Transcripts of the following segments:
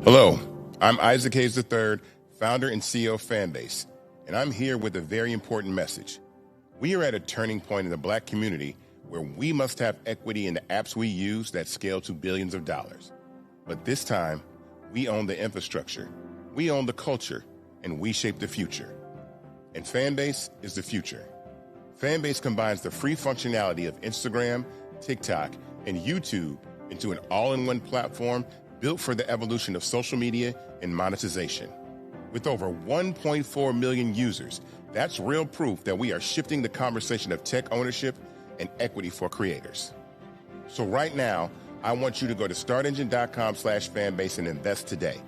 Hello, I'm Isaac Hayes III, founder and CEO of Fanbase, and I'm here with a very important message. We are at a turning point in the Black community where we must have equity in the apps we use that scale to billions of dollars. But this time, we own the infrastructure, we own the culture, and we shape the future. And Fanbase is the future. Fanbase combines the free functionality of Instagram, TikTok, and YouTube into an all-in-one platform built for the evolution of social media and monetization. With over 1.4 million users, that's real proof that we are shifting the conversation of tech ownership and equity for creators. So right now, I want you to go to startengine.com/fanbase and invest today.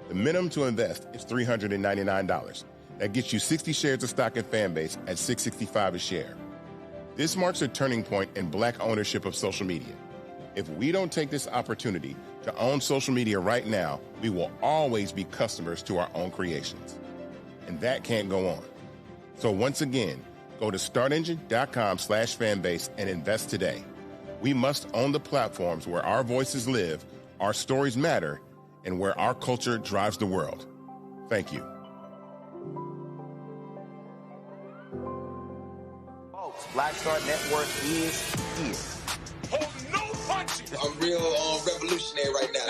The minimum to invest is $399. That gets you 60 shares of stock in Fanbase at $665 a share. This marks a turning point in Black ownership of social media. If we don't take this opportunity to own social media right now, we will always be customers to our own creations. And that can't go on. So once again, go to startengine.com/fanbase and invest today. We must own the platforms where our voices live, our stories matter, and where our culture drives the world. Thank you. Folks, Black Star Network is here. Hold no punches. I'm real revolutionary right now.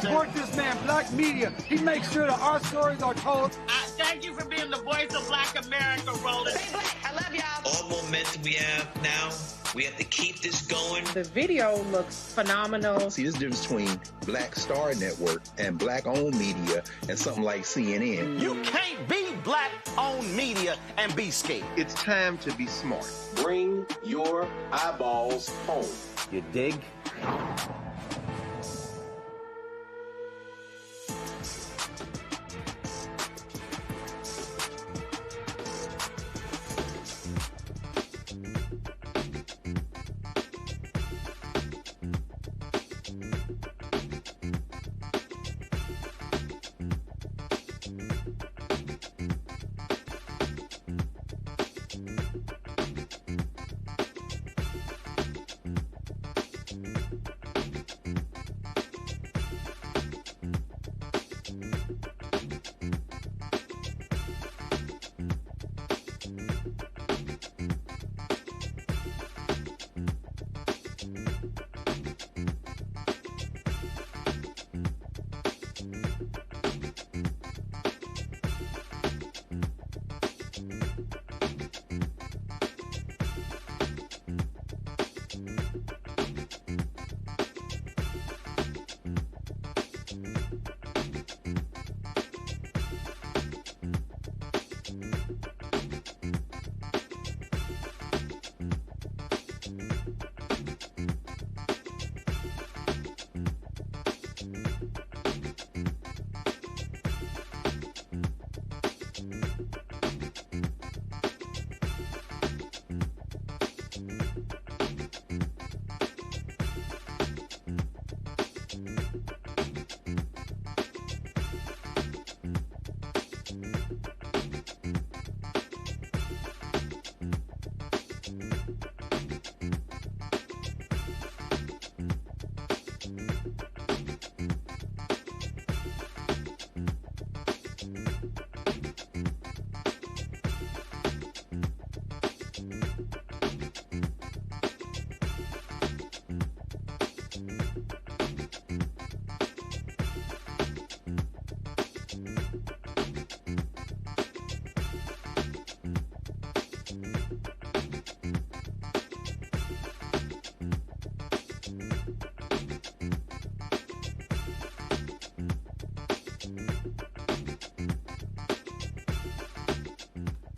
Support this man, Black Media. He makes sure that our stories are told. Thank you for being the voice of Black America, Roland. Stay black. I love y'all. All momentum we have now, we have to keep this going. The video looks phenomenal. See, there's a difference between Black Star Network and Black-owned media and something like CNN. You can't be Black-owned media and be scared. It's time to be smart. Bring your eyeballs home. You dig?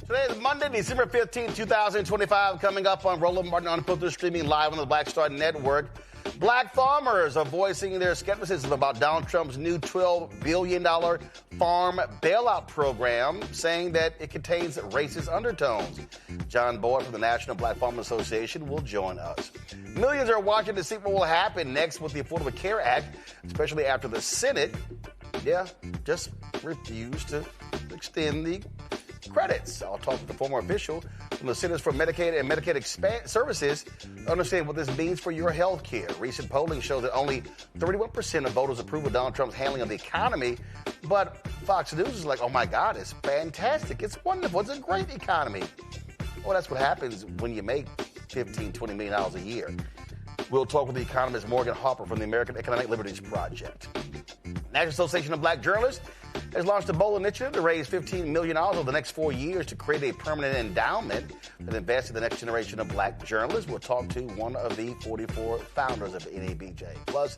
Today is Monday, December 15, 2025, coming up on Roland Martin Unfiltered, streaming live on the Black Star Network. Black farmers are voicing their skepticism about Donald Trump's new $12 billion farm bailout program, saying that it contains racist undertones. John Boyd from the National Black Farmers Association will join us. Millions are watching to see what will happen next with the Affordable Care Act, especially after the Senate, just refused to extend the credits. I'll talk with the former official from the Centers for Medicaid and Medicaid Services to understand what this means for your health care. Recent polling shows that only 31% of voters approve of Donald Trump's handling of the economy, but Fox News is like, oh my God, it's fantastic. It's wonderful. It's a great economy. Well, that's what happens when you make $15, $20 million a year. We'll talk with the economist Morgan Harper from the American Economic Liberties Project. National Association of Black Journalists has launched a bold initiative to raise $15 million over the next 4 years to create a permanent endowment that invests in the next generation of black journalists. We'll talk to one of the 44 founders of NABJ. Plus,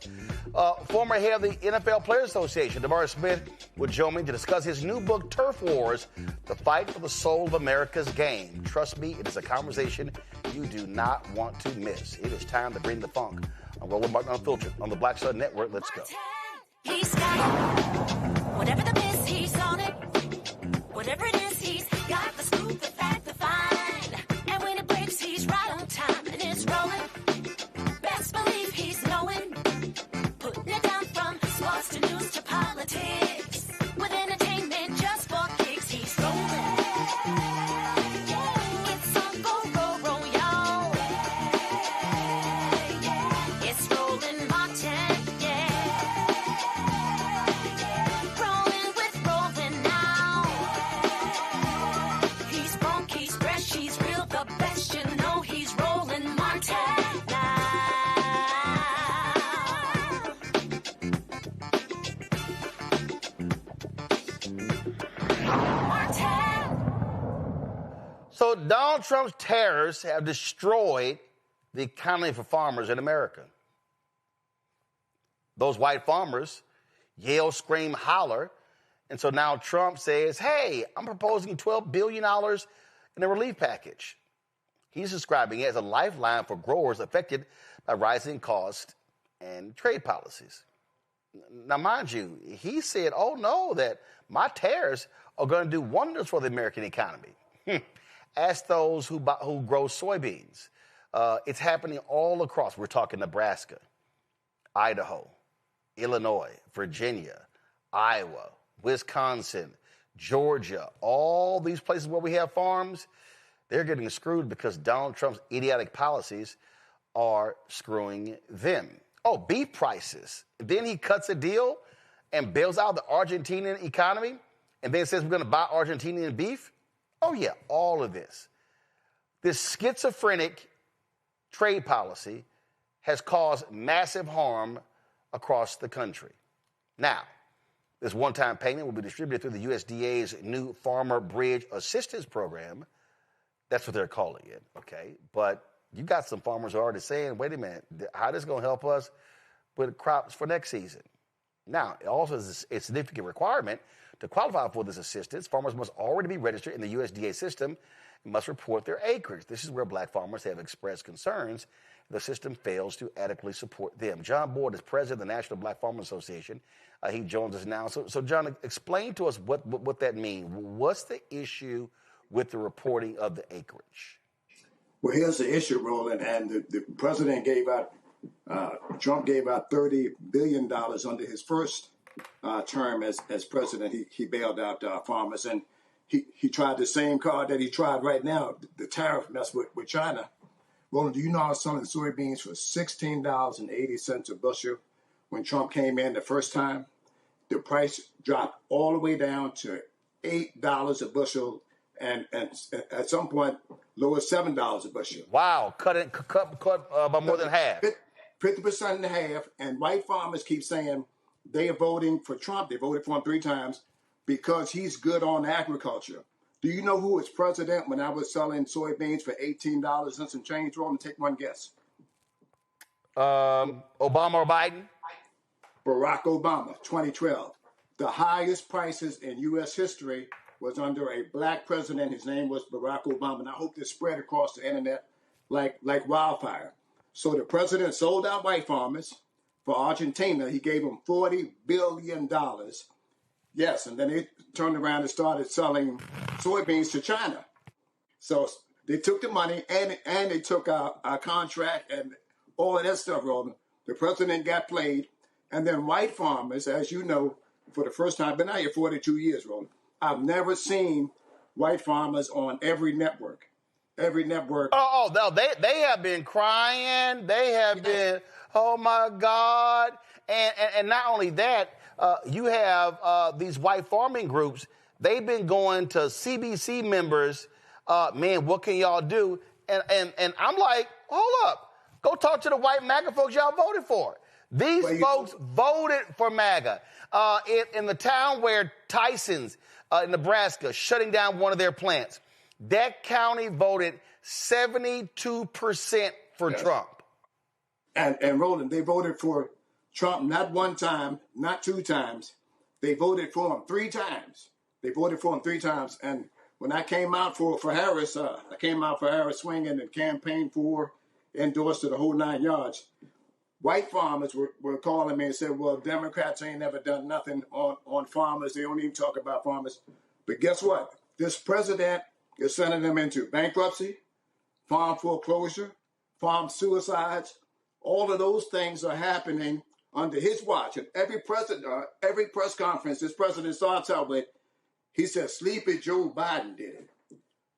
former head of the NFL Players Association, DeMar Smith, will join me to discuss his new book, Turf Wars, The Fight for the Soul of America's Game. Trust me, it is a conversation you do not want to miss. It is time to bring the funk. I'm Roland Martin Unfiltered on the Black Star Network. Let's go. Whatever the miss, he's on it. Whatever it is, he's got the scoop, the fact, the find. And when it breaks, he's right on time and it's rolling. Best believe he's knowing. Putting it down from sports to news to politics. With entertainment just for kicks, he's rolling. It's on go, y'all. It's rolling Martin, rolling with rolling now. He's funk, he's fresh, he's real, the best, you know he's rolling Martin now. So Donald Trump's tariffs have destroyed the economy for farmers in America. Those white farmers yell, scream, holler. And so now Trump says, hey, I'm proposing $12 billion in a relief package. He's describing it as a lifeline for growers affected by rising costs and trade policies. Now, mind you, he said, oh, no, that my tariffs are going to do wonders for the American economy. Ask those who grow soybeans. It's happening all across. We're talking Nebraska, Idaho, Illinois, Virginia, Iowa, Wisconsin, Georgia, all these places where we have farms, they're getting screwed because Donald Trump's idiotic policies are screwing them. Oh, beef prices. Then he cuts a deal and bails out the Argentinian economy and then says we're going to buy Argentinian beef. Oh, yeah, all of this. This schizophrenic trade policy has caused massive harm across the country. Now, this one-time payment will be distributed through the USDA's new Farmer Bridge Assistance Program. That's what they're calling it, okay? But you got some farmers already saying, wait a minute, how this going to help us with crops for next season? Now, it also is a significant requirement to qualify for this assistance. Farmers must already be registered in the USDA system and must report their acreage. This is where black farmers have expressed concerns if the system fails to adequately support them. John Boyd is president of the National Black Farmers Association. He joins us now. So John, explain to us what that means. What's the issue with the reporting of the acreage? Well, here's the issue, Roland, and the president gave out, Trump gave out $30 billion under his first term as president. He bailed out farmers, and he tried the same card that he tried right now, the tariff mess with China. Roland, do you know I was selling soybeans for $16.80 a bushel when Trump came in the first time? The price dropped all the way down to $8 a bushel, and at some point, lower $7 a bushel. Wow, cut by more than half. 50% in half, and white farmers keep saying they are voting for Trump. They voted for him 3 times because he's good on agriculture. Do you know who was president when I was selling soybeans for $18 and some change? Roland, take one guess. Obama or Biden? Barack Obama, 2012. The highest prices in U.S. history was under a black president. His name was Barack Obama. And I hope this spread across the internet like wildfire. So the president sold out white farmers. For Argentina, he gave them $40 billion. Yes, and then they turned around and started selling soybeans to China. So they took the money and they took our contract and all of that stuff, Roland. The president got played. And then white farmers, as you know, for the first time, been out here 42 years, Roland. I've never seen white farmers on every network. Every network. Oh, no, they have been crying. They have been, oh, my God. And not only that, you have these white farming groups. They've been going to CBC members, man, what can y'all do? And I'm like, hold up. Go talk to the white MAGA folks y'all voted for. These folks voted for MAGA. In the town where Tyson's in Nebraska shutting down one of their plants, that county voted 72% for Trump. And Roland, they voted for Trump not one time, not 2 times. They voted for him 3 times. They voted for him 3 times. And when I came out for Harris, I came out for Harris swinging and campaigned for, endorsed to the whole 9 yards. white farmers were calling me and said, well, Democrats ain't never done nothing on farmers. They don't even talk about farmers. But guess what? This president is sending them into bankruptcy, farm foreclosure, farm suicides. All of those things are happening under his watch. And every press conference this president starts out with, he says, Sleepy Joe Biden did it.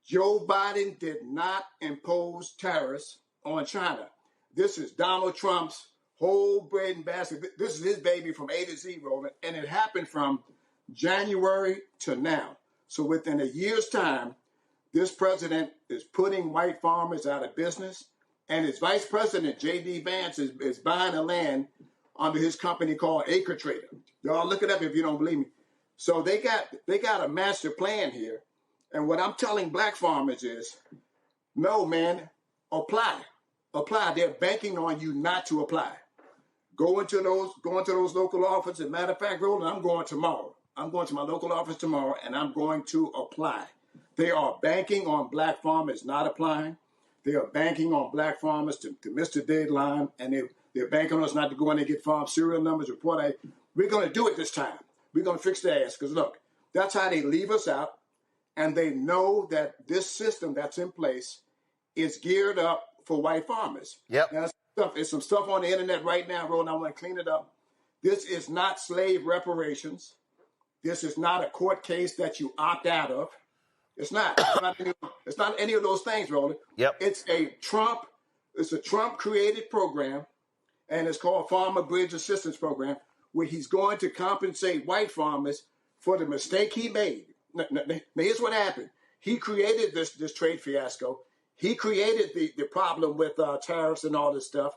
Joe Biden did not impose tariffs on China. This is Donald Trump's whole bread and basket. This is his baby from A to Z, Roland, and it happened from January to now. So within a year's time, this president is putting white farmers out of business, and his vice president, J.D. Vance, is buying the land under his company called Acre Trader. Y'all look it up if you don't believe me. So they got a master plan here. And what I'm telling black farmers is, no, man, apply. They're banking on you not to apply. Go into those local offices. Matter of fact, Roland, I'm going tomorrow. I'm going to my local office tomorrow, and I'm going to apply. They are banking on black farmers not applying. They are banking on black farmers to miss the deadline, and they're banking on us not to go in and get farm serial numbers, report. We're going to do it this time. We're going to fix the ass, because, look, that's how they leave us out. And they know that this system that's in place is geared up for white farmers. Yep. Now, there's some stuff on the internet right now, Ron. I want to clean it up. This is not slave reparations. This is not a court case that you opt out of. It's not. It's not any of those things, Roland. Yep. It's a Trump-created program, and it's called Farmer Bridge Assistance Program, where he's going to compensate white farmers for the mistake he made. Now, here's what happened. He created this trade fiasco. He created the problem with tariffs and all this stuff.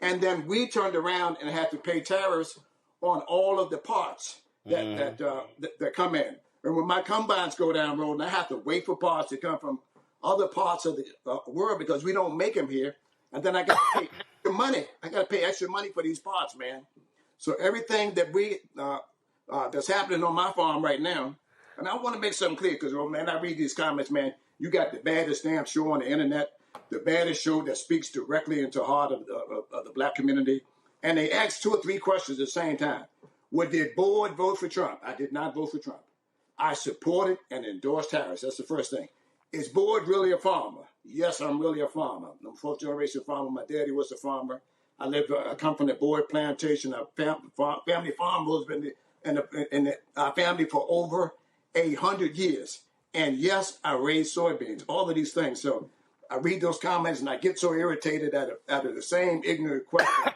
And then we turned around and had to pay tariffs on all of the parts that come in. And when my combines go down road, and I have to wait for parts to come from other parts of the world because we don't make them here. And then I got to pay extra money. I got to pay extra money for these parts, man. So everything that that's happening on my farm right now, and I want to make something clear because, man, I read these comments, man. You got the baddest damn show on the internet, the baddest show that speaks directly into the heart of the black community. And they asked 2 or 3 questions at the same time. Did Boyd vote for Trump? I did not vote for Trump. I supported and endorsed Harris. That's the first thing. Is Boyd really a farmer? Yes, I'm really a farmer. I'm a 4th-generation farmer. My daddy was a farmer. I come from the Boyd plantation, a family farm who's been in our family for over 100 years. And yes, I raised soybeans, all of these things. So I read those comments and I get so irritated out of the same ignorant question.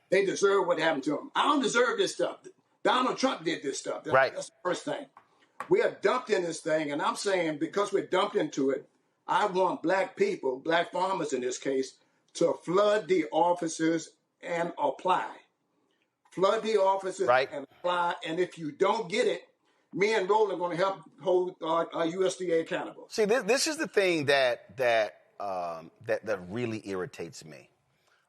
They deserve what happened to them. I don't deserve this stuff. Donald Trump did this stuff. That's the first thing. We are dumped in this thing, and I'm saying because we're dumped into it, I want black people, black farmers in this case, to flood the offices and apply. Flood the offices and apply. And if you don't get it, me and Roland are going to help hold our USDA accountable. See, this is the thing that really irritates me.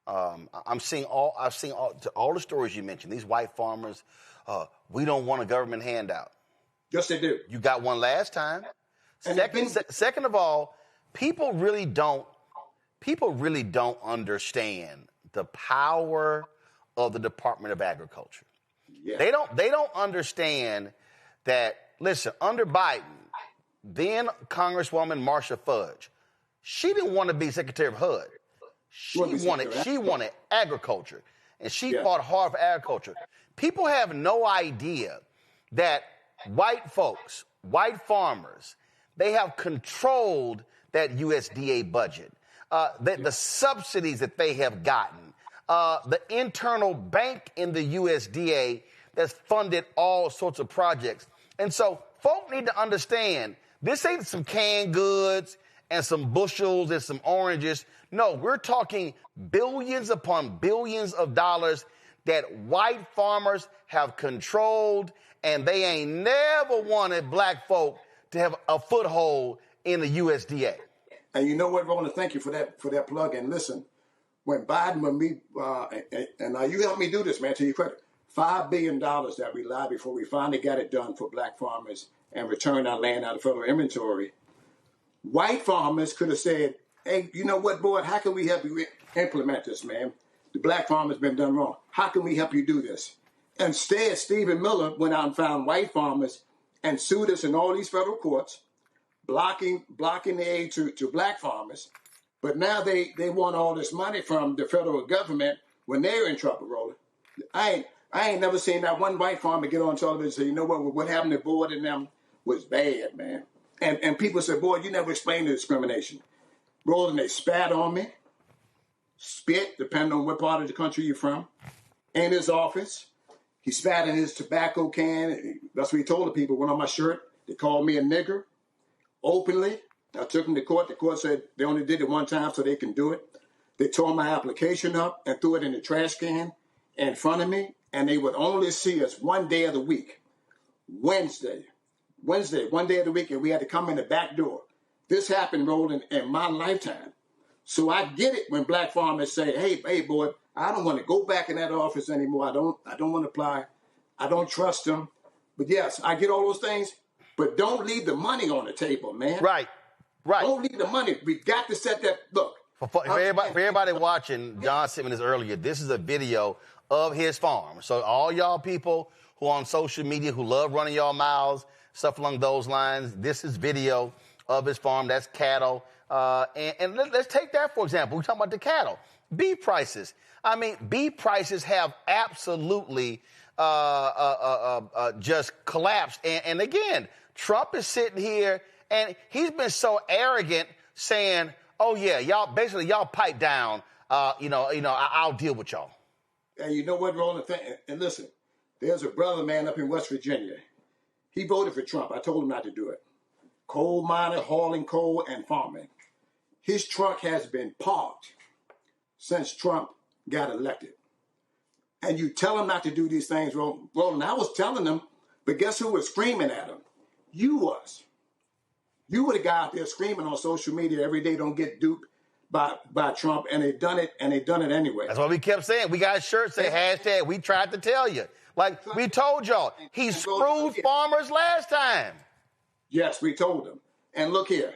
I've seen all the stories you mentioned. These white farmers, we don't want a government handout. Yes, they do. You got one last time. Second of all, people really don't understand the power of the Department of Agriculture. Yeah. They don't understand that, listen, under Biden, then Congresswoman Marcia Fudge, she didn't want to be Secretary of HUD. She wanted agriculture, and she fought hard for agriculture. People have no idea that white folks, white farmers, they have controlled that USDA budget, the subsidies that they have gotten, the internal bank in the USDA that's funded all sorts of projects. And so folk need to understand this ain't some canned goods and some bushels and some oranges. No, we're talking billions upon billions of dollars that white farmers have controlled, and they ain't never wanted black folk to have a foothold in the USDA. And you know what, Roland? Thank you for that plug. And listen, when Biden, and you helped me do this, man, to your credit, $5 billion that we lied before we finally got it done for black farmers and returned our land out of federal inventory. White farmers could have said, hey, you know what, boy, how can we help you implement this, man? The black farmer's been done wrong. How can we help you do this? Instead, Stephen Miller went out and found white farmers and sued us in all these federal courts, blocking the aid to black farmers. But now they want all this money from the federal government when they're in trouble, Roland. I ain't never seen that one white farmer get on television and say, you know what happened to Boyd and them was bad, man. And people say, boy, you never explained the discrimination. Roland, they spat on me, spit, depending on what part of the country you're from, in his office. He spat in his tobacco can. That's what he told the people. Went on my shirt. They called me a nigger openly. I took him to court. The court said they only did it one time so they can do it. They tore my application up and threw it in the trash can in front of me, and they would only see us one day of the week, Wednesday, one day of the week, and we had to come in the back door. This happened, Roland, in my lifetime. So I get it when black farmers say, hey, boy, I don't want to go back in that office anymore. I don't want to apply. I don't trust them. But yes, I get all those things, but don't leave the money on the table, man. Right. Don't leave the money. We got to set that, look. For everybody watching, John sent me this earlier. This is a video of his farm. So all y'all people who are on social media who love running y'all mouths, stuff along those lines, this is video of his farm. That's cattle. And let's take that, for example. We're talking about the cattle. Beef prices. I mean, beef prices have absolutely just collapsed. And again, Trump is sitting here, and he's been so arrogant saying, oh, yeah, y'all pipe down. I'll deal with y'all. And you know what, Roland? And listen, there's a brother man up in West Virginia. He voted for Trump. I told him not to do it. Coal miner, hauling coal, and farming. His truck has been parked since Trump got elected. And you tell him not to do these things, Roland. I was telling him, but guess who was screaming at him? You was. You were the guy out there screaming on social media every day, don't get duped by Trump, and they done it anyway. That's what we kept saying. We got shirts say hashtag, we tried to tell you. Like we told y'all, he screwed farmers last time. Yes, we told them. And look here,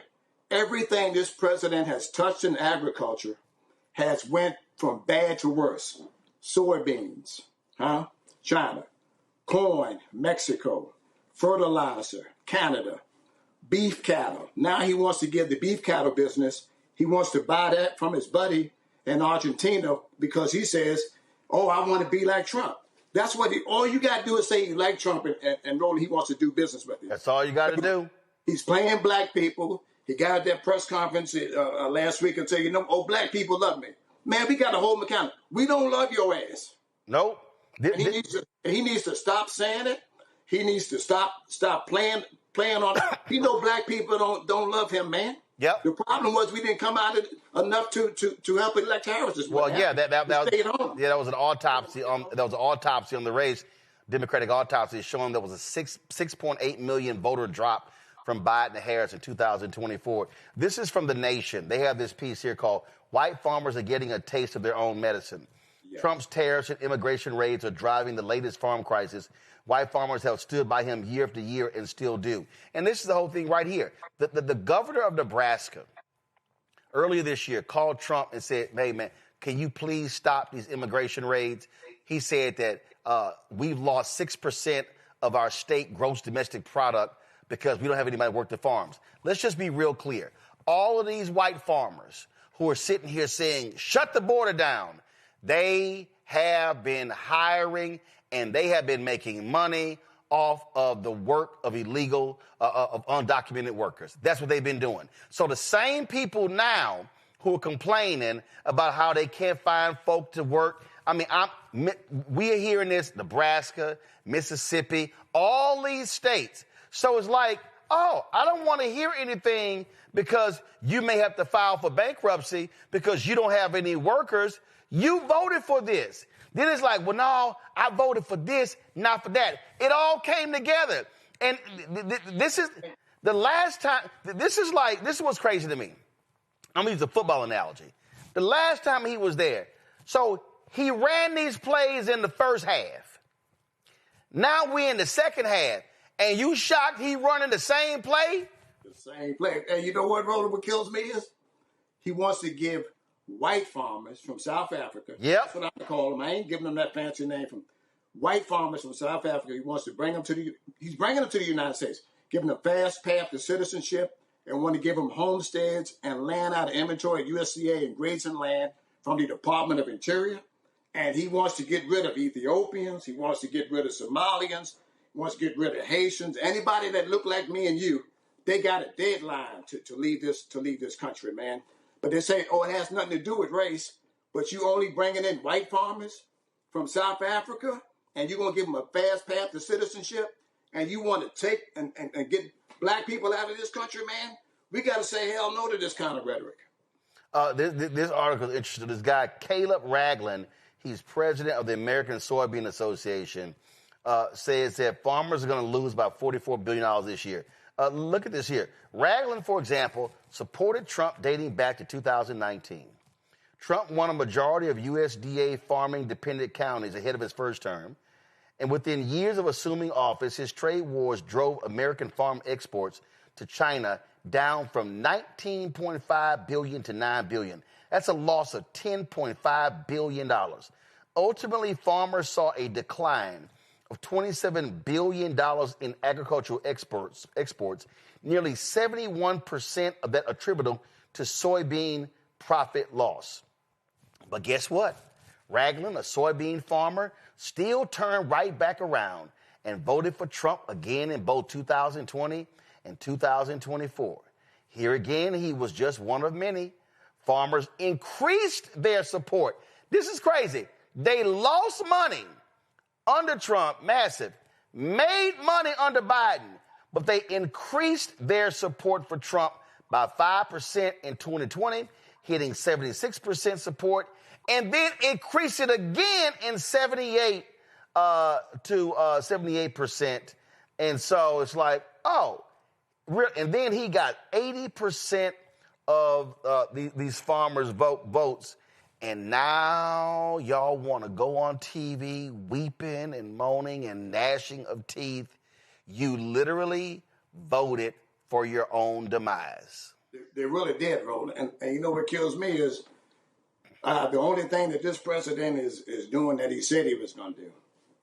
everything this president has touched in agriculture has went from bad to worse. Soybeans, China, corn, Mexico, fertilizer, Canada, beef cattle. Now he wants to give the beef cattle business, he wants to buy that from his buddy in Argentina because he says, oh, I want to be like Trump. That's what all you got to do is say you like Trump and Roland, he wants to do business with you. That's all you got to do. He's playing black people. He got at that press conference last week and said, black people love me. Man, we got to hold him accountable. We don't love your ass. Nope. He needs to stop saying it. He needs to stop playing on it. He know black people don't love him, man. Yep. The problem was we didn't come out enough to help elect Harris. That was an autopsy on the race, Democratic autopsy, showing there was a 6.8 million voter drop from Biden to Harris in 2024. This is from The Nation. They have this piece here called "White Farmers Are Getting a Taste of Their Own Medicine." Yes. Trump's tariffs and immigration raids are driving the latest farm crisis. White farmers have stood by him year after year and still do. And this is the whole thing right here. The governor of Nebraska earlier this year called Trump and said, hey, man, can you please stop these immigration raids? He said that we've lost 6% of our state gross domestic product because we don't have anybody to work the farms. Let's just be real clear. All of these white farmers who are sitting here saying, shut the border down, they have been hiring and they have been making money off of the work of illegal, of undocumented workers. That's what they've been doing. So the same people now who are complaining about how they can't find folk to work, we are hearing this, Nebraska, Mississippi, all these states. So it's like, oh, I don't want to hear anything because you may have to file for bankruptcy because you don't have any workers. You voted for this. Then it's like, well, no, I voted for this, not for that. It all came together. And this is the last time, this is what's crazy to me. I'm going to use a football analogy. The last time he was there, so he ran these plays in the first half. Now we're in the second half, and you shocked he running the same play? The same play. And you know what, Roland, what kills me is he wants to give white farmers from South Africa. Yep. That's what I'm going to call them. I ain't giving them that fancy name. From white farmers from South Africa. He wants to bring them he's bringing them to the United States, giving them a fast path to citizenship, and want to give them homesteads and land out of inventory at USDA and grazing land from the Department of Interior. And he wants to get rid of Ethiopians. He wants to get rid of Somalians. He wants to get rid of Haitians. Anybody that look like me and you, they got a deadline to leave this country, man. But they say, oh, it has nothing to do with race, but you only bringing in white farmers from South Africa, and you're going to give them a fast path to citizenship, and you want to take and get black people out of this country, man? We got to say hell no to this kind of rhetoric. This article is interesting. This guy, Caleb Ragland, he's president of the American Soybean Association, says that farmers are going to lose about $44 billion this year. Look at this here. Ragland, for example, supported Trump dating back to 2019. Trump won a majority of USDA farming-dependent counties ahead of his first term. And within years of assuming office, his trade wars drove American farm exports to China down from $19.5 billion to $9 billion. That's a loss of $10.5 billion. Ultimately, farmers saw a decline of $27 billion in agricultural exports, nearly 71% of that attributable to soybean profit loss. But guess what? Ragland, a soybean farmer, still turned right back around and voted for Trump again in both 2020 and 2024. Here again, he was just one of many. Farmers increased their support. This is crazy. They lost money under Trump, massive, made money under Biden, but they increased their support for Trump by 5% in 2020, hitting 76% support, and then increased it again in 78 to 78%. And so it's like, oh, and then he got 80% of these farmers' votes. And now y'all want to go on TV weeping and moaning and gnashing of teeth. You literally voted for your own demise. They really did, Roland. And you know what kills me is the only thing that this president is doing that he said he was going to do.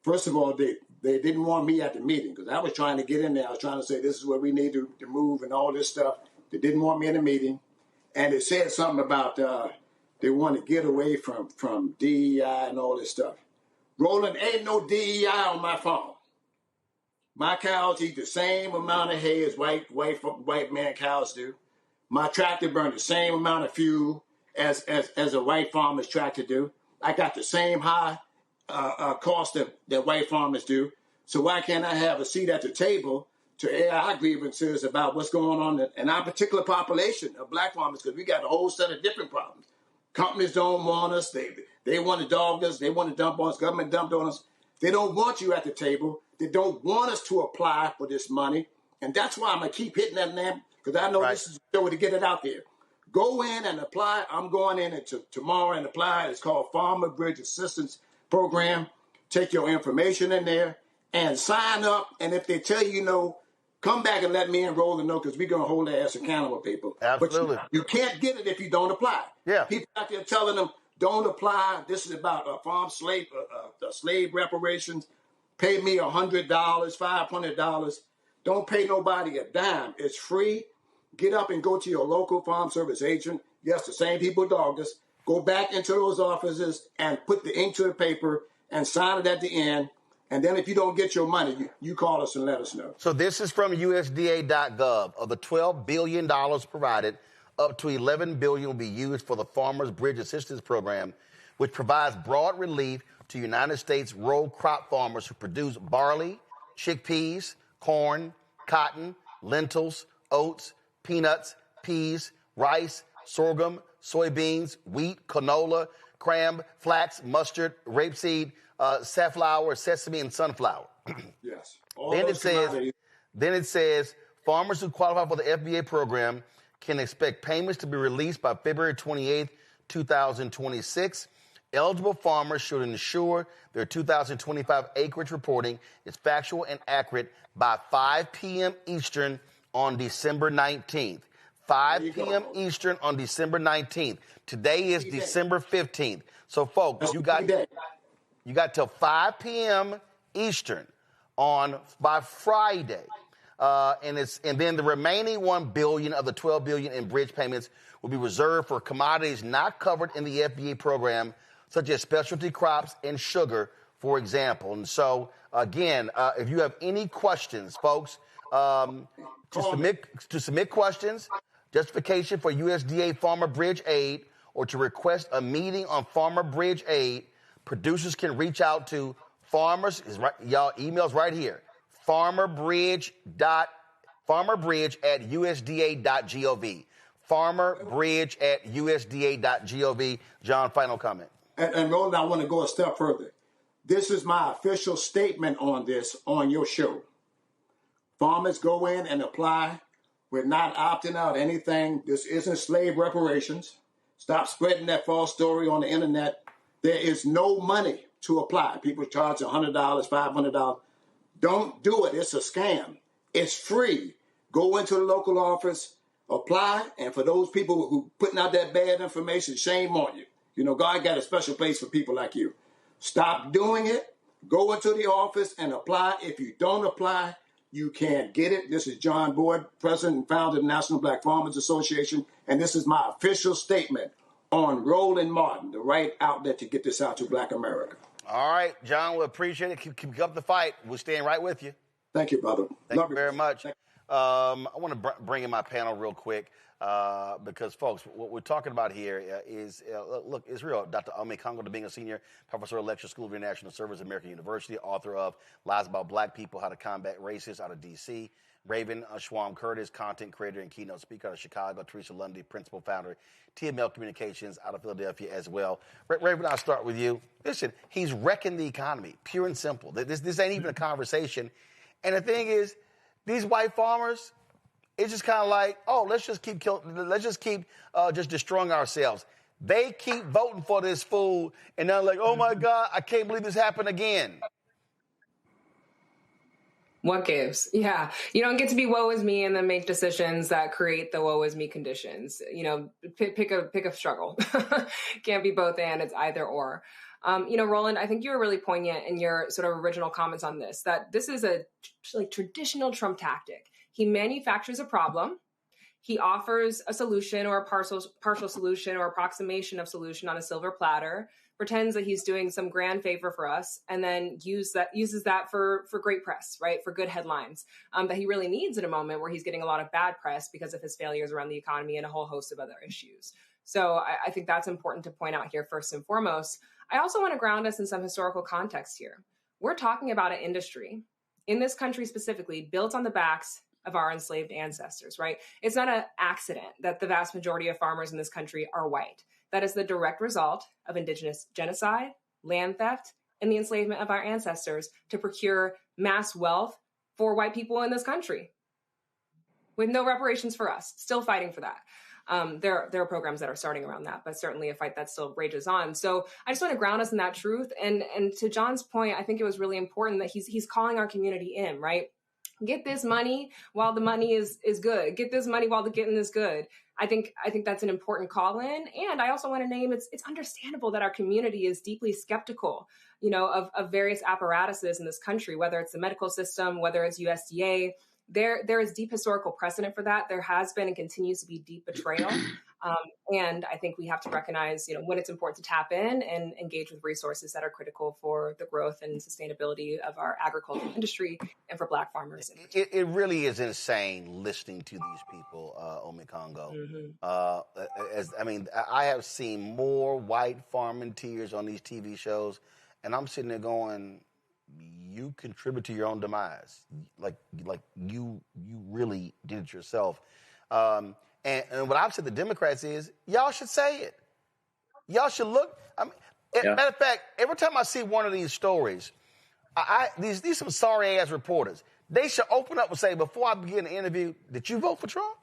First of all, they didn't want me at the meeting because I was trying to get in there. I was trying to say this is where we need to move and all this stuff. They didn't want me in the meeting. And it said something about they want to get away from DEI and all this stuff. Roland, ain't no DEI on my farm. My cows eat the same amount of hay as white man cows do. My tractor burns the same amount of fuel as a white farmer's tractor do. I got the same high cost that white farmers do. So why can't I have a seat at the table to air our grievances about what's going on in our particular population of black farmers? Because we got a whole set of different problems. Companies don't want us. They want to dog us. They want to dump on us. Government dumped on us. They don't want you at the table. They don't want us to apply for this money. And that's why I'm going to keep hitting that name, because I know this is a show to get it out there. Go in and apply. I'm going in tomorrow and apply. It's called Farmer Bridge Assistance Program. Take your information in there and sign up. And if they tell you no, come back and let me enroll and know, because we're going to hold their ass accountable, people. Absolutely. But you can't get it if you don't apply. Yeah. People out there telling them, don't apply. This is about slave reparations. Pay me $100, $500. Don't pay nobody a dime. It's free. Get up and go to your local farm service agent. Yes, the same people dogged us. Go back into those offices and put the ink to the paper and sign it at the end. And then if you don't get your money, you call us and let us know. So this is from USDA.gov. Of the $12 billion provided, up to $11 billion will be used for the Farmers Bridge Assistance Program, which provides broad relief to United States row crop farmers who produce barley, chickpeas, corn, cotton, lentils, oats, peanuts, peas, rice, sorghum, soybeans, wheat, canola, cram, flax, mustard, rapeseed, safflower, sesame, and sunflower. Yes. Then it says farmers who qualify for the FBA program can expect payments to be released by February 28th, 2026. Eligible farmers should ensure their 2025 acreage reporting is factual and accurate by 5 p.m. Eastern on December 19th. 5 p.m. Eastern on December 19th. Today is December 15th. So, folks, you got till 5 p.m. Eastern by Friday. And then the remaining $1 billion of the $12 billion in bridge payments will be reserved for commodities not covered in the FDA program, such as specialty crops and sugar, for example. And so, again, if you have any questions, folks, to submit questions, justification for USDA Farmer Bridge Aid, or to request a meeting on Farmer Bridge Aid, producers can reach out to farmers. Y'all, emails right here. farmerbridge@usda.gov. farmerbridge@usda.gov. John, final comment. And Roland, I want to go a step further. This is my official statement on this on your show. Farmers go in and apply. We're not opting out anything. This isn't slave reparations. Stop spreading that false story on the internet. There is no money to apply. People charge $100, $500. Don't do it. It's a scam. It's free. Go into the local office, apply, and for those people who putting out that bad information, shame on you. You know, God got a special place for people like you. Stop doing it. Go into the office and apply. If you don't apply, you can't get it. This is John Boyd, president and founder of the National Black Farmers Association, and this is my official statement on Roland Martin, the right outlet to get this out to Black America. All right, John, we appreciate it. Keep up the fight. We're staying right with you. Thank you, brother. Thank you very much. I want to bring in my panel real quick because, folks, what we're talking about here is, look, it's real. Dr. Ome Congo, being a senior professor at Lecture School of International Service at American University, author of Lies About Black People, How to Combat Racism out of D.C., Raven Schwam Curtis, content creator and keynote speaker out of Chicago, Teresa Lundy, principal founder, TML Communications out of Philadelphia as well. Raven, I'll start with you. Listen, he's wrecking the economy, pure and simple. This ain't even a conversation. And the thing is, these white farmers, it's just kind of like, oh, let's just keep just destroying ourselves. They keep voting for this fool, and they're like, oh my God, I can't believe this happened again. What gives? Yeah. You don't get to be woe is me and then make decisions that create the woe is me conditions. You know, pick a struggle. Can't be both and, it's either or. Roland, I think you were really poignant in your sort of original comments on this, that this is a traditional Trump tactic. He manufactures a problem. He offers a solution or a partial solution or approximation of solution on a silver platter, pretends that he's doing some grand favor for us, and then uses that for great press, right? For good headlines that he really needs in a moment where he's getting a lot of bad press because of his failures around the economy and a whole host of other issues. So I think that's important to point out here first and foremost. I also want to ground us in some historical context here. We're talking about an industry in this country specifically built on the backs of our enslaved ancestors, right? It's not an accident that the vast majority of farmers in this country are white. That is the direct result of indigenous genocide, land theft, and the enslavement of our ancestors to procure mass wealth for white people in this country with no reparations for us, still fighting for that. There are programs that are starting around that, but certainly a fight that still rages on. So I just want to ground us in that truth. And to John's point, I think it was really important that he's calling our community in, right? Get this money while the money is good. Get this money while the getting is good. I think that's an important call in. And I also want to name it's understandable that our community is deeply skeptical, of various apparatuses in this country, whether it's the medical system, whether it's USDA. There is deep historical precedent for that. There has been and continues to be deep betrayal. And I think we have to recognize, when it's important to tap in and engage with resources that are critical for the growth and sustainability of our agricultural industry and for Black farmers. It really is insane listening to these people, Ome Congo. Mm-hmm. I have seen more white farming tears on these TV shows, and I'm sitting there going, you contribute to your own demise. Like you really did it yourself. And what I've said to the Democrats is, y'all should say it. Y'all should look. Matter of fact, every time I see one of these stories, these some sorry ass reporters, they should open up and say, before I begin the interview, did you vote for Trump?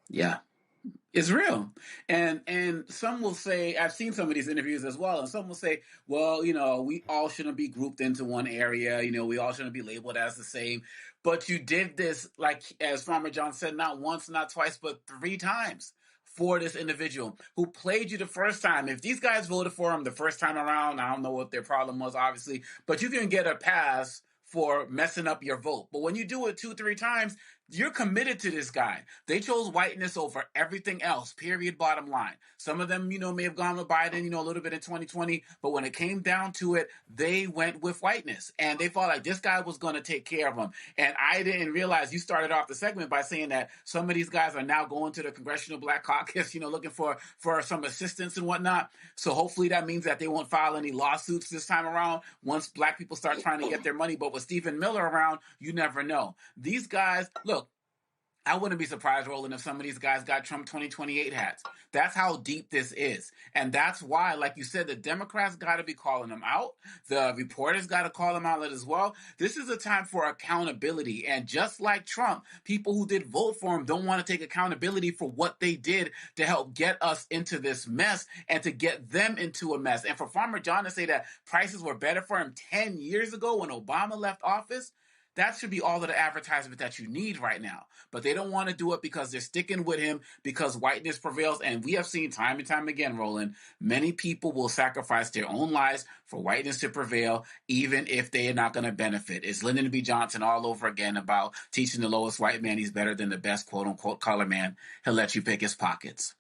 Yeah. It's real. And some will say, I've seen some of these interviews as well, and some will say, well, we all shouldn't be grouped into one area. We all shouldn't be labeled as the same. But you did this, like as Farmer John said, not once, not twice, but 3 times for this individual who played you the first time. If these guys voted for him the first time around, I don't know what their problem was, obviously, but you can get a pass for messing up your vote. But when you do it 2-3 times, you're committed to this guy. They chose whiteness over everything else, period, bottom line. Some of them, may have gone with Biden, a little bit in 2020, but when it came down to it, they went with whiteness. And they felt like this guy was going to take care of them. And I didn't realize you started off the segment by saying that some of these guys are now going to the Congressional Black Caucus, looking for some assistance and whatnot. So hopefully that means that they won't file any lawsuits this time around once black people start trying to get their money. But with Stephen Miller around, you never know. These guys, look, I wouldn't be surprised, Roland, if some of these guys got Trump 2028 hats. That's how deep this is. And that's why, like you said, the Democrats got to be calling them out. The reporters got to call them out as well. This is a time for accountability. And just like Trump, people who did vote for him don't want to take accountability for what they did to help get us into this mess and to get them into a mess. And for Farmer John to say that prices were better for him 10 years ago when Obama left office, that should be all of the advertisement that you need right now. But they don't want to do it because they're sticking with him because whiteness prevails. And we have seen time and time again, Roland, many people will sacrifice their own lives for whiteness to prevail, even if they are not going to benefit. It's Lyndon B. Johnson all over again about teaching the lowest white man he's better than the best quote-unquote color man. He'll let you pick his pockets.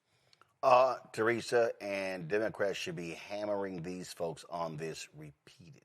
Teresa, and Democrats should be hammering these folks on this repeatedly.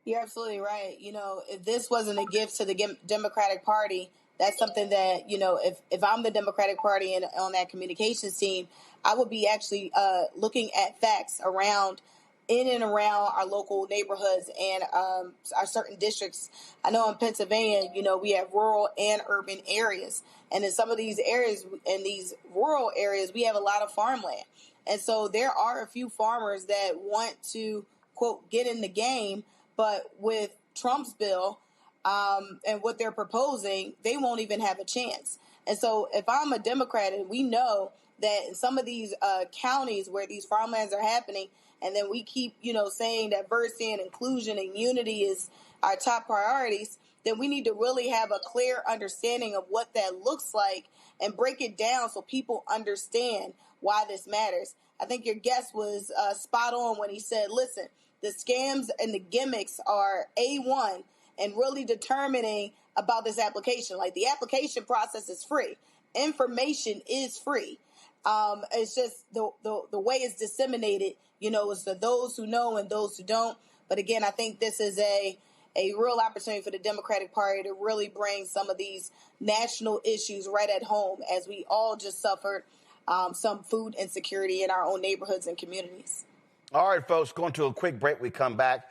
You're absolutely right. If this wasn't a gift to the Democratic Party, that's something that, if I'm the Democratic Party and on that communications team, I would be actually looking at facts in and around our local neighborhoods and our certain districts. I know in Pennsylvania, we have rural and urban areas. And in some of these areas, in these rural areas, we have a lot of farmland. And so there are a few farmers that want to, quote, get in the game. But with Trump's bill and what they're proposing, they won't even have a chance. And so if I'm a Democrat and we know that in some of these counties where these farmlands are happening, and then we keep, saying diversity and inclusion and unity is our top priorities, then we need to really have a clear understanding of what that looks like and break it down so people understand why this matters. I think your guest was spot on when he said, listen, the scams and the gimmicks are A1 and really determining about this application. Like the application process is free. Information is free. It's just the way it's disseminated, is for those who know and those who don't. But again, I think this is a real opportunity for the Democratic Party to really bring some of these national issues right at home as we all just suffered some food insecurity in our own neighborhoods and communities. All right, folks, going to a quick break. We come back,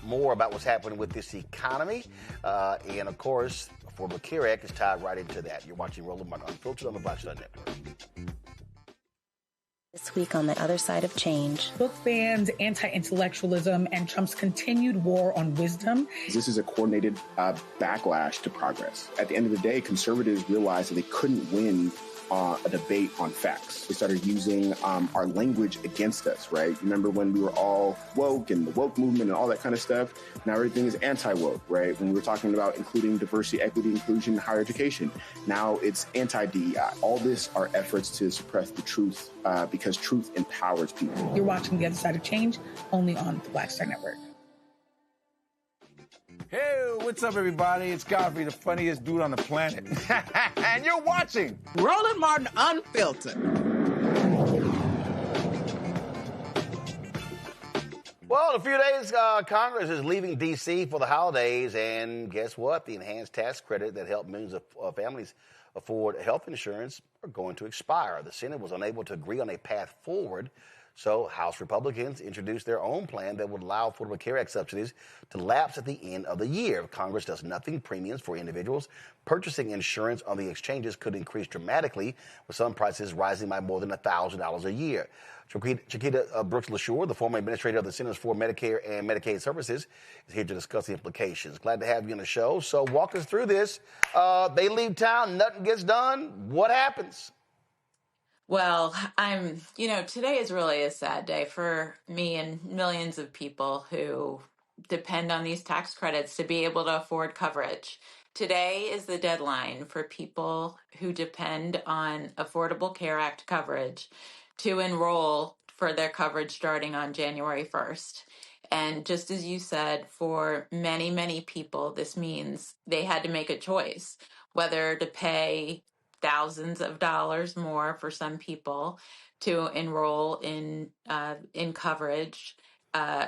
more about what's happening with this economy. And, of course, Affordable Care Act is tied right into that. You're watching Roland Martin Unfiltered on the Black Star Network. This week on The Other Side of Change. Book bans, anti-intellectualism, and Trump's continued war on wisdom. This is a coordinated backlash to progress. At the end of the day, conservatives realized that they couldn't win a debate on facts. They started using our language against us, right? Remember when we were all woke and the woke movement and all that kind of stuff? Now everything is anti-woke, right? When we were talking about including diversity, equity, inclusion, higher education, now it's anti-DEI. All this are efforts to suppress the truth because truth empowers people. You're watching The Other Side of Change only on the Black Star Network. Hey, what's up, everybody? It's Godfrey, the funniest dude on the planet. And you're watching Roland Martin Unfiltered. Well, in a few days, Congress is leaving D.C. for the holidays. And guess what? The enhanced tax credit that helped millions of families afford health insurance are going to expire. The Senate was unable to agree on a path forward. So House Republicans introduced their own plan that would allow Affordable Care Act subsidies to lapse at the end of the year. If Congress does nothing, premiums for individuals purchasing insurance on the exchanges could increase dramatically, with some prices rising by more than $1,000 a year. Chiquita Brooks-LaSure, the former administrator of the Centers for Medicare and Medicaid Services, is here to discuss the implications. Glad to have you on the show. So walk us through this. They leave town, nothing gets done. What happens? Well, today is really a sad day for me and millions of people who depend on these tax credits to be able to afford coverage. Today is the deadline for people who depend on Affordable Care Act coverage to enroll for their coverage starting on January 1st. And just as you said, for many, many people, this means they had to make a choice whether to pay thousands of dollars more for some people to enroll in coverage.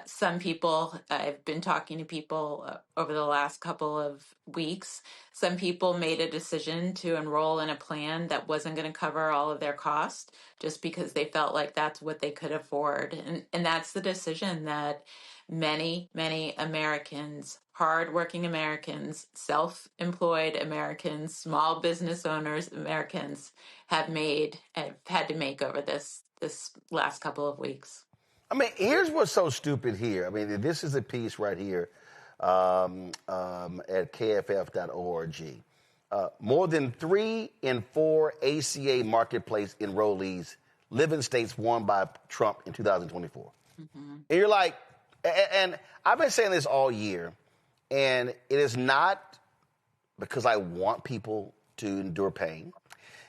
Some people, I've been talking to people over the last couple of weeks, some people made a decision to enroll in a plan that wasn't going to cover all of their costs just because they felt like that's what they could afford. And that's the decision that many, many Americans, hardworking Americans, self-employed Americans, small business owners, Americans have had to make over this last couple of weeks. I mean, here's what's so stupid here. I mean, this is a piece right here at kff.org. More than 3 in 4 ACA marketplace enrollees live in states won by Trump in 2024. Mm-hmm. And you're like, and I've been saying this all year, and it is not because I want people to endure pain.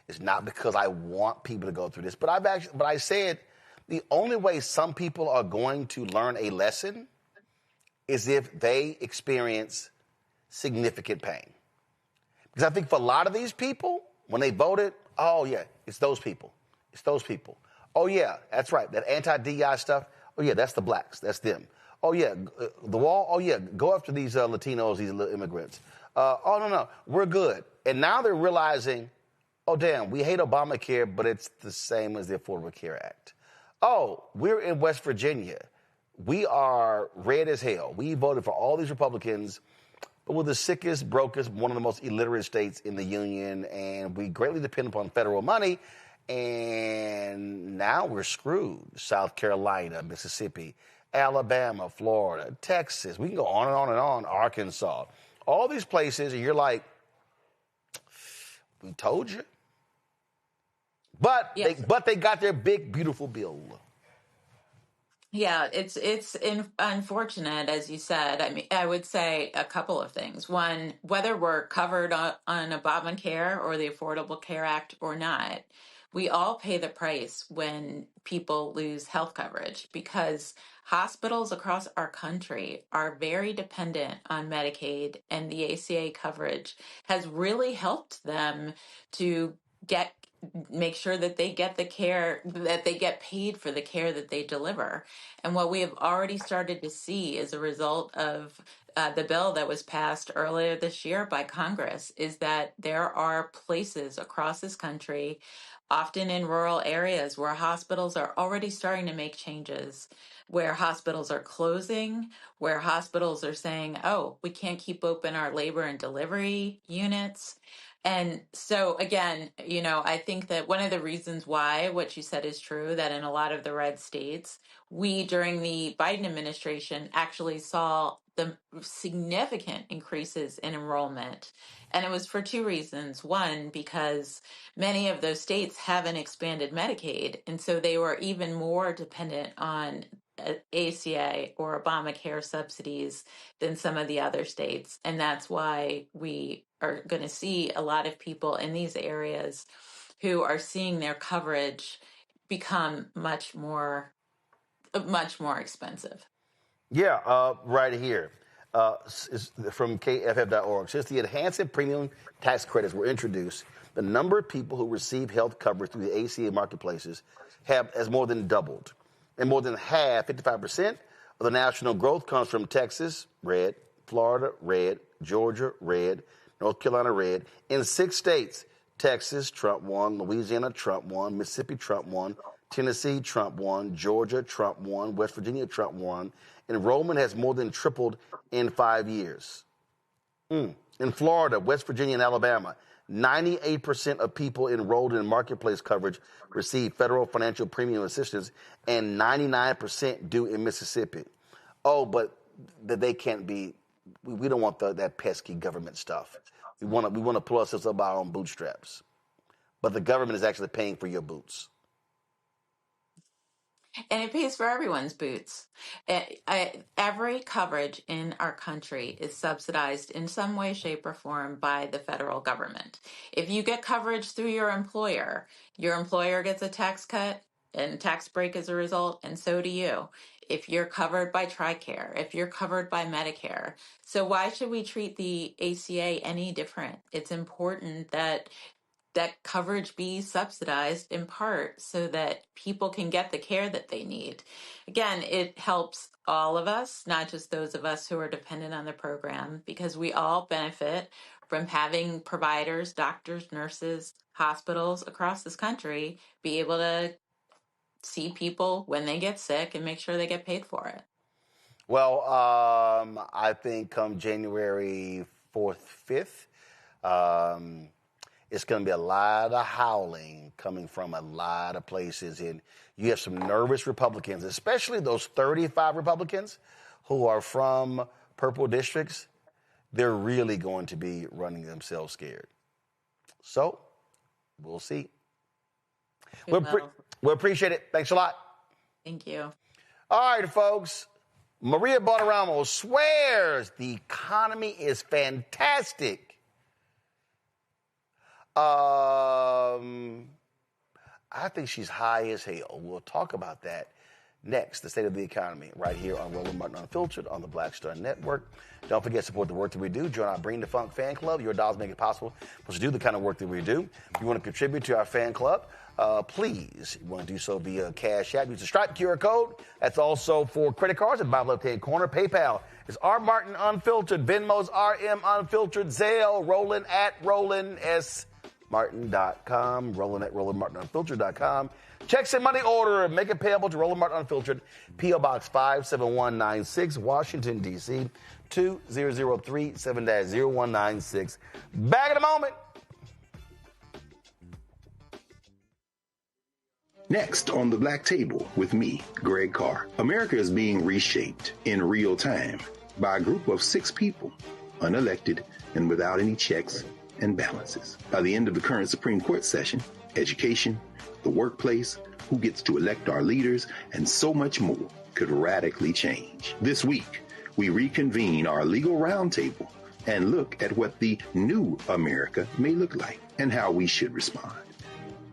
It's not because I want people to go through this. But I said the only way some people are going to learn a lesson is if they experience significant pain. Because I think for a lot of these people, when they voted, oh, yeah, it's those people. It's those people. Oh, yeah, that's right. That anti-DEI stuff, oh, yeah, that's the blacks. That's them. Oh, yeah, the wall, oh, yeah, go after these Latinos, these immigrants. Oh, no, we're good. And now they're realizing, oh, damn, we hate Obamacare, but it's the same as the Affordable Care Act. Oh, we're in West Virginia. We are red as hell. We voted for all these Republicans, but we're the sickest, brokest, one of the most illiterate states in the union, and we greatly depend upon federal money, and now we're screwed. South Carolina, Mississippi, Alabama, Florida, Texas. We can go on and on and on. Arkansas. All these places, and you're like, we told you. But yes. they got their big, beautiful bill. Yeah, it's unfortunate, as you said. I mean, I would say a couple of things. One, whether we're covered on Obamacare or the Affordable Care Act or not, we all pay the price when people lose health coverage because hospitals across our country are very dependent on Medicaid, and the ACA coverage has really helped them to make sure that they get the care, that they get paid for the care that they deliver. And what we have already started to see as a result of the bill that was passed earlier this year by Congress is that there are places across this country, often in rural areas, where hospitals are already starting to make changes, where hospitals are closing, where hospitals are saying, oh, we can't keep open our labor and delivery units. And so, again, I think that one of the reasons why what you said is true, that in a lot of the red states, we, during the Biden administration, actually saw the significant increases in enrollment. And it was for two reasons. One, because many of those states haven't expanded Medicaid, and so they were even more dependent on ACA or Obamacare subsidies than some of the other states. And that's why we are going to see a lot of people in these areas who are seeing their coverage become much more expensive. Yeah, right here. From kff.org. Since the enhanced premium tax credits were introduced, the number of people who receive health coverage through the ACA marketplaces has more than doubled. And more than half, 55% of the national growth comes from Texas, red, Florida, red, Georgia, red, North Carolina, red. In 6 states, Texas, Trump won, Louisiana, Trump won, Mississippi, Trump won, Tennessee, Trump won. Georgia, Trump won. West Virginia, Trump won. Enrollment has more than tripled in 5 years. In Florida, West Virginia, and Alabama, 98% of people enrolled in marketplace coverage receive federal financial premium assistance, and 99% do in Mississippi. Oh, but they can't be. We don't want that pesky government stuff. We want to pull ourselves up by our own bootstraps. But the government is actually paying for your boots. And it pays for everyone's boots. Every coverage in our country is subsidized in some way, shape, or form by the federal government. If you get coverage through your employer gets a tax cut and tax break as a result, and so do you. If you're covered by TRICARE, if you're covered by Medicare. So why should we treat the ACA any different? It's important that coverage be subsidized in part so that people can get the care that they need. Again, it helps all of us, not just those of us who are dependent on the program, because we all benefit from having providers, doctors, nurses, hospitals across this country be able to see people when they get sick and make sure they get paid for it. Well, I think come January 4th, 5th, it's going to be a lot of howling coming from a lot of places. And you have some nervous Republicans, especially those 35 Republicans who are from purple districts. They're really going to be running themselves scared. So we'll see. We'll appreciate it. Thanks a lot. Thank you. All right, folks. Maria Bartiromo swears the economy is fantastic. I think she's high as hell. We'll talk about that next. The state of the economy right here on Roland Martin Unfiltered on the Black Star Network. Don't forget to support the work that we do. Join our Bring the Funk fan club. Your dollars make it possible for us to do the kind of work that we do. If you want to contribute to our fan club, please, you want to do so via Cash App. Use the Stripe QR code. That's also for credit cards at bottom left-hand corner. PayPal is R Martin Unfiltered. Venmo's RM Unfiltered. Zelle, Roland at RolandSMartin.com. Roland at RolandMartinUnfiltered.com. Checks and money order. Make it payable to Roland Martin Unfiltered. P.O. Box 57196, Washington, D.C. 20037-0196. Back in a moment. Next on the Black Table with me, Greg Carr. America is being reshaped in real time by a group of 6 people, unelected and without any checks and balances. By the end of the current Supreme Court session, education, the workplace, who gets to elect our leaders, and so much more could radically change. This week, we reconvene our legal roundtable and look at what the new America may look like and how we should respond.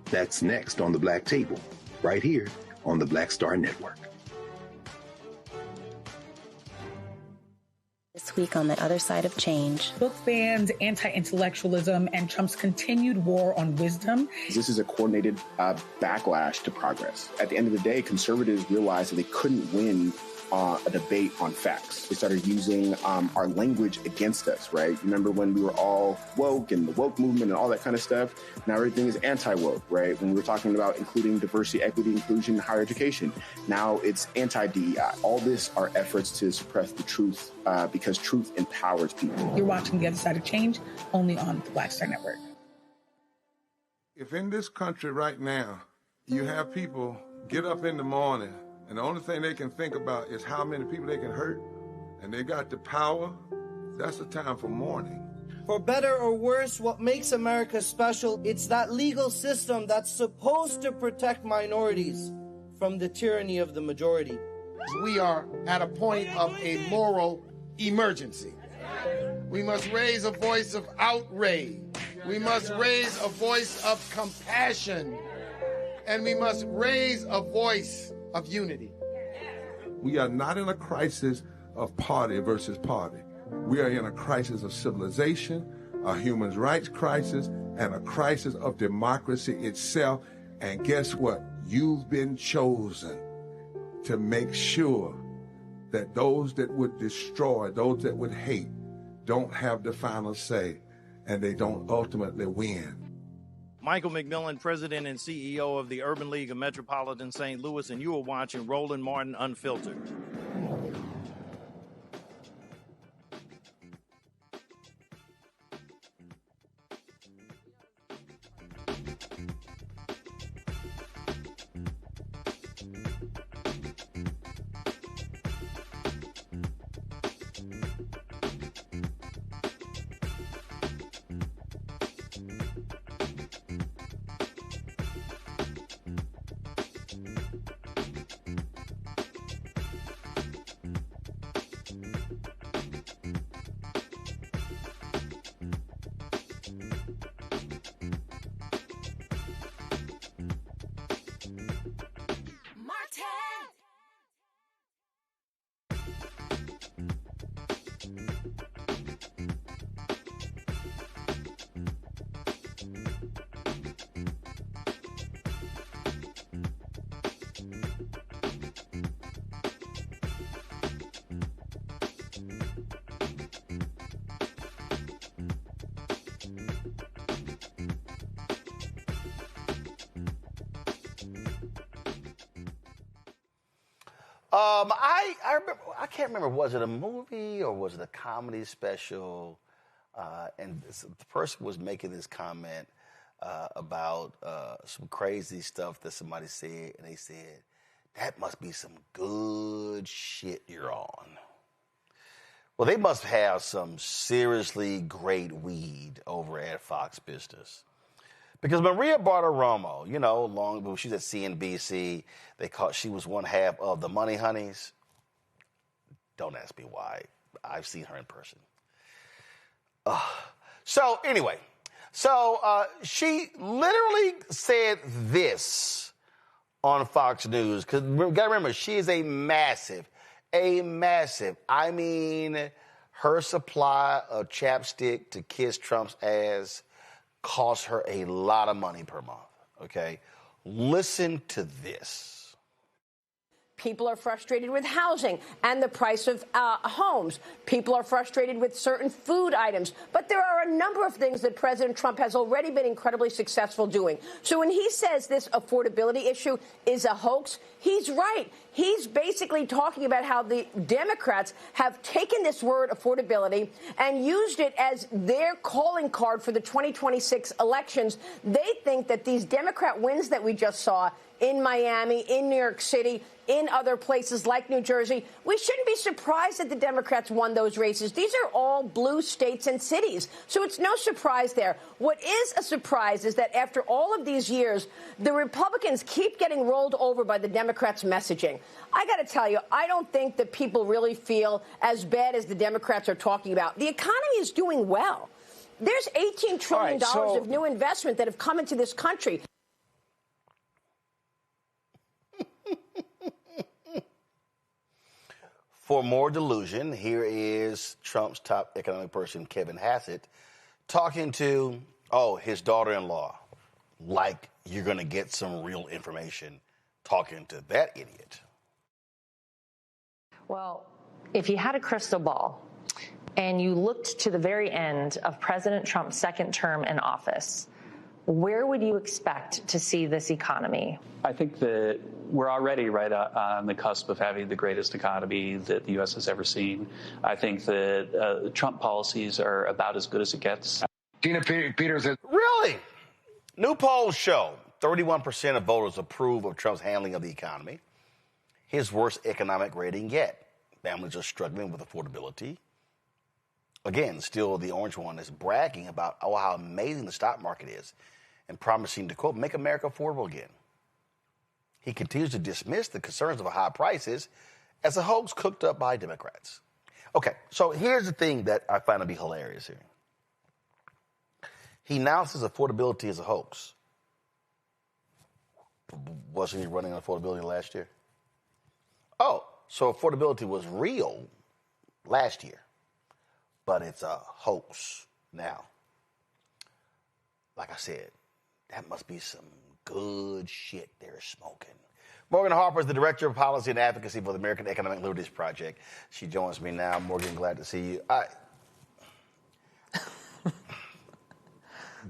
That's next on the Black Table, right here on the Black Star Network. This week on the other side of change. Book bans, anti-intellectualism, and Trump's continued war on wisdom. This is a coordinated backlash to progress. At the end of the day, conservatives realized that they couldn't win a debate on facts. They started using our language against us, right? Remember when we were all woke and the woke movement and all that kind of stuff? Now everything is anti-woke, right? When we were talking about including diversity, equity, inclusion, higher education, now it's anti-DEI. All this are efforts to suppress the truth because truth empowers people. You're watching The Other Side of Change only on the Black Star Network. If in this country right now, you have people get up in the morning and the only thing they can think about is how many people they can hurt, and they got the power, that's the time for mourning. For better or worse, what makes America special, it's that legal system that's supposed to protect minorities from the tyranny of the majority. We are at a point of a moral emergency. We must raise a voice of outrage. We must raise a voice of compassion. And we must raise a voice of unity. We are not in a crisis of party versus party. We are in a crisis of civilization, a human rights crisis, and a crisis of democracy itself. And guess what? You've been chosen to make sure that those that would destroy, those that would hate, don't have the final say, and they don't ultimately win. Michael McMillan, President and CEO of the Urban League of Metropolitan St. Louis, and you are watching Roland Martin Unfiltered. I remember, I can't remember, was it a movie or was it a comedy special? And the person was making this comment about some crazy stuff that somebody said, and they said, that must be some good shit you're on. Well, they must have some seriously great weed over at Fox Business. Because Maria Bartiromo, you know, long ago, she's at CNBC. She was one half of the Money Honeys. Don't ask me why. I've seen her in person. So anyway, she literally said this on Fox News. Because you got to remember, she is a massive, I mean, her supply of chapstick to kiss Trump's ass costs her a lot of money per month, okay? Listen to this. People are frustrated with housing and the price of homes. People are frustrated with certain food items. But there are a number of things that President Trump has already been incredibly successful doing. So when he says this affordability issue is a hoax, he's right. He's basically talking about how the Democrats have taken this word affordability and used it as their calling card for the 2026 elections. They think that these Democrat wins that we just saw in Miami, in New York City, in other places like New Jersey, we shouldn't be surprised that the Democrats won those races. These are all blue states and cities. So it's no surprise there. What is a surprise is that after all of these years, the Republicans keep getting rolled over by the Democrats' messaging. I got to tell you, I don't think that people really feel as bad as the Democrats are talking about. The economy is doing well. There's $18 trillion of new investment that have come into this country. For more delusion, here is Trump's top economic person, Kevin Hassett, talking to, his daughter-in-law, like you're going to get some real information, talking to that idiot. Well, if you had a crystal ball and you looked to the very end of President Trump's second term in office, where would you expect to see this economy? I think that we're already right on the cusp of having the greatest economy that the U.S. has ever seen. I think that Trump policies are about as good as it gets. Gina Peters. Really? New polls show 31% of voters approve of Trump's handling of the economy. His worst economic rating yet. Families are struggling with affordability. Again, still the orange one is bragging about how amazing the stock market is and promising to, quote, make America affordable again. He continues to dismiss the concerns of high prices as a hoax cooked up by Democrats. Okay, so here's the thing that I find to be hilarious here. He announces affordability as a hoax. Wasn't he running on affordability last year? Oh, so affordability was real last year, but it's a hoax now. Like I said, that must be some good shit they're smoking. Morgan Harper is the Director of Policy and Advocacy for the American Economic Liberties Project. She joins me now. Morgan, glad to see you.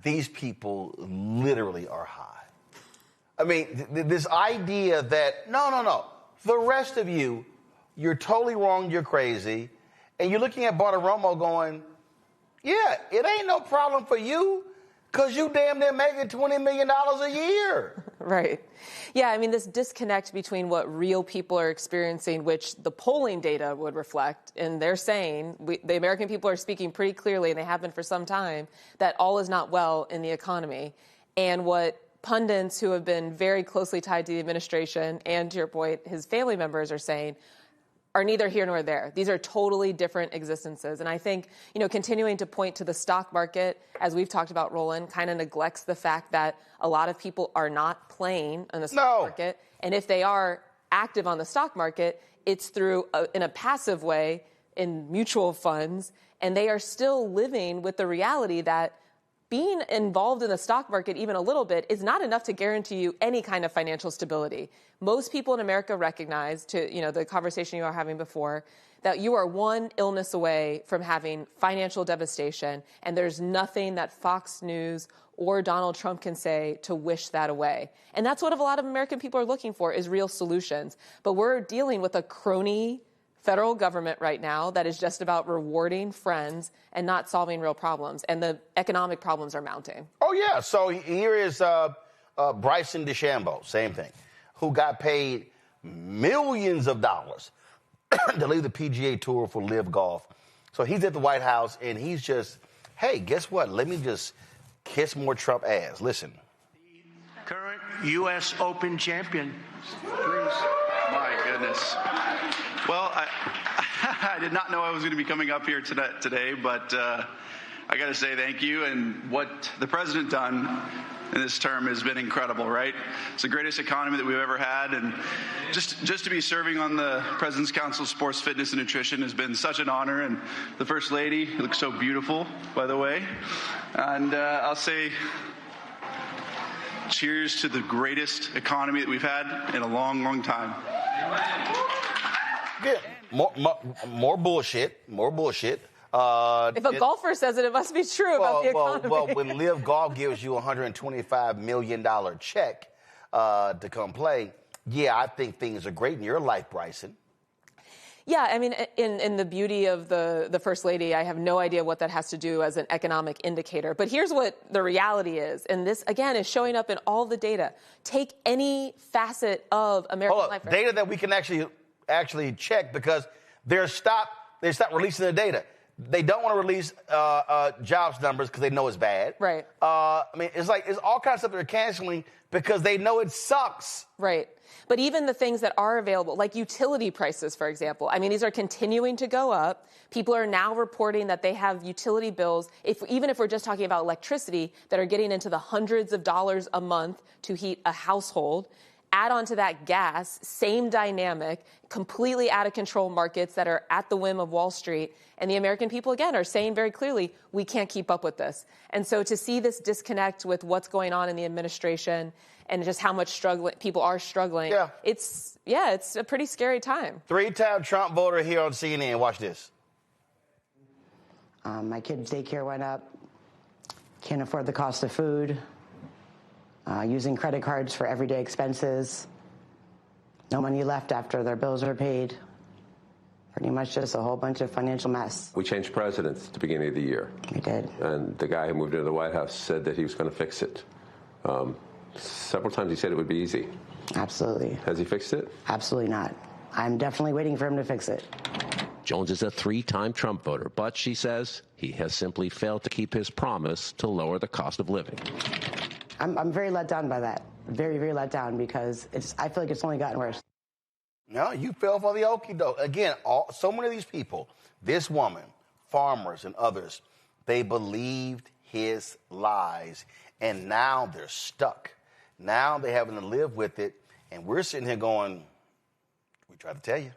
these people literally are high. I mean, this idea that, no, the rest of you, you're totally wrong, you're crazy, and you're looking at Bartiromo going, yeah, it ain't no problem for you because you damn near making $20 million a year. Right. Yeah, I mean, this disconnect between what real people are experiencing, which the polling data would reflect, and they're saying, the American people are speaking pretty clearly, and they have been for some time, that all is not well in the economy. And what pundits who have been very closely tied to the administration and, to your point, his family members are saying are neither here nor there. These are totally different existences. And I think, continuing to point to the stock market, as we've talked about, Roland, kind of neglects the fact that a lot of people are not playing on the stock market. And if they are active on the stock market, it's through in a passive way in mutual funds. And they are still living with the reality that being involved in the stock market even a little bit is not enough to guarantee you any kind of financial stability. Most people in America recognize, the conversation you were having before, that you are one illness away from having financial devastation, and there's nothing that Fox News or Donald Trump can say to wish that away. And that's what a lot of American people are looking for, is real solutions. But we're dealing with a crony federal government right now that is just about rewarding friends and not solving real problems. And the economic problems are mounting. Oh, yeah. So here is Bryson DeChambeau, same thing, who got paid millions of dollars to leave the PGA Tour for Live Golf. So he's at the White House, and he's just, hey, guess what? Let me just kiss more Trump ass. Listen. Current U.S. Open champion. Please. My goodness. Well, I did not know I was going to be coming up here today, but I got to say thank you. And what the president done in this term has been incredible, right? It's the greatest economy that we've ever had. And just to be serving on the President's Council of Sports, Fitness, and Nutrition has been such an honor. And the First Lady looks so beautiful, by the way. And I'll say cheers to the greatest economy that we've had in a long, long time. Yeah, more bullshit. If a golfer says it, it must be true about the economy. Well, when Live Golf gives you a $125 million check to come play, yeah, I think things are great in your life, Bryson. Yeah, I mean, in the beauty of the First Lady, I have no idea what that has to do as an economic indicator. But here's what the reality is. And this, again, is showing up in all the data. Take any facet of American life. Data that we can actually check, because they stopped releasing the data. They don't want to release jobs numbers because they know it's bad. Right. I mean, it's all kinds of stuff they're canceling because they know it sucks. Right. But even the things that are available, like utility prices, for example, I mean, these are continuing to go up. People are now reporting that they have utility bills, even if we're just talking about electricity, that are getting into the hundreds of dollars a month to heat a household. Add on to that gas, same dynamic, completely out of control markets that are at the whim of Wall Street. And the American people, again, are saying very clearly, we can't keep up with this. And so to see this disconnect with what's going on in the administration and just how much people are struggling, it's a pretty scary time. 3-time Trump voter here on CNN. Watch this. My kid's daycare went up. Can't afford the cost of food. Using credit cards for everyday expenses. No money left after their bills are paid. Pretty much just a whole bunch of financial mess. We changed presidents at the beginning of the year. We did. And the guy who moved into the White House said that he was going to fix it. Several times he said it would be easy. Absolutely. Has he fixed it? Absolutely not. I'm definitely waiting for him to fix it. Jones is a 3-time Trump voter, but she says he has simply failed to keep his promise to lower the cost of living. I'm very let down by that. Very, very let down, because I feel like it's only gotten worse. No, you fell for the okie doke. Again, so many of these people, this woman, farmers and others, they believed his lies, and now they're stuck. Now they're having to live with it, and we're sitting here going, we tried to tell you.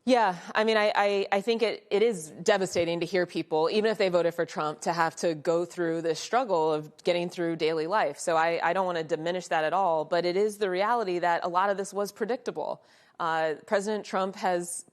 Yeah, I mean, I think it is devastating to hear people, even if they voted for Trump, to have to go through this struggle of getting through daily life. So I don't want to diminish that at all, but it is the reality that a lot of this was predictable. President Trump has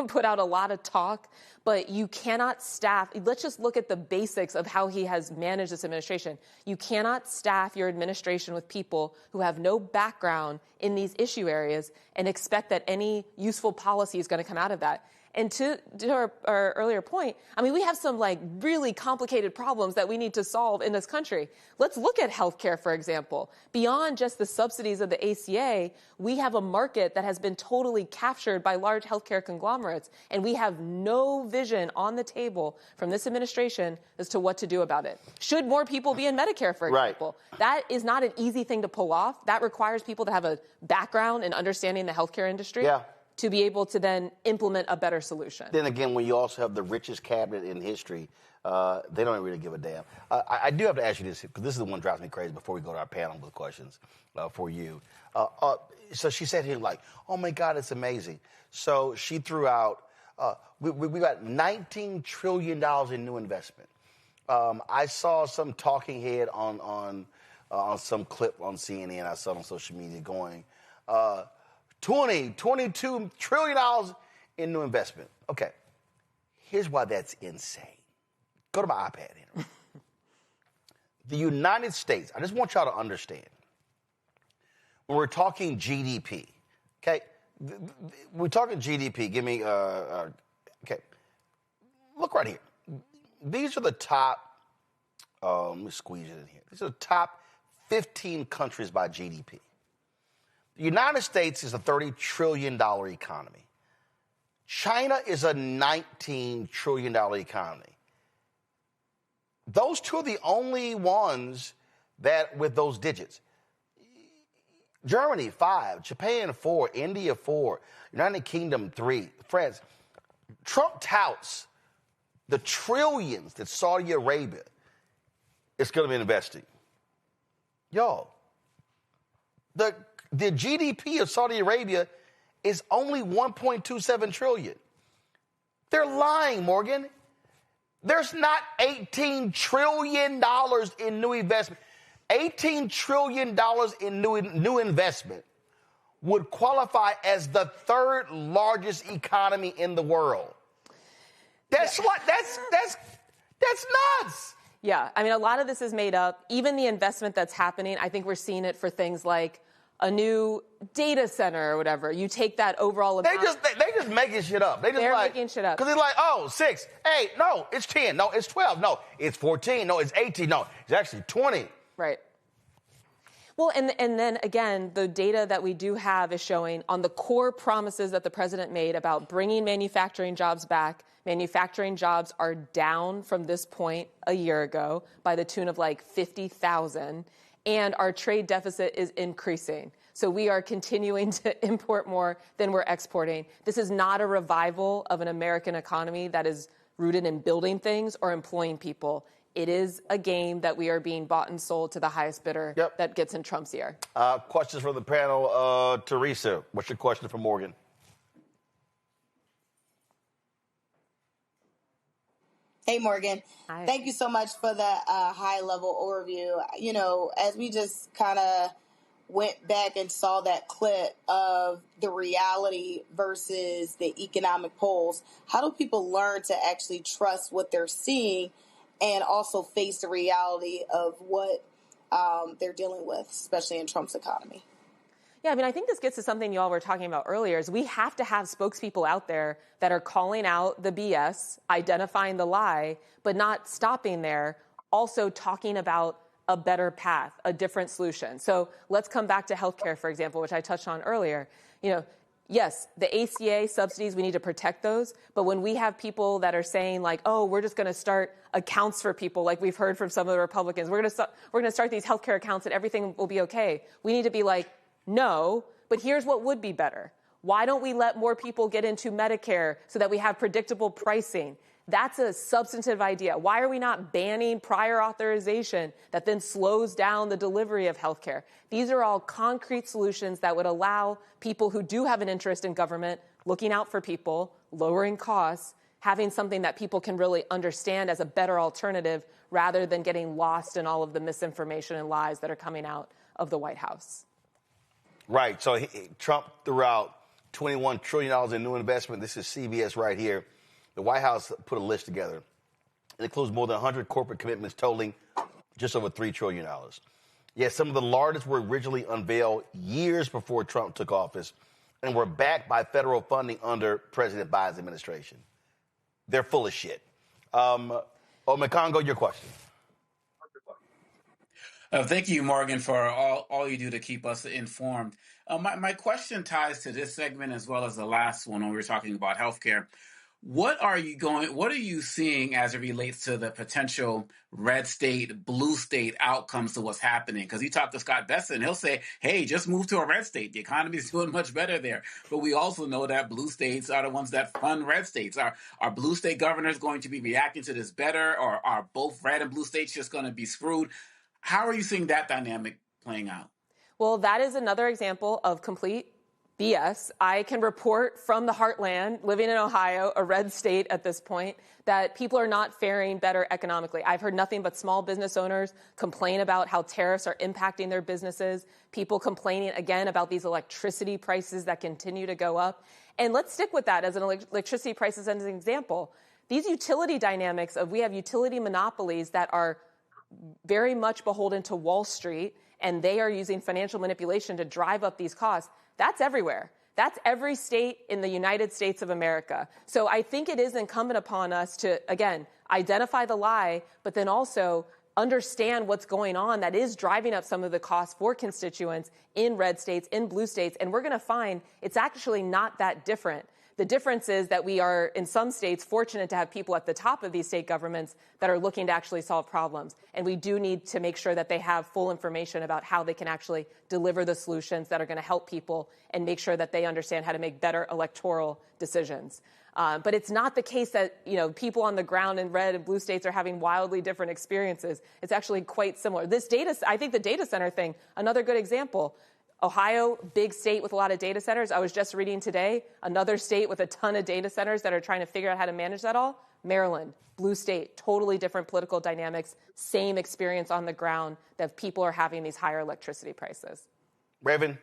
put out a lot of talk, but you cannot staff. Let's just look at the basics of how he has managed this administration. You cannot staff your administration with people who have no background in these issue areas and expect that any useful policy is going to come out of that. And to our earlier point, I mean, we have some really complicated problems that we need to solve in this country. Let's look at healthcare, for example. Beyond just the subsidies of the ACA, we have a market that has been totally captured by large healthcare conglomerates, and we have no vision on the table from this administration as to what to do about it. Should more people be in Medicare, for example? Right. That is not an easy thing to pull off. That requires people to have a background in understanding the healthcare industry. Yeah. To be able to then implement a better solution. Then again, when you also have the richest cabinet in history, they don't really give a damn. I do have to ask you this, because this is the one that drives me crazy before we go to our panel with questions for you. So she said here, oh, my God, it's amazing. So she threw out, we got $19 trillion in new investment. I saw some talking head on some clip on CNN I saw on social media going, $22 trillion in new investment. Okay, here's why that's insane. Go to my iPad here. The United States, I just want y'all to understand, when we're talking GDP, okay, we're talking GDP, give me, okay, look right here. These are the top, let me squeeze it in here. These are the top 15 countries by GDP. The United States is a $30 trillion economy. China is a $19 trillion economy. Those two are the only ones that with those digits. Germany, 5. Japan, 4. India, 4. United Kingdom, 3. France. Trump touts the trillions that Saudi Arabia is going to be investing. Y'all, the GDP of Saudi Arabia is only $1.27 trillion. They're lying, Morgan. There's not $18 trillion in new investment. $18 trillion in new investment would qualify as the third largest economy in the world. That's nuts. Yeah, I mean, a lot of this is made up. Even the investment that's happening, I think we're seeing it for things like a new data center or whatever. You take that overall amount. They just making shit up. They're making shit up. Because it's like, oh, 6, 8, no, it's 10, no, it's 12, no, it's 14, no, it's 18, no, it's actually 20. Right. Well, and then again, the data that we do have is showing on the core promises that the president made about bringing manufacturing jobs back. Manufacturing jobs are down from this point a year ago by the tune of 50,000. And our trade deficit is increasing. So we are continuing to import more than we're exporting. This is not a revival of an American economy that is rooted in building things or employing people. It is a game that we are being bought and sold to the highest bidder that gets in Trump's ear. Questions from the panel. Teresa, what's your question for Morgan? Hey, Morgan. Hi. Thank you so much for that high-level overview. You know, as we just kind of went back and saw that clip of the reality versus the economic polls, how do people learn to actually trust what they're seeing and also face the reality of what they're dealing with, especially in Trump's economy? Yeah, I mean, I think this gets to something you all were talking about earlier, is we have to have spokespeople out there that are calling out the BS, identifying the lie, but not stopping there, also talking about a better path, a different solution. So let's come back to healthcare, for example, which I touched on earlier. You know, yes, the ACA subsidies, we need to protect those. But when we have people that are saying oh, we're just going to start accounts for people, like we've heard from some of the Republicans, we're going to start these healthcare accounts and everything will be okay. We need to be no, but here's what would be better. Why don't we let more people get into Medicare so that we have predictable pricing? That's a substantive idea. Why are we not banning prior authorization that then slows down the delivery of healthcare? These are all concrete solutions that would allow people who do have an interest in government, looking out for people, lowering costs, having something that people can really understand as a better alternative rather than getting lost in all of the misinformation and lies that are coming out of the White House. Right. So Trump threw out $21 trillion in new investment. This is CBS right here. The White House put a list together. It includes more than 100 corporate commitments totaling just over $3 trillion. Yet some of the largest were originally unveiled years before Trump took office and were backed by federal funding under President Biden's administration. They're full of shit. Omekongo, your question. Thank you, Morgan, for all you do to keep us informed. My question ties to this segment as well as the last one when we were talking about healthcare. What are you seeing as it relates to the potential red state, blue state outcomes to what's happening? Because you talk to Scott Besson, he'll say, hey, just move to a red state. The economy is doing much better there. But we also know that blue states are the ones that fund red states. Are blue state governors going to be reacting to this better, or are both red and blue states just going to be screwed? How are you seeing that dynamic playing out? Well, that is another example of complete BS. I can report from the heartland, living in Ohio, a red state at this point, that people are not faring better economically. I've heard nothing but small business owners complain about how tariffs are impacting their businesses, people complaining again about these electricity prices that continue to go up. And let's stick with that as an electricity prices as an example. These utility dynamics of we have utility monopolies that are very much beholden to Wall Street, and they are using financial manipulation to drive up these costs. That's everywhere. That's every state in the United States of America. So I think it is incumbent upon us to, again, identify the lie, but then also understand what's going on that is driving up some of the costs for constituents in red states, in blue states, and we're going to find it's actually not that different. The difference is that we are, in some states, fortunate to have people at the top of these state governments that are looking to actually solve problems. And we do need to make sure that they have full information about how they can actually deliver the solutions that are going to help people and make sure that they understand how to make better electoral decisions. But it's not the case that, people on the ground in red and blue states are having wildly different experiences. It's actually quite similar. I think the data center thing, another good example. Ohio, big state with a lot of data centers. I was just reading today, another state with a ton of data centers that are trying to figure out how to manage that all. Maryland, blue state, totally different political dynamics, same experience on the ground that people are having these higher electricity prices. Raven.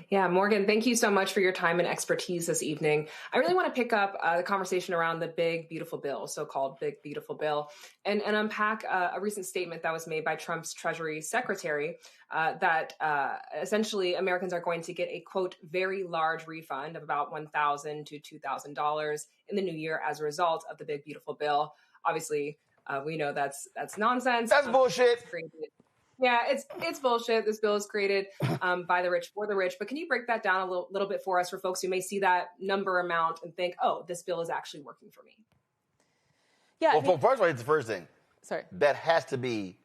Yeah, Morgan, thank you so much for your time and expertise this evening. I really want to pick up the conversation around the big, beautiful bill, so-called big, beautiful bill, and unpack a recent statement that was made by Trump's Treasury Secretary that essentially Americans are going to get a, quote, very large refund of about $1,000 to $2,000 in the new year as a result of the big, beautiful bill. Obviously, we know that's nonsense. That's bullshit. Yeah, it's bullshit. This bill is created by the rich for the rich. But can you break that down a little bit for us, for folks who may see that number amount and think, oh, this bill is actually working for me? Yeah. Well, first of all, it's the first thing. Sorry. That has to be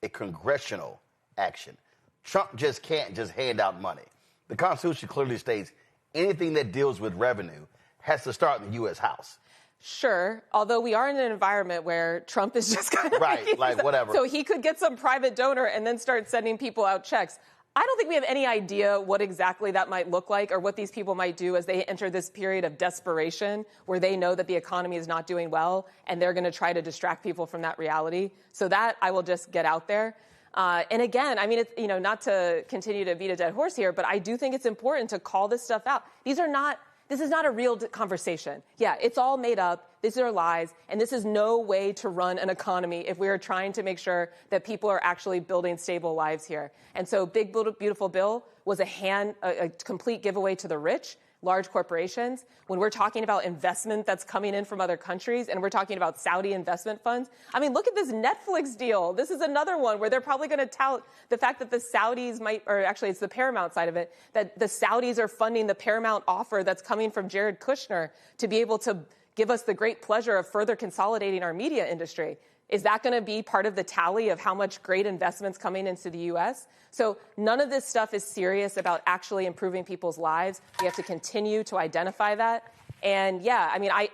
a congressional action. Trump just can't just hand out money. The Constitution clearly states anything that deals with revenue has to start in the U.S. House. Sure, although we are in an environment where Trump is just kind of right, like whatever. So he could get some private donor and then start sending people out checks. I don't think we have any idea what exactly that might look like or what these people might do as they enter this period of desperation where they know that the economy is not doing well and they're going to try to distract people from that reality. So that I will just get out there. And again, I mean, it's, not to continue to beat a dead horse here, but I do think it's important to call this stuff out. This is not a real conversation. Yeah, it's all made up. These are lies. And this is no way to run an economy if we are trying to make sure that people are actually building stable lives here. And so Big Beautiful Bill was a complete giveaway to the rich, large corporations. When we're talking about investment that's coming in from other countries and we're talking about Saudi investment funds, I mean, look at this Netflix deal. This is another one where they're probably going to tout the fact that the Saudis or actually it's the Paramount side of it, that the Saudis are funding the Paramount offer that's coming from Jared Kushner to be able to give us the great pleasure of further consolidating our media industry. Is that going to be part of the tally of how much great investments coming into the U.S.? So none of this stuff is serious about actually improving people's lives. We have to continue to identify that. And yeah, I mean, I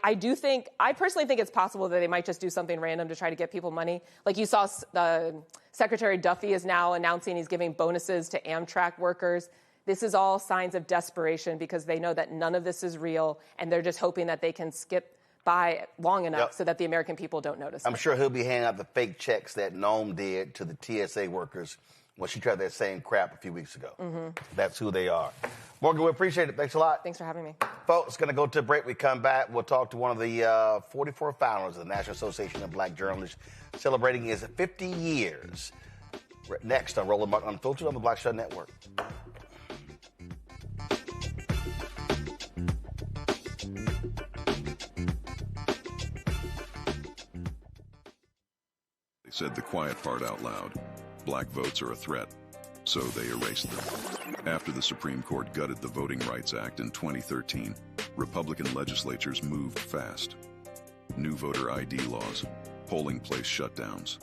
personally think it's possible that they might just do something random to try to get people money. Like you saw Secretary Duffy is now announcing he's giving bonuses to Amtrak workers. This is all signs of desperation because they know that none of this is real and they're just hoping that they can skip by long enough so that the American people don't notice. I'm sure he'll be handing out the fake checks that Noam did to the TSA workers when she tried that same crap a few weeks ago. Mm-hmm. That's who they are. Morgan, we appreciate it. Thanks a lot. Thanks for having me. Folks, going to go to a break. We come back. We'll talk to one of the 44 founders of the National Association of Black Journalists, celebrating his 50 years. Next on Roland Martin Unfiltered on the Black Star Network. They said the quiet part out loud. Black votes are a threat, so they erased them. After the Supreme Court gutted the Voting Rights Act in 2013, Republican legislatures moved fast. New voter ID laws, polling place shutdowns,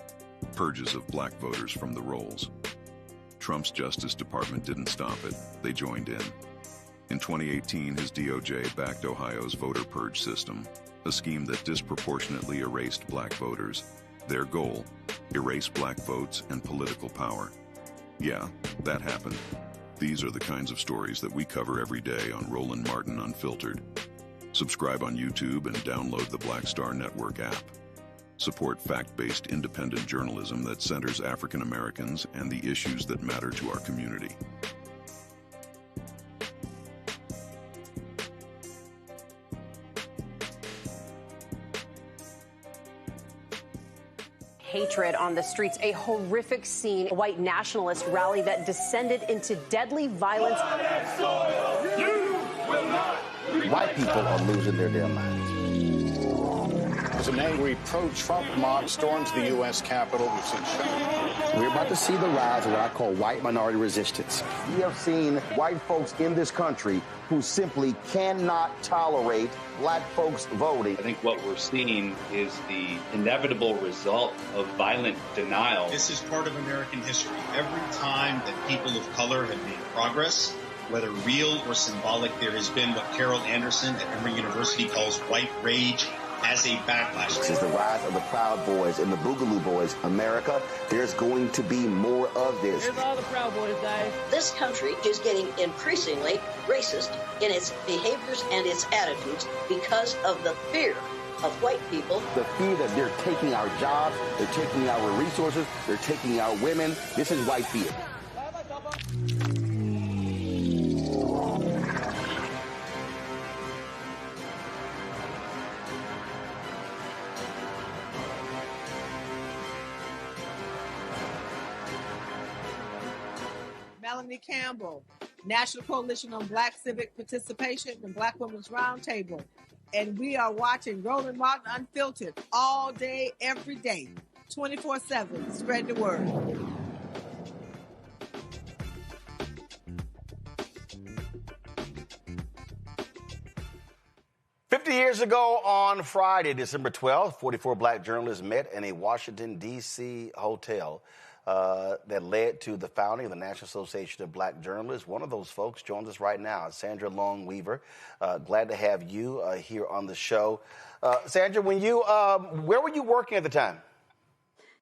purges of black voters from the rolls. Trump's Justice Department didn't stop it. They joined in. In 2018, his DOJ backed Ohio's voter purge system, a scheme that disproportionately erased black voters. Their goal, erase black votes and political power. Yeah, that happened. These are the kinds of stories that we cover every day on Roland Martin Unfiltered. Subscribe on YouTube and download the Black Star Network app. Support fact-based independent journalism that centers African Americans and the issues that matter to our community. Hatred on the streets, a horrific scene, a white nationalist rally that descended into deadly violence. White people are losing their damn minds. As an angry pro-Trump mob storms the U.S. Capitol, we're about to see the rise of what I call white minority resistance. We have seen white folks in this country who simply cannot tolerate black folks voting. I think what we're seeing is the inevitable result of violent denial. This is part of American history. Every time that people of color have made progress, whether real or symbolic, there has been what Carol Anderson at Emory University calls white rage as a backlash. This is the rise of the Proud Boys and the Boogaloo Boys. America, there's going to be more of this. Here's all the Proud Boys, guys. This country is getting increasingly racist in its behaviors and its attitudes because of the fear of white people. The fear that they're taking our jobs, they're taking our resources, they're taking our women. This is white fear. Melanie Campbell, National Coalition on Black Civic Participation and Black Women's Roundtable. And we are watching Roland Martin Unfiltered all day, every day, 24/7. Spread the word. Years ago on Friday, December 12th, 44 black journalists met in a Washington, D.C. hotel that led to the founding of the National Association of Black Journalists. One of those folks joins us right now, Sandra Long Weaver. Glad to have you here on the show. Sandra, where were you working at the time?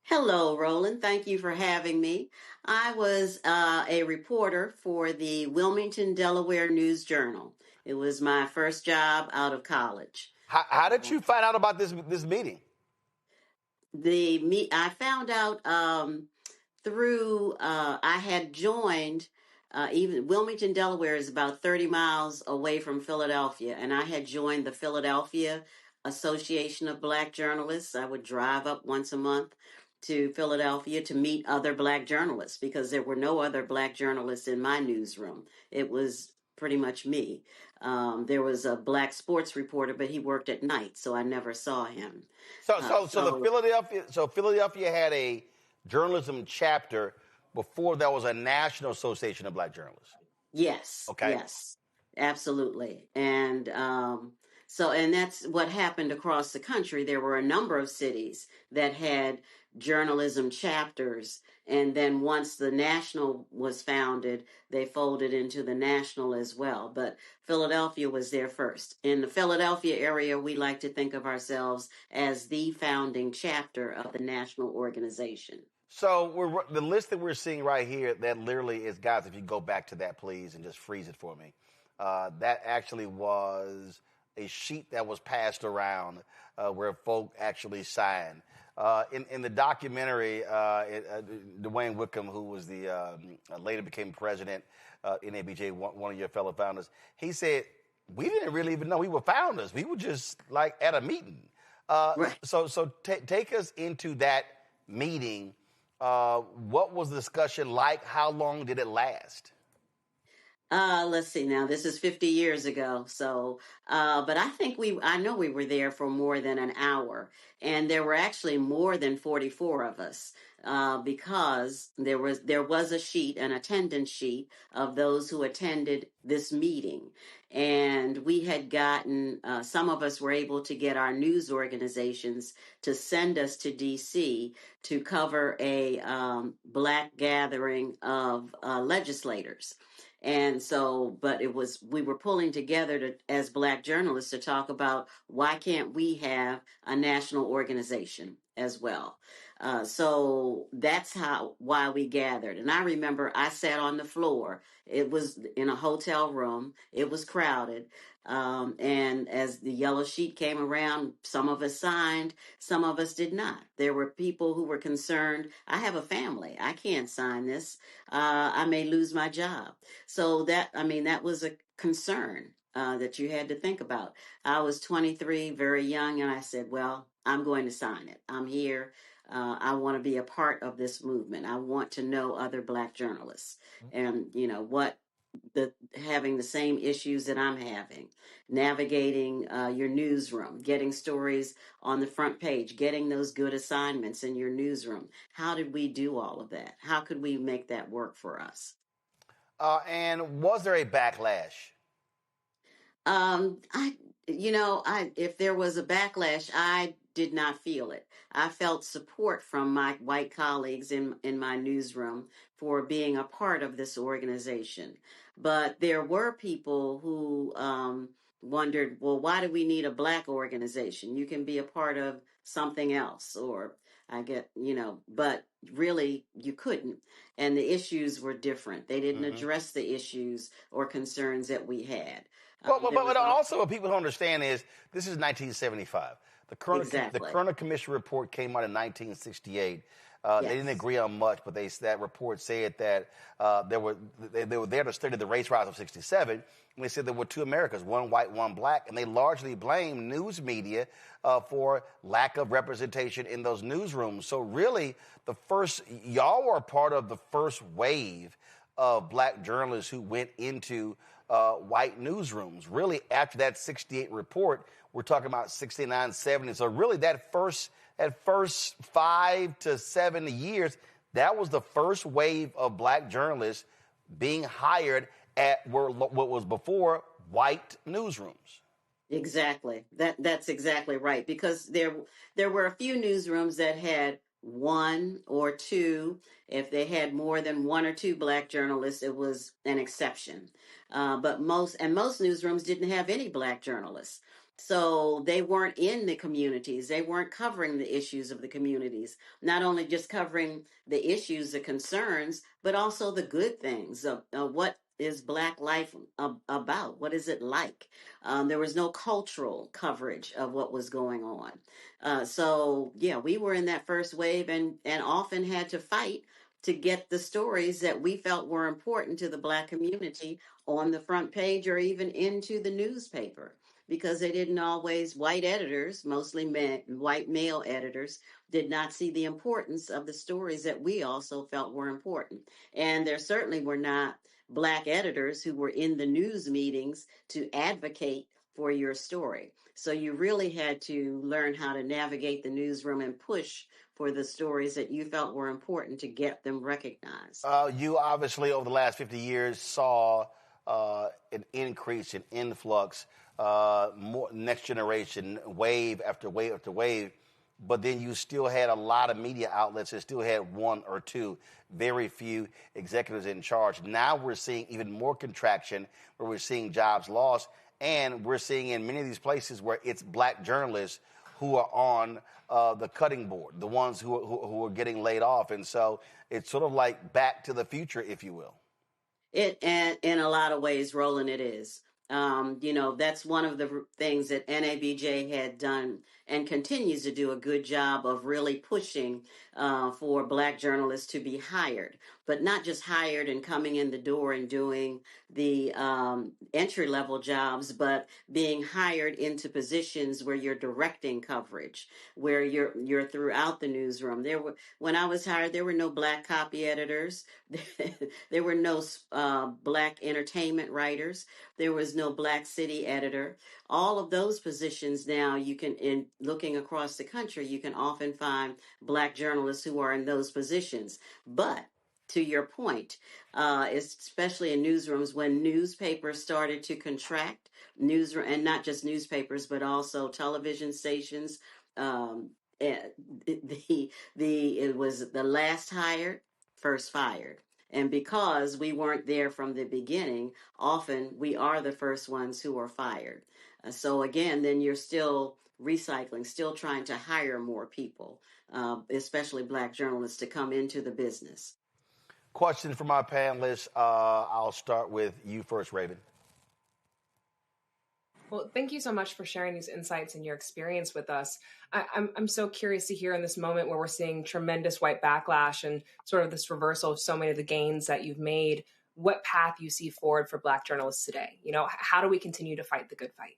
Hello, Roland. Thank you for having me. I was a reporter for the Wilmington, Delaware News Journal. It was my first job out of college. How did you find out about this meeting? I found out through I had joined. Even Wilmington, Delaware is about 30 miles away from Philadelphia, and I had joined the Philadelphia Association of Black Journalists. I would drive up once a month to Philadelphia to meet other black journalists because there were no other black journalists in my newsroom. It was pretty much me. There was a black sports reporter, but he worked at night, so I never saw him. So Philadelphia had a journalism chapter before there was a National Association of Black Journalists. Yes. Okay. Yes, absolutely. And and that's what happened across the country. There were a number of cities that had journalism chapters. And then once the National was founded, they folded into the National as well. But Philadelphia was there first. In the Philadelphia area, we like to think of ourselves as the founding chapter of the national organization. So the list that we're seeing right here, that literally is, guys, if you go back to that, please, and just freeze it for me. That actually was a sheet that was passed around where folk actually signed. In the documentary, Dwayne Wickham, who was the later became president, NABJ, one of your fellow founders, he said, we didn't really even know we were founders. We were just like at a meeting. Right. So take us into that meeting. What was the discussion like? How long did it last? Let's see now, this is 50 years ago. So, but I know we were there for more than an hour, and there were actually more than 44 of us, because there was a sheet, an attendance sheet of those who attended this meeting. And we had gotten, some of us were able to get our news organizations to send us to DC to cover a Black gathering of legislators. And so, but we were pulling together as Black journalists to talk about why can't we have a national organization as well. So that's why we gathered. And I remember I sat on the floor. It was in a hotel room. It was crowded. And as the yellow sheet came around, some of us signed, some of us did not. There were people who were concerned. I have a family. I can't sign this. I may lose my job. So that was a concern that you had to think about. I was 23, very young, and I said, well, I'm going to sign it. I'm here. I want to be a part of this movement. I want to know other Black journalists and, having the same issues that I'm having, navigating your newsroom, getting stories on the front page, getting those good assignments in your newsroom. How did we do all of that? How could we make that work for us? And was there a backlash? If there was a backlash, I did not feel it. I felt support from my white colleagues in my newsroom for being a part of this organization. But there were people who wondered, well, why do we need a Black organization? You can be a part of something else, or but really you couldn't. And the issues were different. They didn't address the issues or concerns that we had. But also what people don't understand is this is 1975. The Kerner Commission report came out in 1968. They didn't agree on much, but that report said that they were there to study the race riots of 67. And they said there were two Americas, one white, one Black, and they largely blamed news media for lack of representation in those newsrooms. So really, y'all were part of the first wave of Black journalists who went into white newsrooms. Really, after that 68 report, we're talking about 69, 70. So really, that first 5 to 7 years, that was the first wave of Black journalists being hired at what was before white newsrooms. Exactly. That's exactly right. Because there were a few newsrooms that had one or two. If they had more than one or two Black journalists, it was an exception. But most newsrooms didn't have any Black journalists. So they weren't in the communities. They weren't covering the issues of the communities, not only just covering the issues, the concerns, but also the good things of what is Black life about? What is it like? There was no cultural coverage of what was going on. So we were in that first wave and often had to fight to get the stories that we felt were important to the Black community on the front page or even into the newspaper. Because they didn't always, white editors, mostly white male editors, did not see the importance of the stories that we also felt were important. And there certainly were not Black editors who were in the news meetings to advocate for your story. So you really had to learn how to navigate the newsroom and push for the stories that you felt were important to get them recognized. You obviously, over the last 50 years, saw an increase, an influx, more next generation, wave after wave after wave, but then you still had a lot of media outlets that still had one or two, very few executives in charge. Now we're seeing even more contraction, where we're seeing jobs lost, and we're seeing in many of these places where it's Black journalists who are on the cutting board, the ones who are getting laid off. And so it's sort of like back to the future, if you will. And in a lot of ways, Roland, it is. That's one of the things that NABJ had done and continues to do a good job of really pushing for Black journalists to be hired, but not just hired and coming in the door and doing the entry-level jobs, but being hired into positions where you're directing coverage, where you're throughout the newsroom. When I was hired, there were no Black copy editors. There were no Black entertainment writers. There was no Black city editor. All of those positions now, you can, in looking across the country, you can often find Black journalists who are in those positions. But to your point, especially in newsrooms, when newspapers started to contract, and not just newspapers, but also television stations, it was the last hired, first fired. And because we weren't there from the beginning, often we are the first ones who are fired. So again, then you're still recycling, still trying to hire more people, especially Black journalists, to come into the business. Question for my panelists. I'll start with you first, Raven. Well, thank you so much for sharing these insights and your experience with us. I'm so curious to hear in this moment where we're seeing tremendous white backlash and sort of this reversal of so many of the gains that you've made, what path you see forward for Black journalists today. You know, how do we continue to fight the good fight?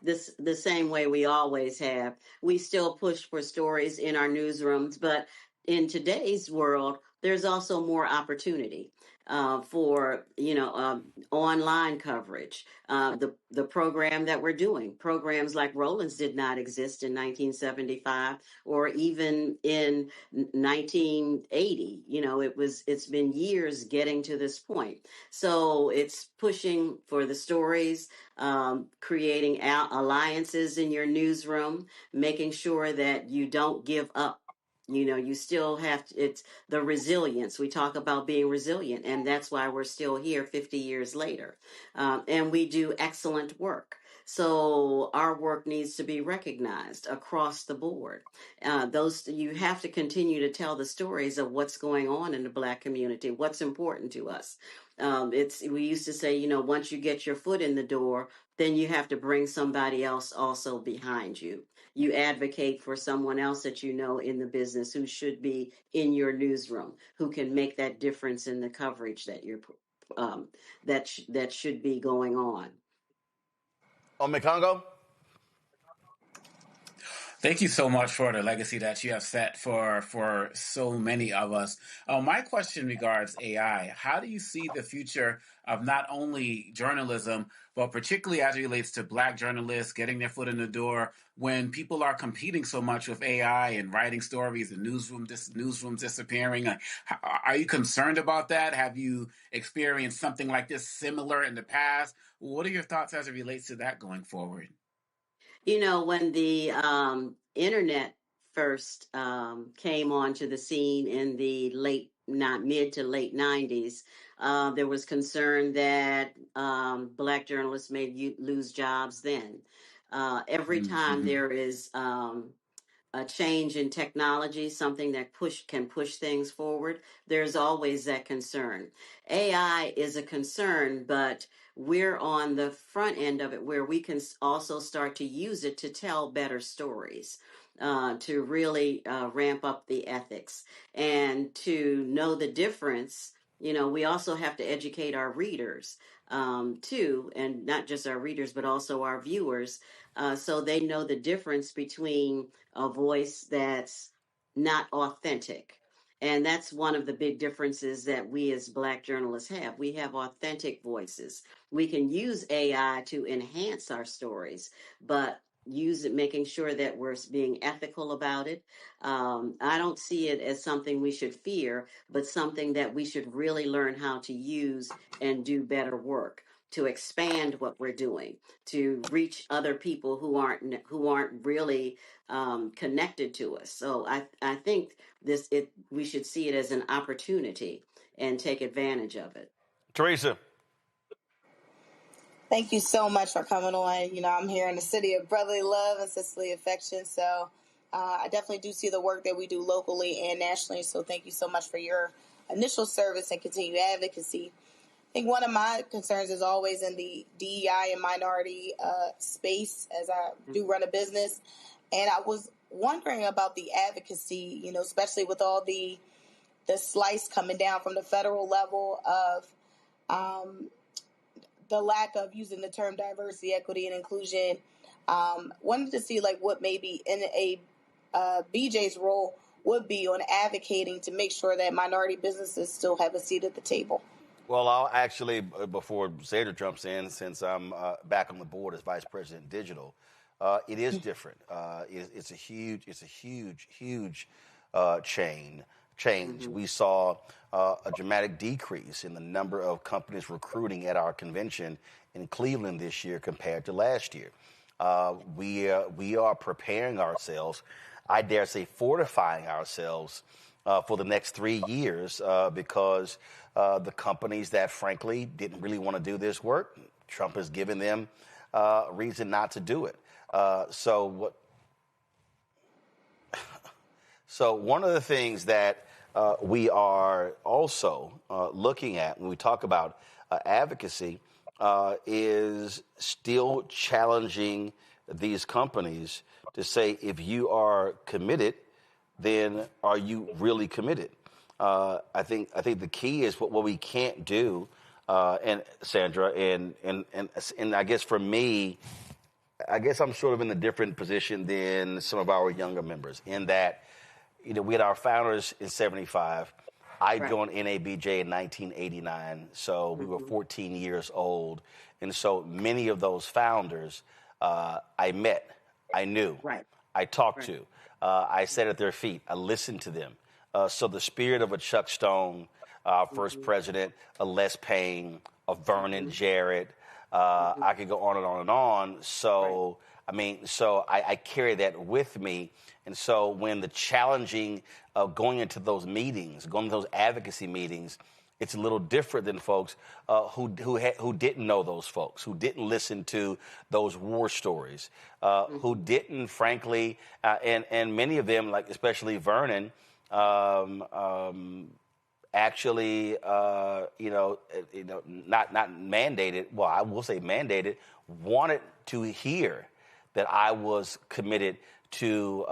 The same way we always have. We still push for stories in our newsrooms, but in today's world, there's also more opportunity for online coverage. The program that we're doing, programs like Roland's did not exist in 1975 or even in 1980. It's been years getting to this point. So it's pushing for the stories, creating alliances in your newsroom, making sure that you don't give up. You still have to, it's the resilience. We talk about being resilient, and that's why we're still here 50 years later. And we do excellent work. So our work needs to be recognized across the board. You have to continue to tell the stories of what's going on in the Black community, what's important to us. We used to say, once you get your foot in the door, then you have to bring somebody else also behind you. You advocate for someone else that you know in the business who should be in your newsroom, who can make that difference in the coverage that you're that should be going on. Omekongo? Thank you so much for the legacy that you have set for so many of us. My question regards AI. How do you see the future of not only journalism, but particularly as it relates to Black journalists getting their foot in the door when people are competing so much with AI and writing stories and newsrooms disappearing? Are you concerned about that? Have you experienced something like this similar in the past? What are your thoughts as it relates to that going forward? When the internet first came onto the scene in the mid to late 90s, there was concern that Black journalists may lose jobs then. Every time there is a change in technology, something that can push things forward, there's always that concern. AI is a concern, but we're on the front end of it where we can also start to use it to tell better stories, to really ramp up the ethics and to know the difference. We also have to educate our readers too, and not just our readers, but also our viewers, so they know the difference between a voice that's not authentic. And that's one of the big differences that we as Black journalists have. We have authentic voices. We can use AI to enhance our stories, but use it, making sure that we're being ethical about it. I don't see it as something we should fear, but something that we should really learn how to use and do better work to expand what we're doing, to reach other people who aren't really connected to us. So I think we should see it as an opportunity and take advantage of it. Teresa. Thank you so much for coming on. I'm here in the city of brotherly love and sisterly affection. So I definitely do see the work that we do locally and nationally. So thank you so much for your initial service and continued advocacy. I think one of my concerns is always in the DEI and minority space, as I do run a business. And I was wondering about the advocacy, especially with all the slice coming down from the federal level of the lack of using the term diversity, equity, and inclusion. Wanted to see what maybe in a BJ's role would be on advocating to make sure that minority businesses still have a seat at the table. Well, I'll actually, before Sandra jumps in, since I'm back on the board as Vice President Digital, it is different. It's a huge change. Mm-hmm. We saw a dramatic decrease in the number of companies recruiting at our convention in Cleveland this year compared to last year. We are preparing ourselves, I dare say fortifying ourselves for the next 3 years because the companies that frankly didn't really want to do this work, Trump has given them a reason not to do it. So one of the things that we are also looking at when we talk about advocacy is still challenging these companies to say, if you are committed, then are you really committed? I think the key is what we can't do, and Sandra, and I guess for me, I guess I'm sort of in a different position than some of our younger members in that, we had our founders in 1975. I joined NABJ in 1989, so we were 14 years old. And so many of those founders I met, I knew, I talked to, I sat at their feet, I listened to them. So the spirit of a Chuck Stone, our first president, a Les Payne, a Vernon Jarrett, I could go on and on and on. So, I carry that with me. And so when the challenging of going into those meetings, going to those advocacy meetings, it's a little different than folks who didn't know those folks, who didn't listen to those war stories, who didn't, frankly, and many of them, like especially Vernon, actually, not mandated. Well, I will say mandated. Wanted to hear that I was committed to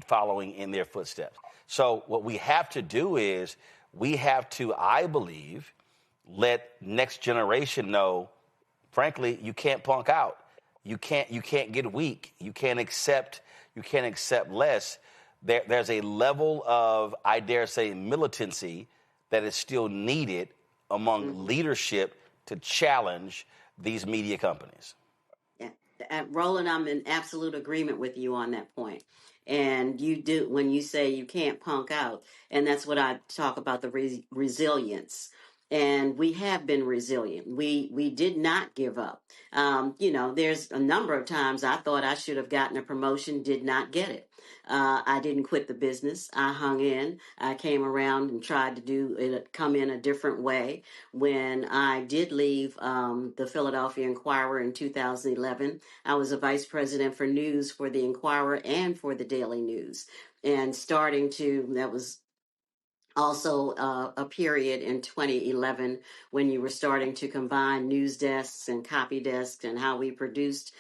following in their footsteps. So what we have to do is we have to, I believe, let next generation know, frankly, you can't punk out. You can't get weak. You can't accept less. There's a level of, I dare say, militancy that is still needed among leadership to challenge these media companies. Roland, I'm in absolute agreement with you on that point. And you do, when you say you can't punk out, and that's what I talk about, the resilience. And we have been resilient. We did not give up. There's a number of times I thought I should have gotten a promotion, did not get it. I didn't quit the business. I hung in. I came around and tried to do it, come in a different way. When I did leave the Philadelphia Inquirer in 2011, I was a vice president for news for the Inquirer and for the Daily News. And that was also a period in 2011 when you were starting to combine news desks and copy desks and how we produced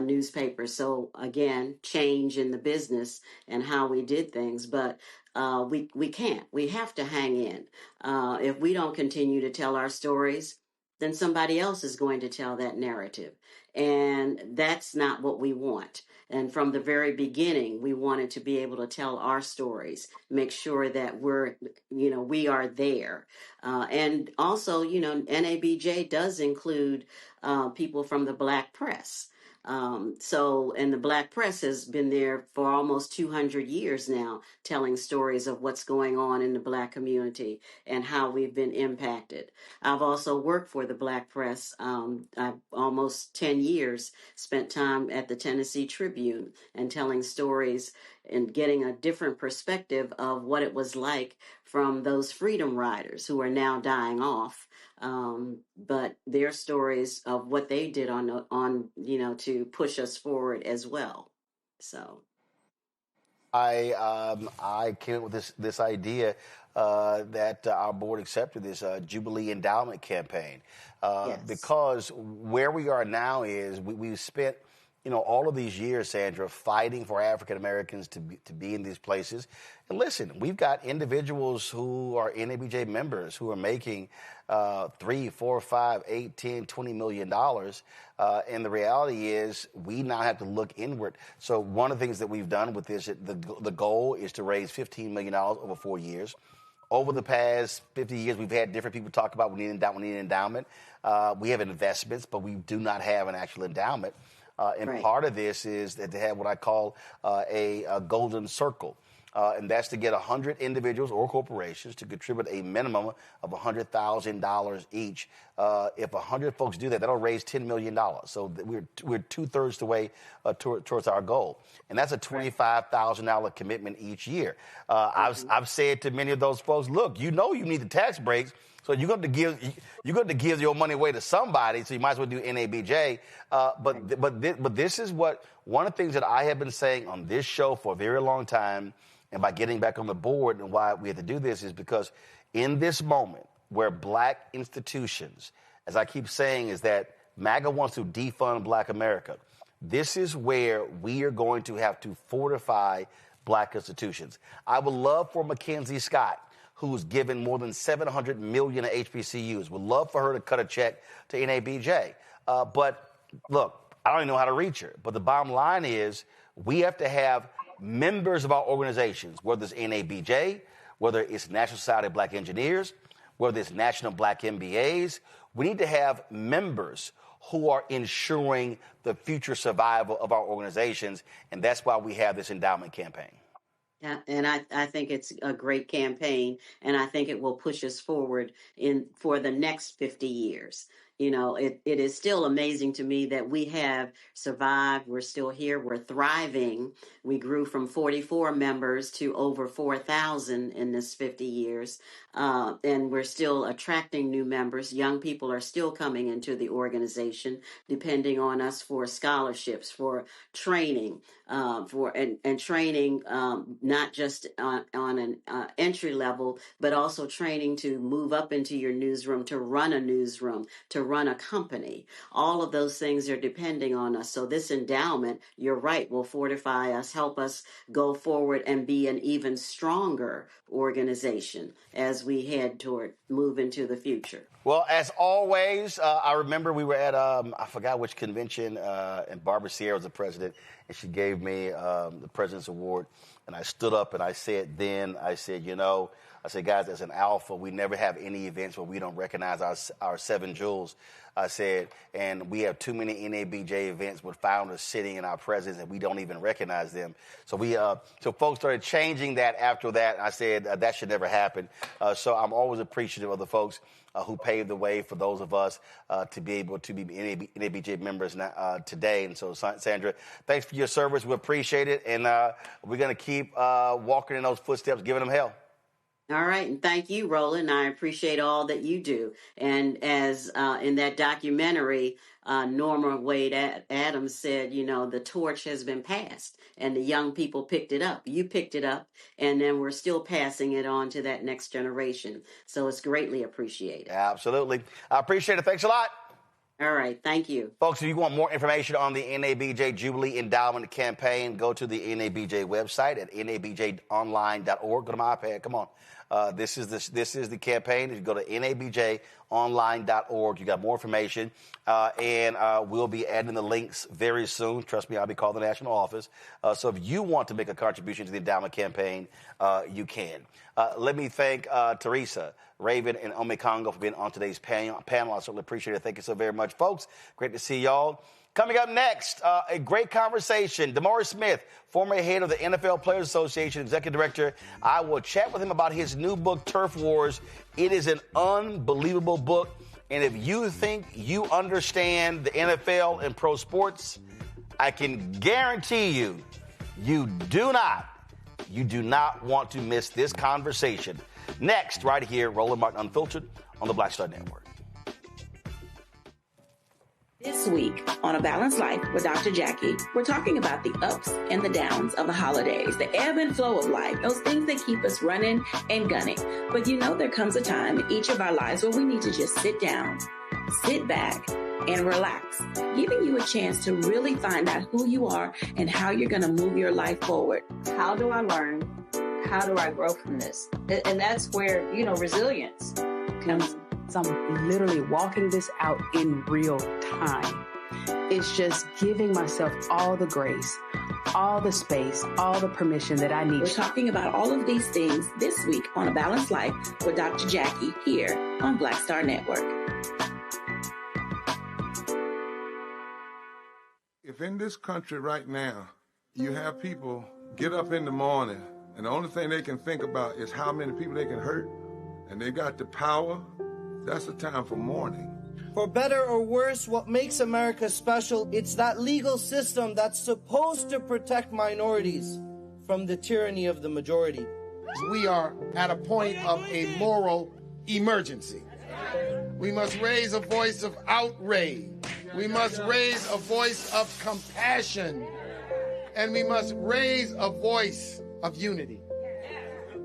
newspapers. So again, change in the business and how we did things. But we can't. We have to hang in. If we don't continue to tell our stories, then somebody else is going to tell that narrative. And that's not what we want. And from the very beginning, we wanted to be able to tell our stories, make sure that we are there. And also, NABJ does include people from the Black press. And the Black press has been there for almost 200 years now, telling stories of what's going on in the Black community and how we've been impacted. I've also worked for the Black press. I've almost 10 years spent time at the Tennessee Tribune and telling stories and getting a different perspective of what it was like from those freedom riders who are now dying off. But their stories of what they did on to push us forward as well. So I came up with this idea that our board accepted this Jubilee Endowment campaign because where we are now is we've spent all of these years, Sandra, fighting for African Americans to be in these places. And listen, we've got individuals who are NABJ members who are making $3, $4, $5, $8, $10, $20 million. And the reality is we now have to look inward. So one of the things that we've done with this, the goal is to raise $15 million over 4 years. Over the past 50 years, we've had different people talk about we need an endowment. We have investments, but we do not have an actual endowment. And part of this is that they have what I call a golden circle. And that's to get 100 individuals or corporations to contribute a minimum of $100,000 each. If 100 folks do that, that'll raise $10 million. So we're two-thirds the way towards our goal. And that's a $25,000 commitment each year. I've said to many of those folks, look, you need the tax breaks. So you're going to give your money away to somebody, so you might as well do NABJ. But this is one of the things that I have been saying on this show for a very long time, and by getting back on the board and why we have to do this is because in this moment where black institutions, as I keep saying, is that MAGA wants to defund black America. This is where we are going to have to fortify black institutions. I would love for Mackenzie Scott, who's given more than $700 million to HBCUs. Would love for her to cut a check to NABJ. But look, I don't even know how to reach her. But the bottom line is we have to have members of our organizations, whether it's NABJ, whether it's National Society of Black Engineers, whether it's National Black MBAs. We need to have members who are ensuring the future survival of our organizations. And that's why we have this endowment campaign. Yeah, and I think it's a great campaign, and I think it will push us forward for the next 50 years. It is still amazing to me that we have survived. We're still here. We're thriving. We grew from 44 members to over 4,000 in this 50 years. And we're still attracting new members. Young people are still coming into the organization, depending on us for scholarships, for training, and training not just on an entry level, but also training to move up into your newsroom, to run a newsroom, to run a company. All of those things are depending on us. So this endowment, you're right, will fortify us, help us go forward and be an even stronger organization as we head toward move into the future. Well, as always, I remember we were at, I forgot which convention, and Barbara Sierra was the president, and she gave me the President's Award. And I stood up and I said, guys, as an alpha, we never have any events where we don't recognize our seven jewels. I said, and we have too many NABJ events with founders sitting in our presence and we don't even recognize them. So so folks started changing that after that. I said, that should never happen. So I'm always appreciative of the folks who paved the way for those of us to be able to be NABJ members today. And so, Sandra, thanks for your service. We appreciate it. And we're going to keep walking in those footsteps, giving them hell. All right. And thank you, Roland. I appreciate all that you do. And as in that documentary, Norma Wade Adams said, the torch has been passed and the young people picked it up. You picked it up, and then we're still passing it on to that next generation. So it's greatly appreciated. Absolutely. I appreciate it. Thanks a lot. All right. Thank you. Folks, if you want more information on the NABJ Jubilee Endowment Campaign, go to the NABJ website at nabjonline.org. Go to my iPad. Come on. This is the campaign. If you go to nabjonline.org, you got more information. And we'll be adding the links very soon. Trust me, I'll be calling the national office. So if you want to make a contribution to the endowment campaign, you can. Let me thank Teresa, Raven, and Ome Congo for being on today's panel. I certainly appreciate it. Thank you so very much, folks. Great to see y'all. Coming up next, a great conversation. DeMaurice Smith, former head of the NFL Players Association, executive director. I will chat with him about his new book, Turf Wars. It is an unbelievable book. And if you think you understand the NFL and pro sports, I can guarantee you, you do not want to miss this conversation. Next, right here, Roland Martin Unfiltered on the Black Star Network. This week on A Balanced Life with Dr. Jackie, we're talking about the ups and the downs of the holidays, the ebb and flow of life, those things that keep us running and gunning. But you know there comes a time in each of our lives where we need to just sit down, sit back, and relax, giving you a chance to really find out who you are and how you're going to move your life forward. How do I learn? How do I grow from this? And that's where, resilience comes. So I'm literally walking this out in real time. It's just giving myself all the grace, all the space, all the permission that I need. We're talking about all of these things this week on A Balanced Life with Dr. Jackie here on Black Star Network. If in this country right now, you have people get up in the morning and the only thing they can think about is how many people they can hurt, and they got the power, that's the time for mourning. For better or worse, what makes America special, it's that legal system that's supposed to protect minorities from the tyranny of the majority. We are at a point of a moral emergency. We must raise a voice of outrage. We must raise a voice of compassion. And we must raise a voice of unity.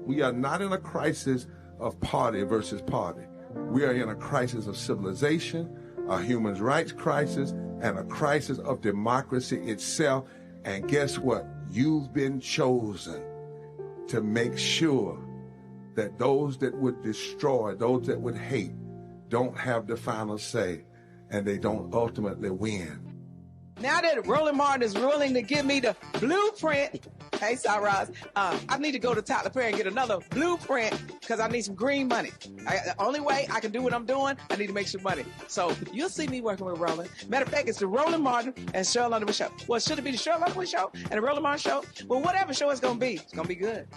We are not in a crisis of party versus party. We are in a crisis of civilization, a human rights crisis, and a crisis of democracy itself. And guess what? You've been chosen to make sure that those that would destroy, those that would hate, don't have the final say, and they don't ultimately win. Now that Roland Martin is willing to give me the blueprint, hey, Cyrus, I need to go to Tyler Perry and get another blueprint because I need some green money. The only way I can do what I'm doing, I need to make some money. So you'll see me working with Roland. Matter of fact, it's the Roland Martin and Cheryl Underwood show. Well, should it be the Cheryl Underwood show and the Roland Martin show? Well, whatever show it's going to be good.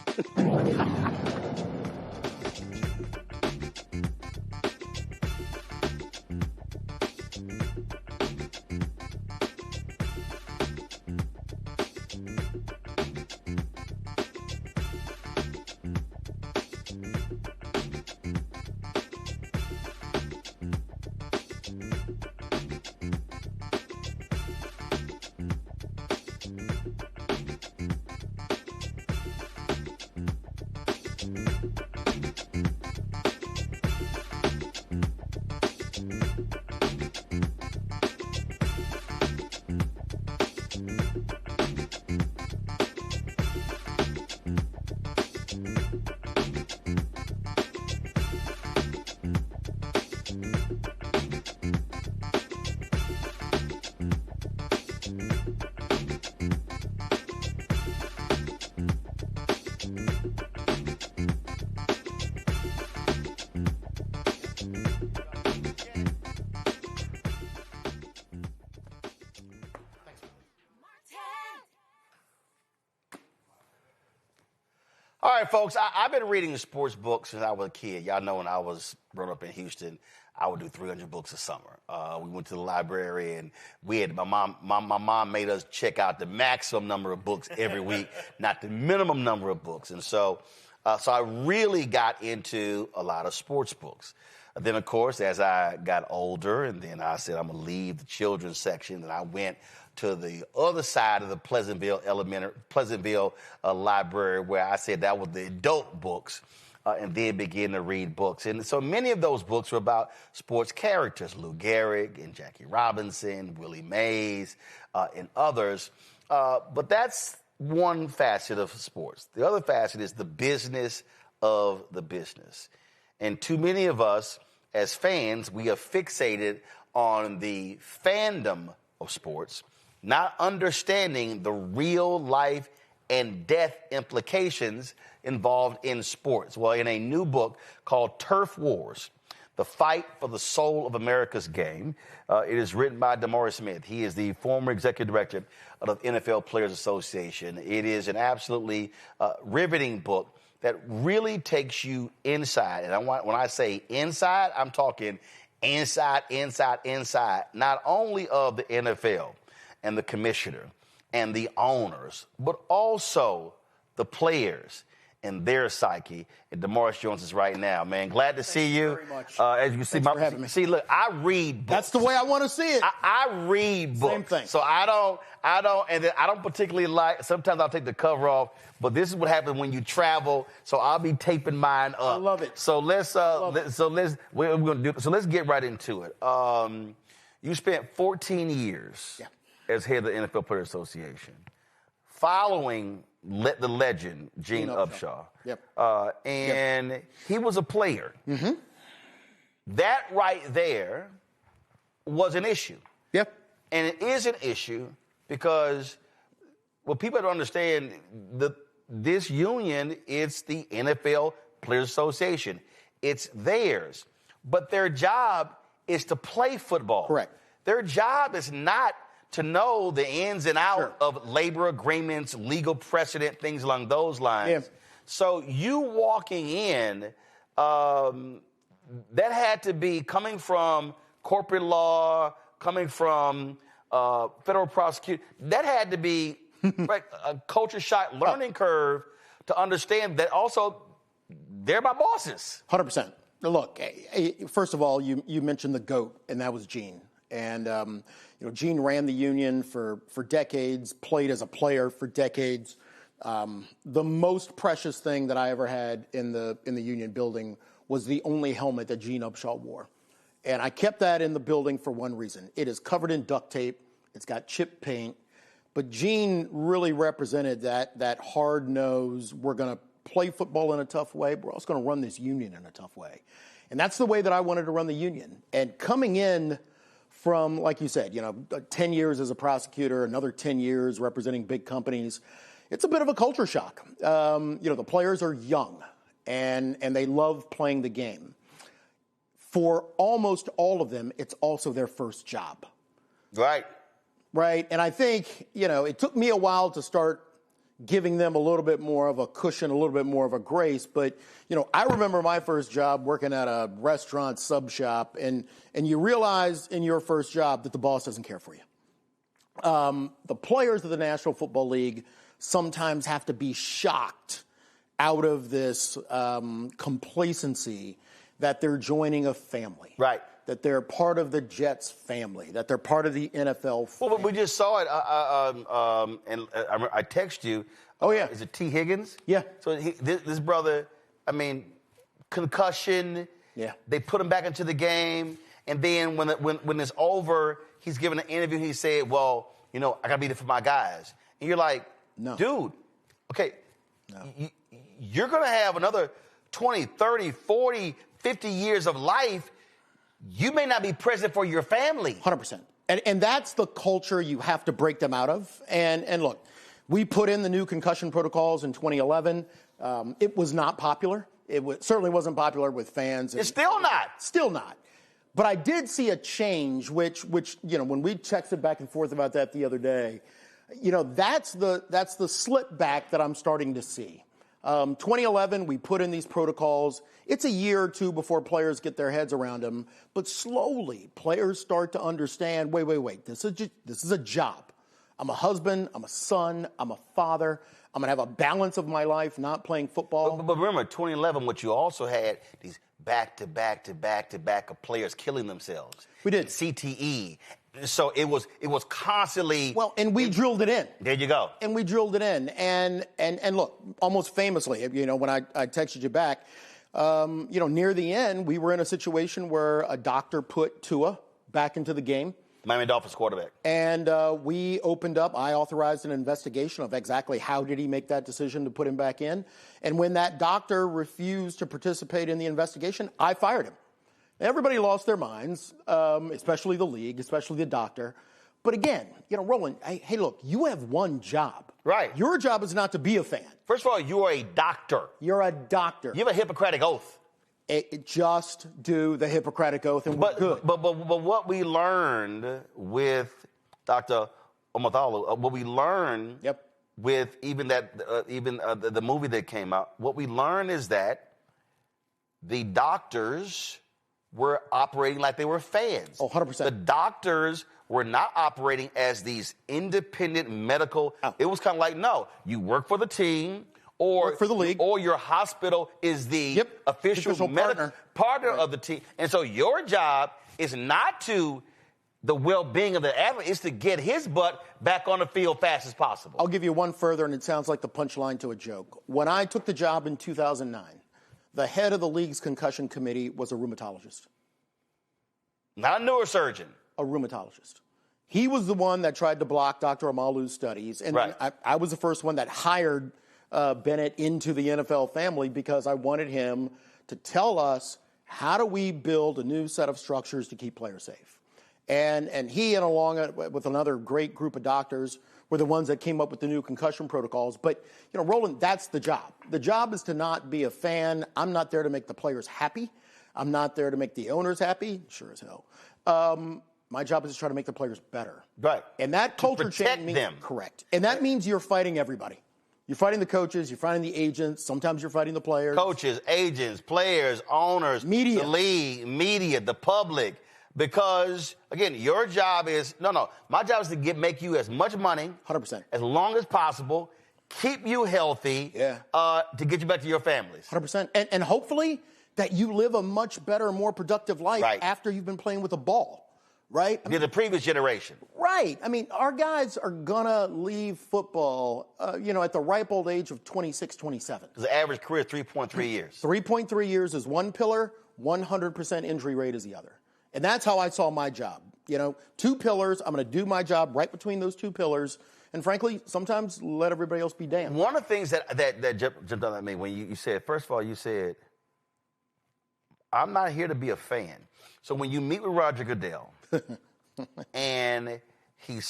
All right, folks, I've been reading sports books since I was a kid. Y'all know when I was brought up in Houston, I would do 300 books a summer. We went to the library, and my mom made us check out the maximum number of books every week, not the minimum number of books. And so I really got into a lot of sports books. Then, of course, as I got older, and then I said I'm going to leave the children's section, and I went to the other side of the Pleasantville library, where I said that was the adult books, and then began to read books. And so many of those books were about sports characters, Lou Gehrig and Jackie Robinson, Willie Mays, and others. But that's one facet of sports. The other facet is the business of the business. And too many of us, as fans, we are fixated on the fandom of sports, not understanding the real life and death implications involved in sports. Well, in a new book called Turf Wars, The Fight for the Soul of America's Game, it is written by DeMaurice Smith. He is the former executive director of the NFL Players Association. It is an absolutely riveting book that really takes you inside. And when I say inside, I'm talking inside, not only of the NFL and the commissioner and the owners, but also the players and their psyche. And DeMaurice Jones is right now, man. Glad to see you. Very much. As you can see, see, look, I read books. That's the way I want to see it. I read books. Same thing. So I don't particularly like, sometimes I'll take the cover off, but this is what happens when you travel. So I'll be taping mine up. I love it. So let's get right into it. You spent 14 years as head of the NFL Players Association, following the legend, Gene Upshaw. And he was a player. Mm-hmm. That right there was an issue. Yep. And it is an issue because, well, people have to understand this union, it's the NFL Players Association. It's theirs. But their job is to play football. Correct. Their job is not to know the ins and outs of labor agreements, legal precedent, things along those lines. Yeah. So you walking in, that had to be coming from corporate law, coming from federal prosecution. That had to be like a culture shock learning curve to understand that also they're my bosses. 100%. Look, first of all, you mentioned the GOAT, and that was Gene. And, Gene ran the union for decades, played as a player for decades. The most precious thing that I ever had in the union building was the only helmet that Gene Upshaw wore. And I kept that in the building for one reason. It is covered in duct tape. It's got chip paint. But Gene really represented that hard nose. We're going to play football in a tough way. We're also going to run this union in a tough way. And that's the way that I wanted to run the union. And coming in from, like you said, 10 years as a prosecutor, another 10 years representing big companies, it's a bit of a culture shock. The players are young and they love playing the game. For almost all of them, it's also their first job. Right. Right. And I think, it took me a while to start giving them a little bit more of a cushion, a little bit more of a grace. But, I remember my first job working at a restaurant sub shop, and you realize in your first job that the boss doesn't care for you. The players of the National Football League sometimes have to be shocked out of this complacency that they're joining a family. Right. That they're part of the Jets family, that they're part of the NFL family. Well, we just saw it, and I text you. Oh, yeah. Is it T. Higgins? Yeah. So this brother, concussion. Yeah. They put him back into the game, and then when it's over, he's giving an interview, he said, well, I got to be there for my guys. And you're like, no. Dude, okay, no. You're going to have another 20, 30, 40, 50 years of life. You may not be present for your family. 100%. And that's the culture you have to break them out of. And look, we put in the new concussion protocols in 2011. It was not popular. It certainly wasn't popular with fans. It's still not. Still not. But I did see a change, which when we texted back and forth about that the other day, that's the slip back that I'm starting to see. 2011, we put in these protocols. It's a year or two before players get their heads around them. But slowly, players start to understand, wait, this is a job. I'm a husband, I'm a son, I'm a father. I'm going to have a balance of my life, not playing football. But remember, 2011, what you also had, these back-to-back of players killing themselves. We did. CTE. So it was constantly. Well, and we drilled it in. There you go. And we drilled it in. And look, almost famously, when I texted you back, near the end, we were in a situation where a doctor put Tua back into the game. Miami Dolphins quarterback. And I authorized an investigation of exactly how did he make that decision to put him back in. And when that doctor refused to participate in the investigation, I fired him. Everybody lost their minds, especially the league, especially the doctor. But again, Roland, hey, look, you have one job. Right. Your job is not to be a fan. First of all, you are a doctor. You're a doctor. You have a Hippocratic oath. Just do the Hippocratic oath and we're good. But what we learned with Dr. Omathalu, what we learned with the movie that came out, what we learned is that the doctors were operating like they were fans. Oh, 100%. The doctors were not operating as these independent medical. It was kind of like, no, you work for the team or for the league, or your hospital is the official partner of the team. And so your job is not to the well-being of the athlete, is to get his butt back on the field fast as possible. I'll give you one further, and it sounds like the punchline to a joke. When I took the job in 2009, the head of the league's concussion committee was a rheumatologist. Not a neurosurgeon. A rheumatologist. He was the one that tried to block Dr. Amalu's studies. And I was the first one that hired Bennett into the NFL family because I wanted him to tell us, how do we build a new set of structures to keep players safe? And he, and along with another great group of doctors, were the ones that came up with the new concussion protocols. But, Roland, that's the job. The job is to not be a fan. I'm not there to make the players happy. I'm not there to make the owners happy. Sure as hell. My job is to try to make the players better. Right. And that culture change means them. Correct. And that means you're fighting everybody. You're fighting the coaches. You're fighting the agents. Sometimes you're fighting the players. Coaches, agents, players, owners, media, the league, media, the public. Because, again, your job is, my job is to make you as much money 100%. As long as possible, keep you healthy, to get you back to your families. 100%. And hopefully that you live a much better, more productive life after you've been playing with a ball, right? The previous generation. Right. I mean, our guys are going to leave football, at the ripe old age of 26, 27. The average career is 3.3 years. 3.3 years is one pillar, 100% injury rate is the other. And that's how I saw my job. Two pillars. I'm going to do my job right between those two pillars. And frankly, sometimes let everybody else be damned. One of the things that jumped out at me when you said, first of all, you said, I'm not here to be a fan. So when you meet with Roger Goodell and he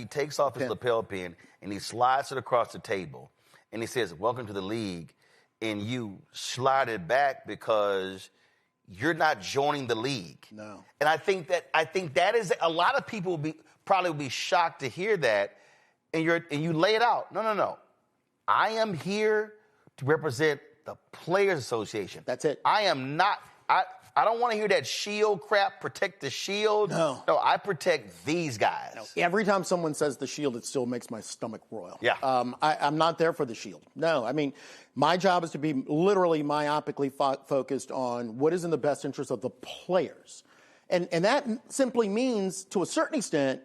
takes off his lapel pin and he slides it across the table and he says, welcome to the league. And you slide it back because you're not joining the league. No. And I think that is, a lot of people probably will be shocked to hear that, and you lay it out. No. I am here to represent the Players Association. That's it. I am not, I don't want to hear that shield crap, protect the shield. No, I protect these guys. No. Every time someone says the shield, it still makes my stomach roil. Yeah. I'm not there for the shield. No, I mean, my job is to be literally myopically focused on what is in the best interest of the players. And that simply means, to a certain extent,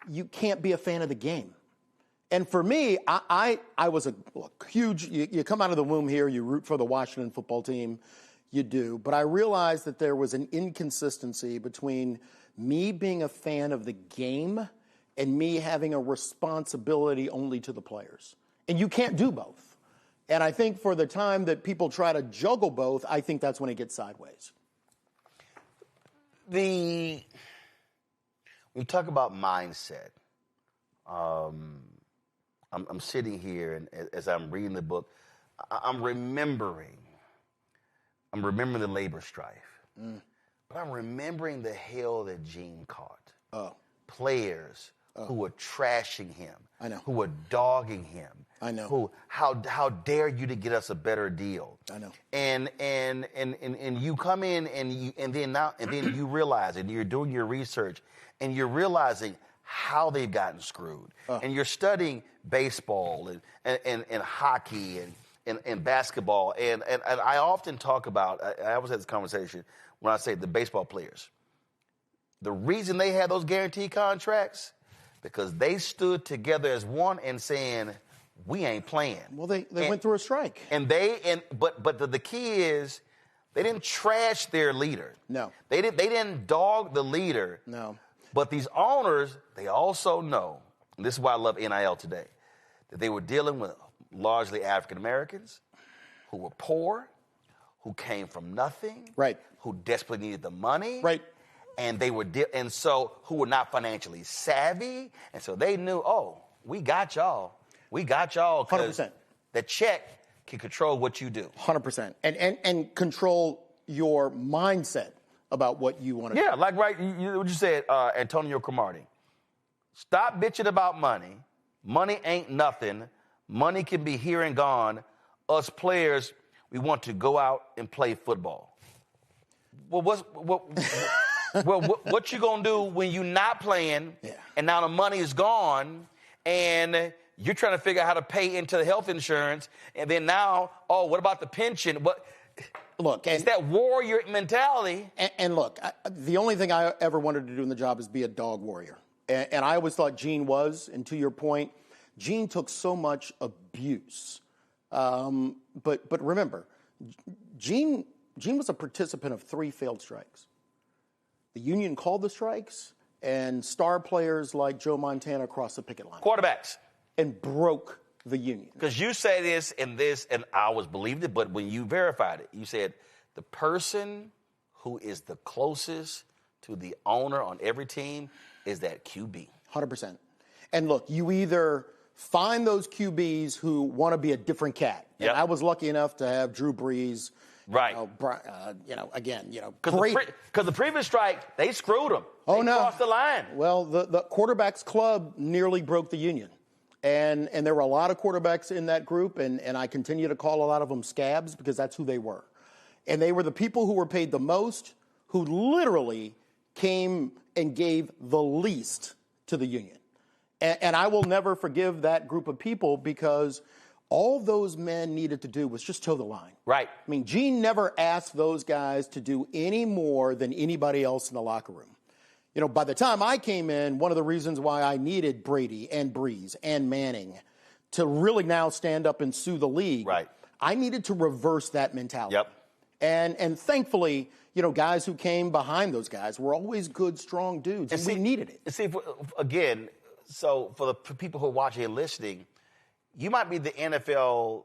you can't be a fan of the game. And for me, I was a huge, you come out of the womb here, you root for the Washington football team, you do. But I realized that there was an inconsistency between me being a fan of the game and me having a responsibility only to the players. And you can't do both. And I think for the time that people try to juggle both, I think that's when it gets sideways. When you talk about mindset, I'm sitting here, and as I'm reading the book, I'm remembering the labor strife. But I'm remembering the hell that Gene caught. Players who were trashing him. I know. Who were dogging him. I know. How dare you to get us a better deal? I know. And you come in and then you realize, and you're doing your research, and you're realizing how they've gotten screwed. And you're studying baseball and hockey and basketball. And I often talk about, I always have this conversation when I say the baseball players. The reason they had those guaranteed contracts, because they stood together as one and saying, we ain't playing. Well, they went through a strike. But the key is, they didn't trash their leader. No. They didn't dog the leader. No. But these owners, they also know, and this is why I love NIL today, that they were dealing with largely African Americans who were poor, who came from nothing, right, who desperately needed the money, right, and who were not financially savvy, and so they knew, we got y'all, 100%. The check can control what you do, 100%, and control your mindset about what you want to do. Yeah, like what you said, Antonio Cromartie. Stop bitching about money. Money ain't nothing. Money can be here and gone. Us players, we want to go out and play football. Well, what you gonna do when you're not playing, and now the money is gone, and you're trying to figure out how to pay into the health insurance. And then now, what about the pension? Look, it's that warrior mentality. And look, the only thing I ever wanted to do in the job is be a dog warrior. And I always thought Gene was. And to your point, Gene took so much abuse. But remember, Gene was a participant of 3 failed strikes. The union called the strikes, and star players like Joe Montana crossed the picket line. Quarterbacks. And broke the union. Because you say this, and I always believed it, but when you verified it, you said the person who is the closest to the owner on every team is that QB. 100%. And look, you either find those QBs who want to be a different cat. Yep. And I was lucky enough to have Drew Brees. Right. Because the previous strike, they screwed them. They crossed the line. Well, the quarterbacks club nearly broke the union. And there were a lot of quarterbacks in that group, and I continue to call a lot of them scabs because that's who they were. And they were the people who were paid the most, who literally came and gave the least to the union. And I will never forgive that group of people because all those men needed to do was just toe the line. Right. I mean, Gene never asked those guys to do any more than anybody else in the locker room. You know, by the time I came in, one of the reasons why I needed Brady and Breeze and Manning to really now stand up and sue the league, right, I needed to reverse that mentality. Yep. And thankfully, you know, guys who came behind those guys were always good, strong dudes, and we needed it. See, again, so for the people who are watching and listening, you might be the NFL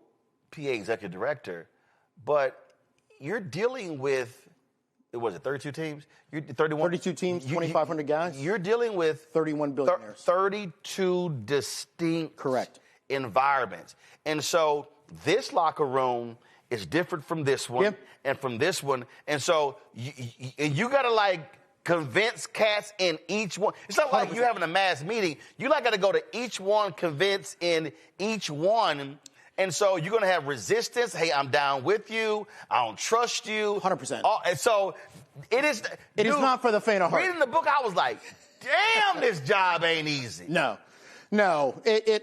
PA executive director, but you're dealing with, was it 32 teams? 32 teams, 2,500 guys. You're dealing with 31 billionaires. 32 distinct environments. And so this locker room is different from this one and from this one. And so you got to like convince cats in each one. It's not like 100%. You having a mass meeting. You like got to go to each one, convince in each one. And so you're going to have resistance. Hey, I'm down with you. I don't trust you. 100%. And so it is. It is not for the faint of heart. Reading the book, I was like, damn, this job ain't easy. No.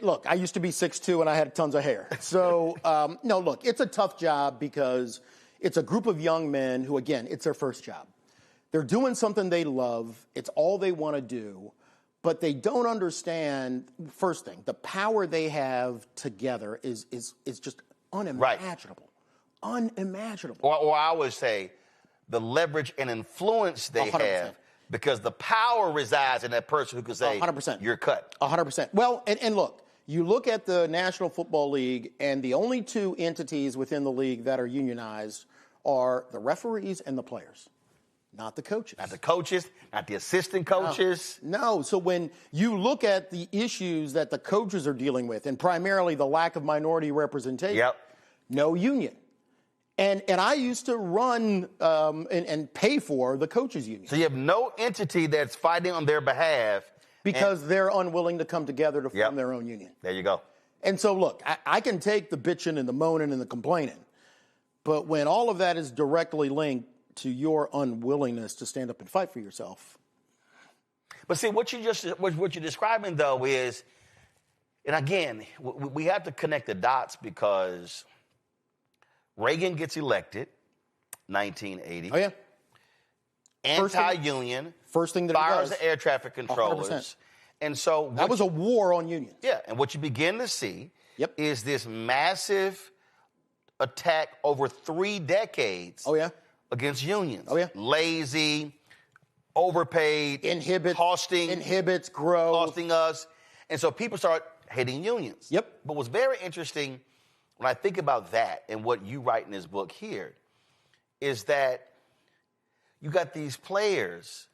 Look, I used to be 6'2", and I had tons of hair. So, no, look, it's a tough job because it's a group of young men who, again, it's their first job. They're doing something they love. It's all they want to do. But they don't understand, first thing, the power they have together is just unimaginable. Right. Unimaginable. Or I would say the leverage and influence they 100%. have because the power resides in that person who can say, 100%. You're cut. 100%. Well, and look, you look at the National Football League, and the only 2 entities within the league that are unionized are the referees and the players. Not the coaches. Not the coaches, not the assistant coaches. No. So when you look at the issues that the coaches are dealing with, and primarily the lack of minority representation, no union. And I used to run and pay for the coaches union. So you have no entity that's fighting on their behalf. Because they're unwilling to come together to form their own union. There you go. And so, look, I can take the bitching and the moaning and the complaining, but when all of that is directly linked to your unwillingness to stand up and fight for yourself. But see, what you're describing, though, is, and again, we have to connect the dots because Reagan gets elected, 1980. Oh, yeah. Anti-union. First thing that fires he does. the air traffic controllers. 100%. And so that was a war on unions. Yeah, and what you begin to see is this massive attack over 3 decades. Oh, yeah. Against unions. Oh, yeah. Lazy, overpaid, inhibits growth, costing us. And so people start hating unions. Yep. But what's very interesting when I think about that and what you write in this book here is that you got these players,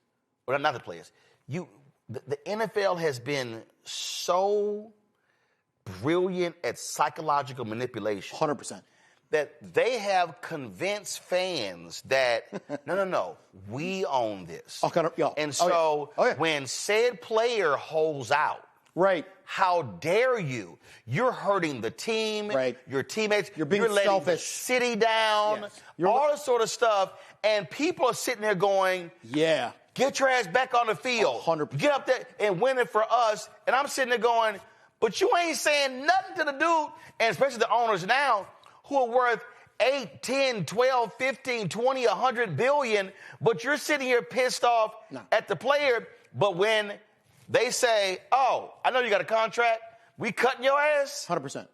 or not the players, the NFL has been so brilliant at psychological manipulation. 100%. That they have convinced fans that, no, we own this. And so when said player holds out, right? How dare you? You're hurting the team, right? Your teammates. You're being letting selfish. The city down, all this sort of stuff. And people are sitting there going, yeah. Get your ass back on the field. 100%. Get up there and win it for us. And I'm sitting there going, But you ain't saying nothing to the dude, and especially the owners now, who are worth 8, 10, 12, 15, 20, 100 billion, but you're sitting here pissed off at the player. But when they say, oh, I know you got a contract, we cutting your ass. 100%.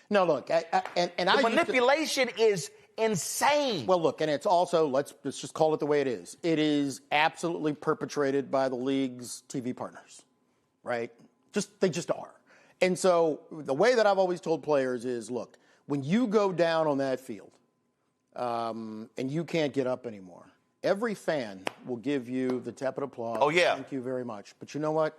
No, look, the manipulation is insane. Well, look, and it's also, let's just call it the way it is. It is absolutely perpetrated by the league's TV partners, right? They just are. And so the way that I've always told players is, look, when you go down on that field and you can't get up anymore, every fan will give you the tepid applause. Oh, yeah. Thank you very much. But you know what?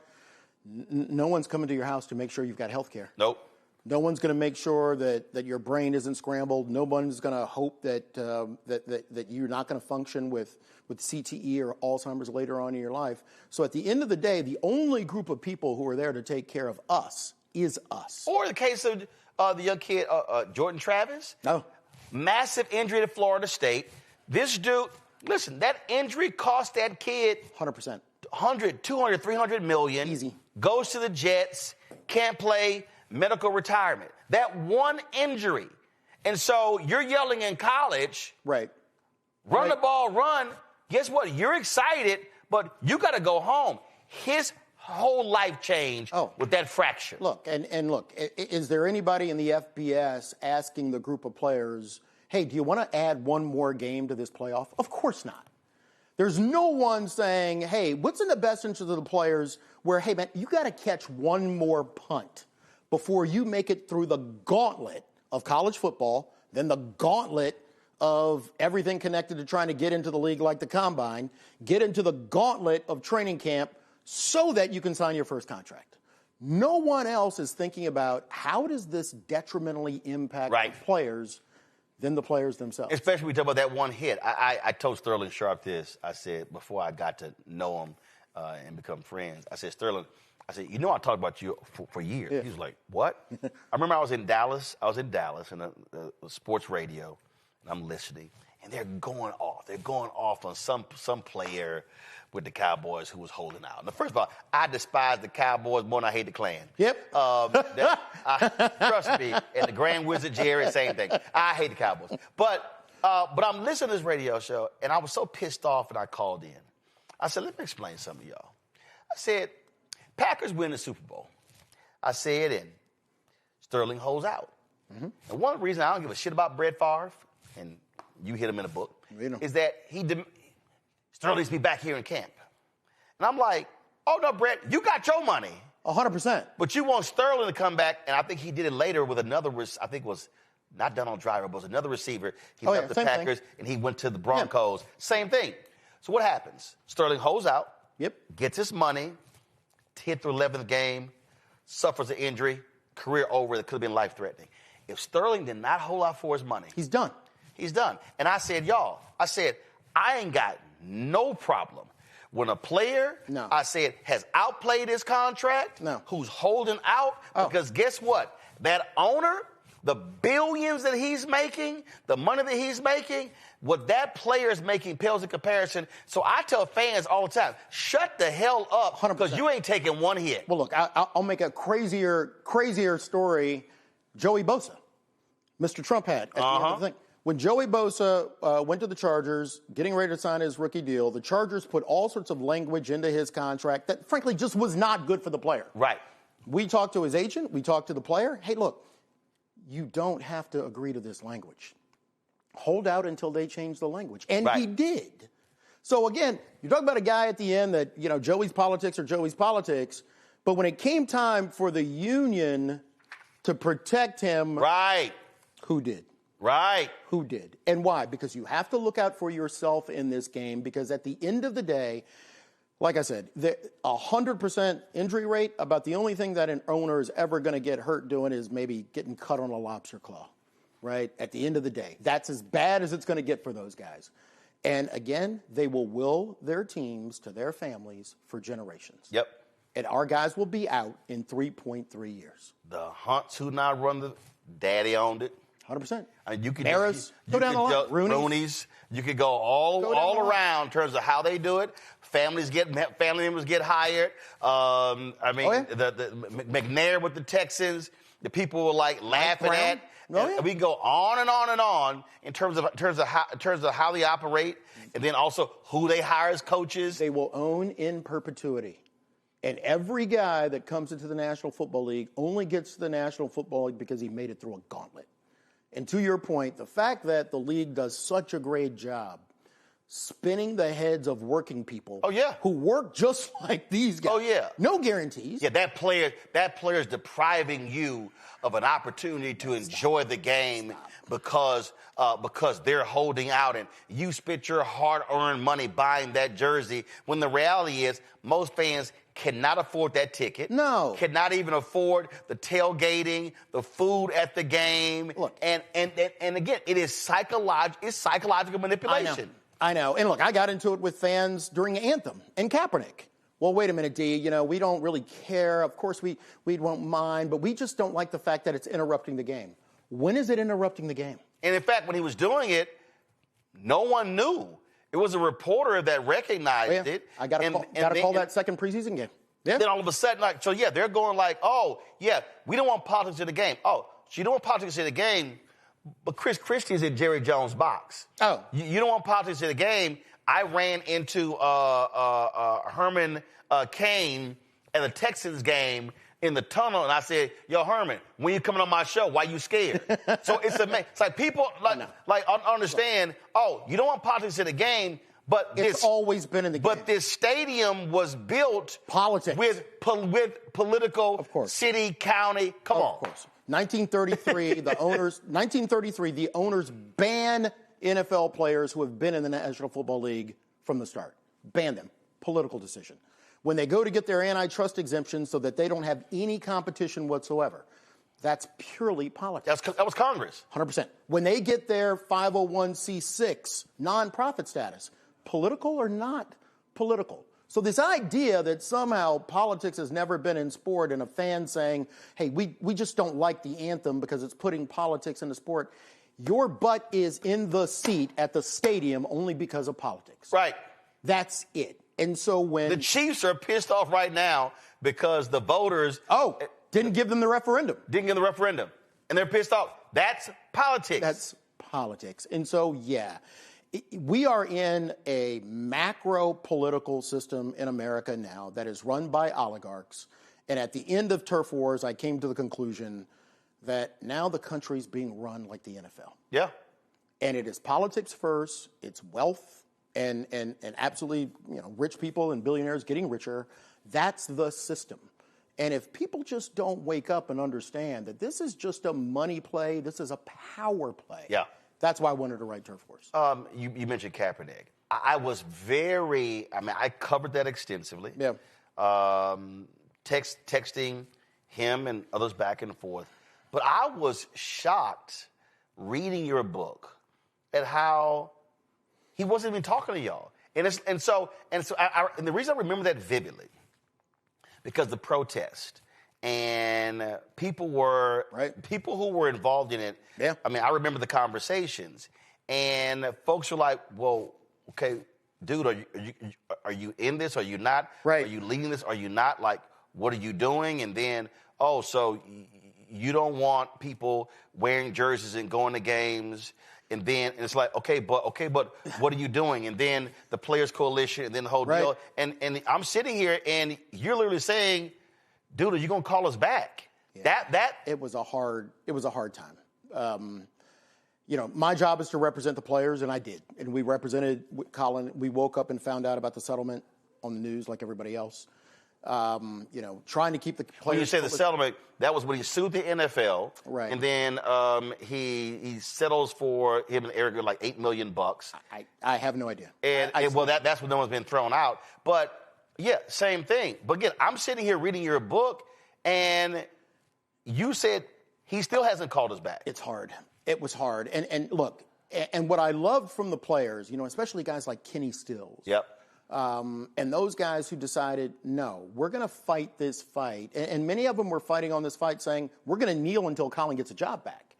No one's coming to your house to make sure you've got health care. Nope. No one's going to make sure that your brain isn't scrambled. No one's going to hope that you're not going to function with CTE or Alzheimer's later on in your life. So at the end of the day, the only group of people who are there to take care of us is us. Or the case of the young kid, Jordan Travis. No. Massive injury to Florida State. This dude, listen, that injury cost that kid 100%. 100, 200, 300 million. Easy. Goes to the Jets, can't play, medical retirement. That one injury. And so you're yelling in college. Right. Run the ball, run. Guess what? You're excited, but you got to go home. His whole life changed with that fracture. Look, and look, is there anybody in the FBS asking the group of players, hey, do you want to add one more game to this playoff? Of course not. There's no one saying, hey, what's in the best interest of the players where, hey, man, you got to catch one more punt before you make it through the gauntlet of college football, then the gauntlet of everything connected to trying to get into the league like the combine, get into the gauntlet of training camp so that you can sign your first contract. No one else is thinking about how does this detrimentally impact the players than the players themselves. Especially when we talk about that one hit. I told Sterling Sharp this. I said, before I got to know him and become friends, I said, Sterling, I said, you know, I talked about you for years. Yeah. He was like, what? I remember I was in Dallas in the sports radio, and I'm listening, and they're going off. They're going off on some player with the Cowboys who was holding out. Now, first of all, I despise the Cowboys more than I hate the Klan. Yep. Trust me, and the Grand Wizard Jerry, same thing. I hate the Cowboys. But I'm listening to this radio show, and I was so pissed off, and I called in. I said, let me explain something to y'all. I said, Packers win the Super Bowl. I said, and Sterling holds out. Mm-hmm. And one reason I don't give a shit about Brett Favre, and you hit him in the book, is that Sterling needs to be back here in camp. And I'm like, oh, no, Brett, you got your money. 100%. But you want Sterling to come back, and I think he did it later with another, I think it was not Donald Driver, but it was another receiver. He left the Packers, and he went to the Broncos. Yeah. Same thing. So what happens? Sterling holds out, gets his money, hit the 11th game, suffers an injury, career over that could have been life-threatening. If Sterling did not hold out for his money, he's done. He's done. And I said, y'all, I ain't got no problem when a player, I said, has outplayed his contract, who's holding out, because guess what? That owner, the billions that he's making, the money that he's making, what that player is making pales in comparison. So I tell fans all the time, shut the hell up, because you ain't taking one hit. Well, look, I'll make a crazier story. Joey Bosa, Mr. Trump had at the end of the thing. When Joey Bosa went to the Chargers, getting ready to sign his rookie deal, the Chargers put all sorts of language into his contract that, frankly, just was not good for the player. Right. We talked to his agent. We talked to the player. Hey, look, you don't have to agree to this language. Hold out until they change the language. And he did. So, again, you're talking about a guy at the end that, you know, Joey's politics are Joey's politics. But when it came time for the union to protect him. Right. Who did? Right. Who did? And why? Because you have to look out for yourself in this game, because at the end of the day, like I said, the 100% injury rate, about the only thing that an owner is ever going to get hurt doing is maybe getting cut on a lobster claw, right? At the end of the day, that's as bad as it's going to get for those guys. And again, they will their teams to their families for generations. Yep. And our guys will be out in 3.3 years. The Hunts who now run the daddy owned it. 100%. I mean, you could Harris, go down the line. Rooney's. You could go all around in terms of how they do it. family members get hired. The McNair with the Texans, the people were like laughing at. We can go on and on and on in terms of how they operate, and then also who they hire as coaches. They will own in perpetuity. And every guy that comes into the National Football League only gets to the National Football League because he made it through a gauntlet. And to your point, the fact that the league does such a great job spinning the heads of working people who work just like these guys. No guarantees. That player is depriving you of an opportunity to enjoy the game because they're holding out and you spent your hard-earned money buying that jersey when the reality is most fans cannot afford that ticket. No. Cannot even afford the tailgating, the food at the game. Look. And again, it is psychological manipulation. I know. And look, I got into it with fans during Anthem and Kaepernick. Well, wait a minute, D. We don't really care. Of course, we won't mind, but we just don't like the fact that it's interrupting the game. When is it interrupting the game? And in fact, when he was doing it, no one knew. It was a reporter that recognized it. I got to call that second preseason game. Yeah. Then all of a sudden, they're going like, we don't want politics in the game. Oh, so you don't want politics in the game, but Chris Christie's in Jerry Jones' box. Oh. You don't want politics in the game. I ran into Herman Cain at the Texans game in the tunnel, and I said, "Yo, Herman, when you coming on my show? Why you scared?" So it's like people understand. Oh, you don't want politics in the game, but it's always been in the game. But this stadium was built with political city, county. Come on. Of course. 1933, the owners ban NFL players who have been in the National Football League from the start. Ban them. Political decision. When they go to get their antitrust exemption so that they don't have any competition whatsoever, that's purely politics. That was Congress. 100%. When they get their 501c6 nonprofit status, political or not political. So this idea that somehow politics has never been in sport and a fan saying, hey, we just don't like the anthem because it's putting politics into sport, your butt is in the seat at the stadium only because of politics. Right. That's it. And so when the Chiefs are pissed off right now because the voters didn't give them the referendum. And they're pissed off. That's politics. That's politics. And so, we are in a macro political system in America now that is run by oligarchs. And at the end of turf wars, I came to the conclusion that now the country's being run like the NFL. Yeah. And it is politics first. It's wealth and absolutely, rich people and billionaires getting richer. That's the system. And if people just don't wake up and understand that this is just a money play, this is a power play. Yeah. That's why I wanted to write Turf Wars. You mentioned Kaepernick. I was I covered that extensively. Yeah. Texting him and others back and forth. But I was shocked reading your book at how he wasn't even talking to y'all. And the reason I remember that vividly, because the protest and people who were involved in it. Yeah. I remember the conversations, and folks were like, "Well, okay, dude, are you in this? Are you not? Right. Are you leading this? Are you not? Like, what are you doing?" And then, so you don't want people wearing jerseys and going to games. And then it's like, okay, but what are you doing? And then the Players Coalition, and then the whole deal. And I'm sitting here, and you're literally saying, dude, are you gonna call us back? Yeah. It was a hard time. My job is to represent the players, and I did. And we represented Colin. We woke up and found out about the settlement on the news like everybody else. Trying to keep the players. When you say the settlement, that was when he sued the NFL, right? And then he settles for him and Eric like $8 million. I have no idea. And that's when no one's been thrown out. But same thing. But again, I'm sitting here reading your book, and you said he still hasn't called us back. It's hard. It was hard. And look, and what I loved from the players, especially guys like Kenny Stills. Yep. And those guys who decided, no, we're going to fight this fight. And many of them were fighting on this fight saying, we're going to kneel until Colin gets a job back.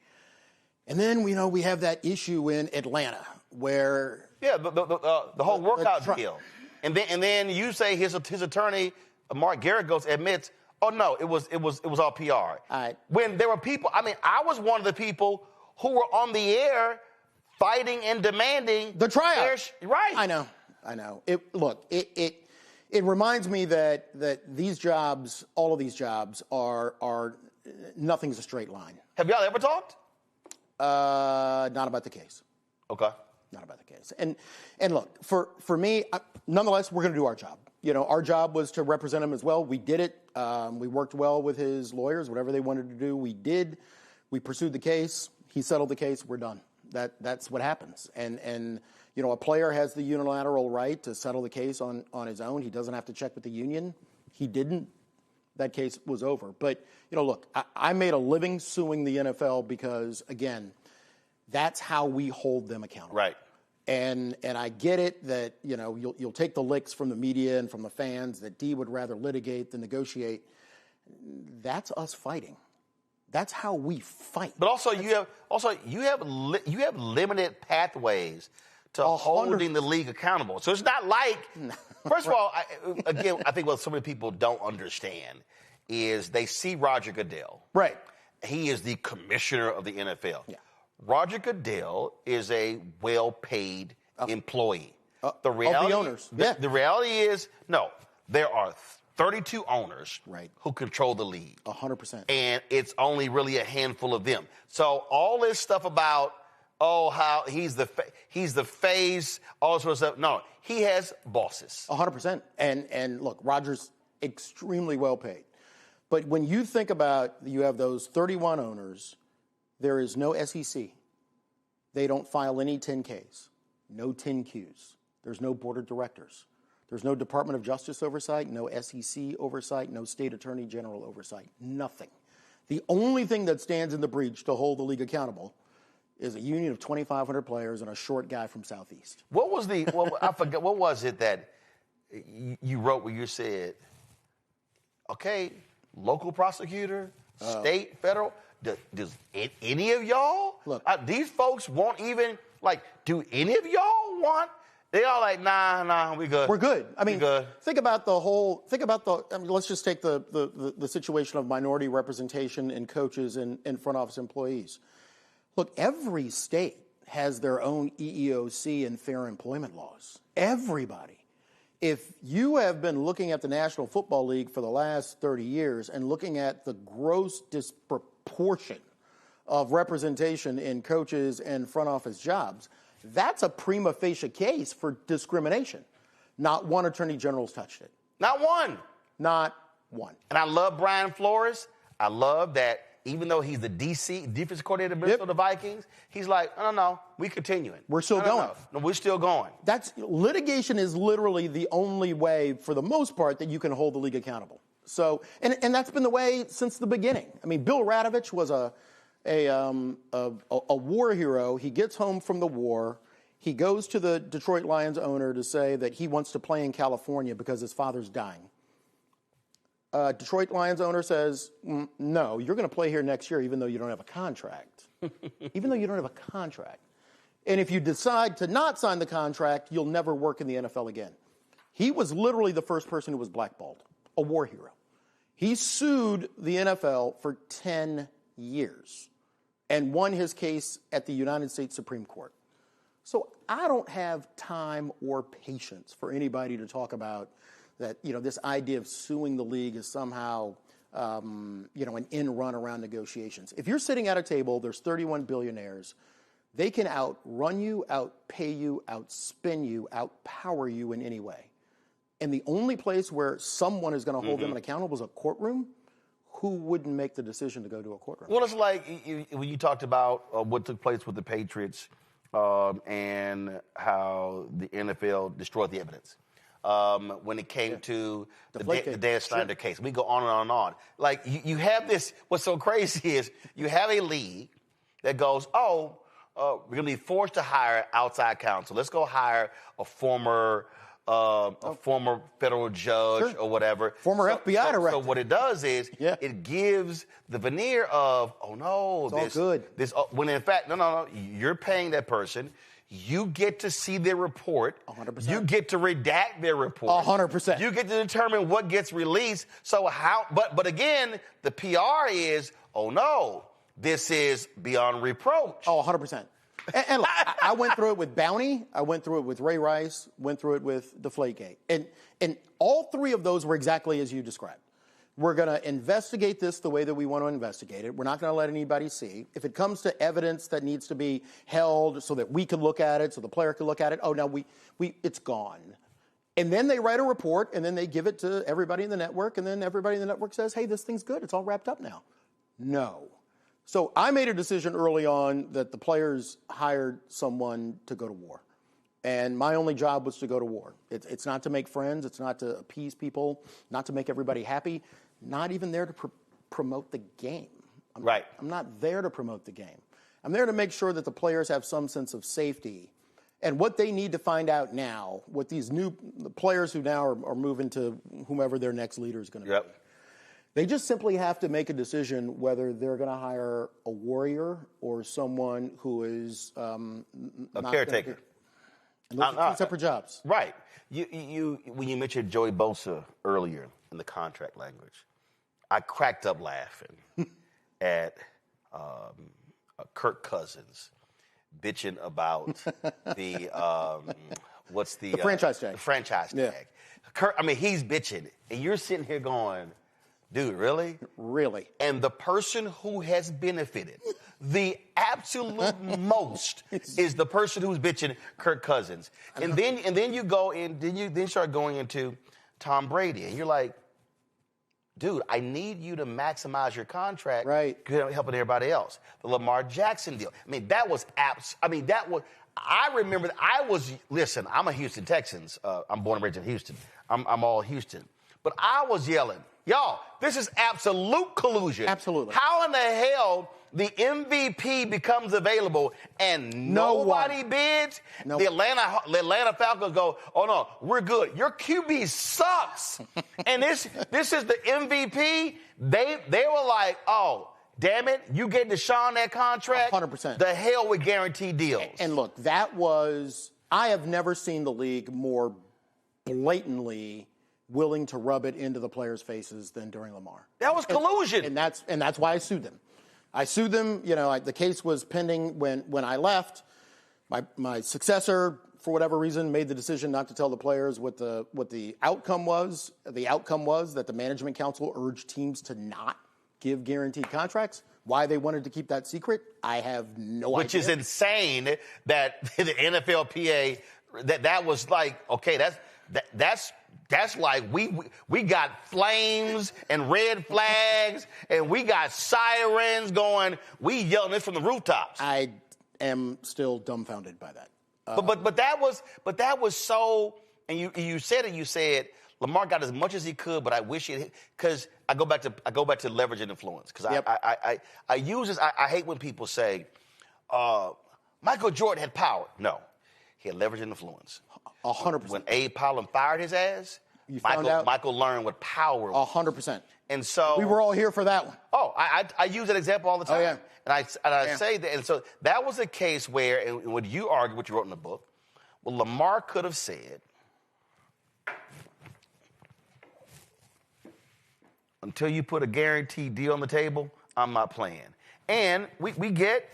And then, we have that issue in Atlanta where... Yeah, the whole workout deal. And then you say his attorney, Mark Garagos, admits, oh no, it was all PR. All right. When there were people, I was one of the people who were on the air fighting and demanding the tryout. Right. I know. It reminds me that these jobs, all of these jobs, are nothing's a straight line. Have y'all ever talked? Not about the case. Okay. Not about the case. And look, for me, nonetheless, we're going to do our job. Our job was to represent him as well. We did it. We worked well with his lawyers. Whatever they wanted to do, we did. We pursued the case. He settled the case. We're done. That's what happens. And a player has the unilateral right to settle the case on his own. He doesn't have to check with the union. He didn't. That case was over. But, look, I made a living suing the NFL because, again, that's how we hold them accountable. Right. And I get it that, you'll take the licks from the media and from the fans that D would rather litigate than negotiate. That's us fighting. That's how we fight. But also you have limited pathways to holding the league accountable. So it's not like, first of all, I think what so many people don't understand is they see Roger Goodell. Right. He is the commissioner of the NFL. Yeah. Roger Goodell is a well-paid employee. The owners. The reality is, no, there are 32 owners right. who control the league. 100%. And it's only really a handful of them. So all this stuff about, how he's the face, all this sort of stuff. No, he has bosses. 100%. And look, Roger's extremely well paid. But when you think about, you have those 31 owners, there is no SEC. They don't file any 10Ks, no 10Qs. There's no board of directors. There's no Department of Justice oversight, no SEC oversight, no state attorney general oversight, nothing. The only thing that stands in the breach to hold the league accountable is a union of 2,500 players and a short guy from Southeast. What was I forget, what was it that you wrote where you said, okay, local prosecutor, state, federal, does any of y'all, look, these folks won't even, do any of y'all want? They all like, nah, we good. We're good. I mean, good. let's just take the situation of minority representation in coaches and front office employees. Look, every state has their own EEOC and fair employment laws. Everybody. If you have been looking at the National Football League for the last 30 years and looking at the gross disproportion of representation in coaches and front office jobs, that's a prima facie case for discrimination. Not one attorney general's touched it. Not one. Not one. And I love Brian Flores. I love that even though he's the defensive coordinator of Minnesota Vikings, he's like, no, we continuing. We're still going. No, we're still going. Litigation is literally the only way, for the most part, that you can hold the league accountable. So, and that's been the way since the beginning. I mean, Bill Radovich was a war hero. He gets home from the war. He goes to the Detroit Lions owner to say that he wants to play in California because his father's dying. Detroit Lions owner says, no, you're going to play here next year even though you don't have a contract. Even though you don't have a contract. And if you decide to not sign the contract, you'll never work in the NFL again. He was literally the first person who was blackballed, a war hero. He sued the NFL for 10 years and won his case at the United States Supreme Court. So I don't have time or patience for anybody to talk about that, this idea of suing the league is somehow, an end run around negotiations. If you're sitting at a table, there's 31 billionaires. They can outrun you, outpay you, outspin you, outpower you in any way. And the only place where someone is going to hold them accountable is a courtroom. Who wouldn't make the decision to go to a courtroom? Well, it's like when you talked about what took place with the Patriots and how the NFL destroyed the evidence. When it came to the Dan Snyder case. We go on and on and on. Like, you have this, what's so crazy is you have a league that goes, we're going to be forced to hire outside counsel. Let's go hire a former federal judge or whatever. Former FBI director. So what it does is it gives the veneer of, it's all good. When in fact, no, you're paying that person. You get to see their report. 100%. You get to redact their report. 100%. You get to determine what gets released. So how? But again, the PR is, oh no, this is beyond reproach. Oh, 100%. And look, I went through it with Bounty. I went through it with Ray Rice. Went through it with Deflategate. And all three of those were exactly as you described. We're going to investigate this the way that we want to investigate it. We're not going to let anybody see. If it comes to evidence that needs to be held so that we can look at it, so the player can look at it, oh, no, it's gone. And then they write a report, and then they give it to everybody in the network, and then everybody in the network says, hey, this thing's good. It's all wrapped up now. No. So I made a decision early on that the players hired someone to go to war. And my only job was to go to war. It's not to make friends. It's not to appease people, not to make everybody happy. Not even there to promote the game. I'm not there to promote the game. I'm there to make sure that the players have some sense of safety. And what they need to find out now, what these new players who now are moving to whomever their next leader is going to be, they just simply have to make a decision whether they're going to hire a warrior or someone who is a caretaker. And those are two separate jobs. Right. You when you mentioned Joey Bosa earlier in the contract language, I cracked up laughing at Kirk Cousins bitching about the franchise tag. The franchise tag. Kirk, I mean, he's bitching, and you're sitting here going, dude, really? Really. And the person who has benefited the absolute most is the person who's bitching, Kirk Cousins. And then you go in, then you start going into Tom Brady, and you're like, dude, I need you to maximize your contract. Right. Because you're helping everybody else. The Lamar Jackson deal. I mean, that was I remember, listen, I'm a Houston Texans. I'm born and raised in Houston. I'm all Houston. But I was yelling, y'all, this is absolute collusion. Absolutely. How in the hell the MVP becomes available and nobody bids? Nope. The Atlanta Falcons go, oh no, we're good. Your QB sucks. And this is the MVP. They were like, oh, damn it, you get Deshaun that contract? 100%. The hell with guaranteed deals. And look, I have never seen the league more blatantly willing to rub it into the players' faces than during Lamar. That was collusion. And that's why I sued them. I sued them. The case was pending when I left. My successor, for whatever reason, made the decision not to tell the players what the outcome was. The outcome was that the management council urged teams to not give guaranteed contracts. Why they wanted to keep that secret, I have no idea. Which is insane that the NFLPA, that was like, okay, that's like we got flames and red flags and we got sirens going. We yelling this from the rooftops. I am still dumbfounded by that. But that was so. And you said it. You said Lamar got as much as he could, but I wish it, because I go back to leverage and influence, because I use this. I hate when people say Michael Jordan had power. No, he had leverage and influence. 100%. When Abe Powell fired his ass, Michael learned what power was. 100%. And so we were all here for that one. Oh, I use that example all the time. Oh, yeah. And I say that, and so that was a case where, and when you argue what you wrote in the book, well, Lamar could have said, until you put a guaranteed deal on the table, I'm not playing. And we get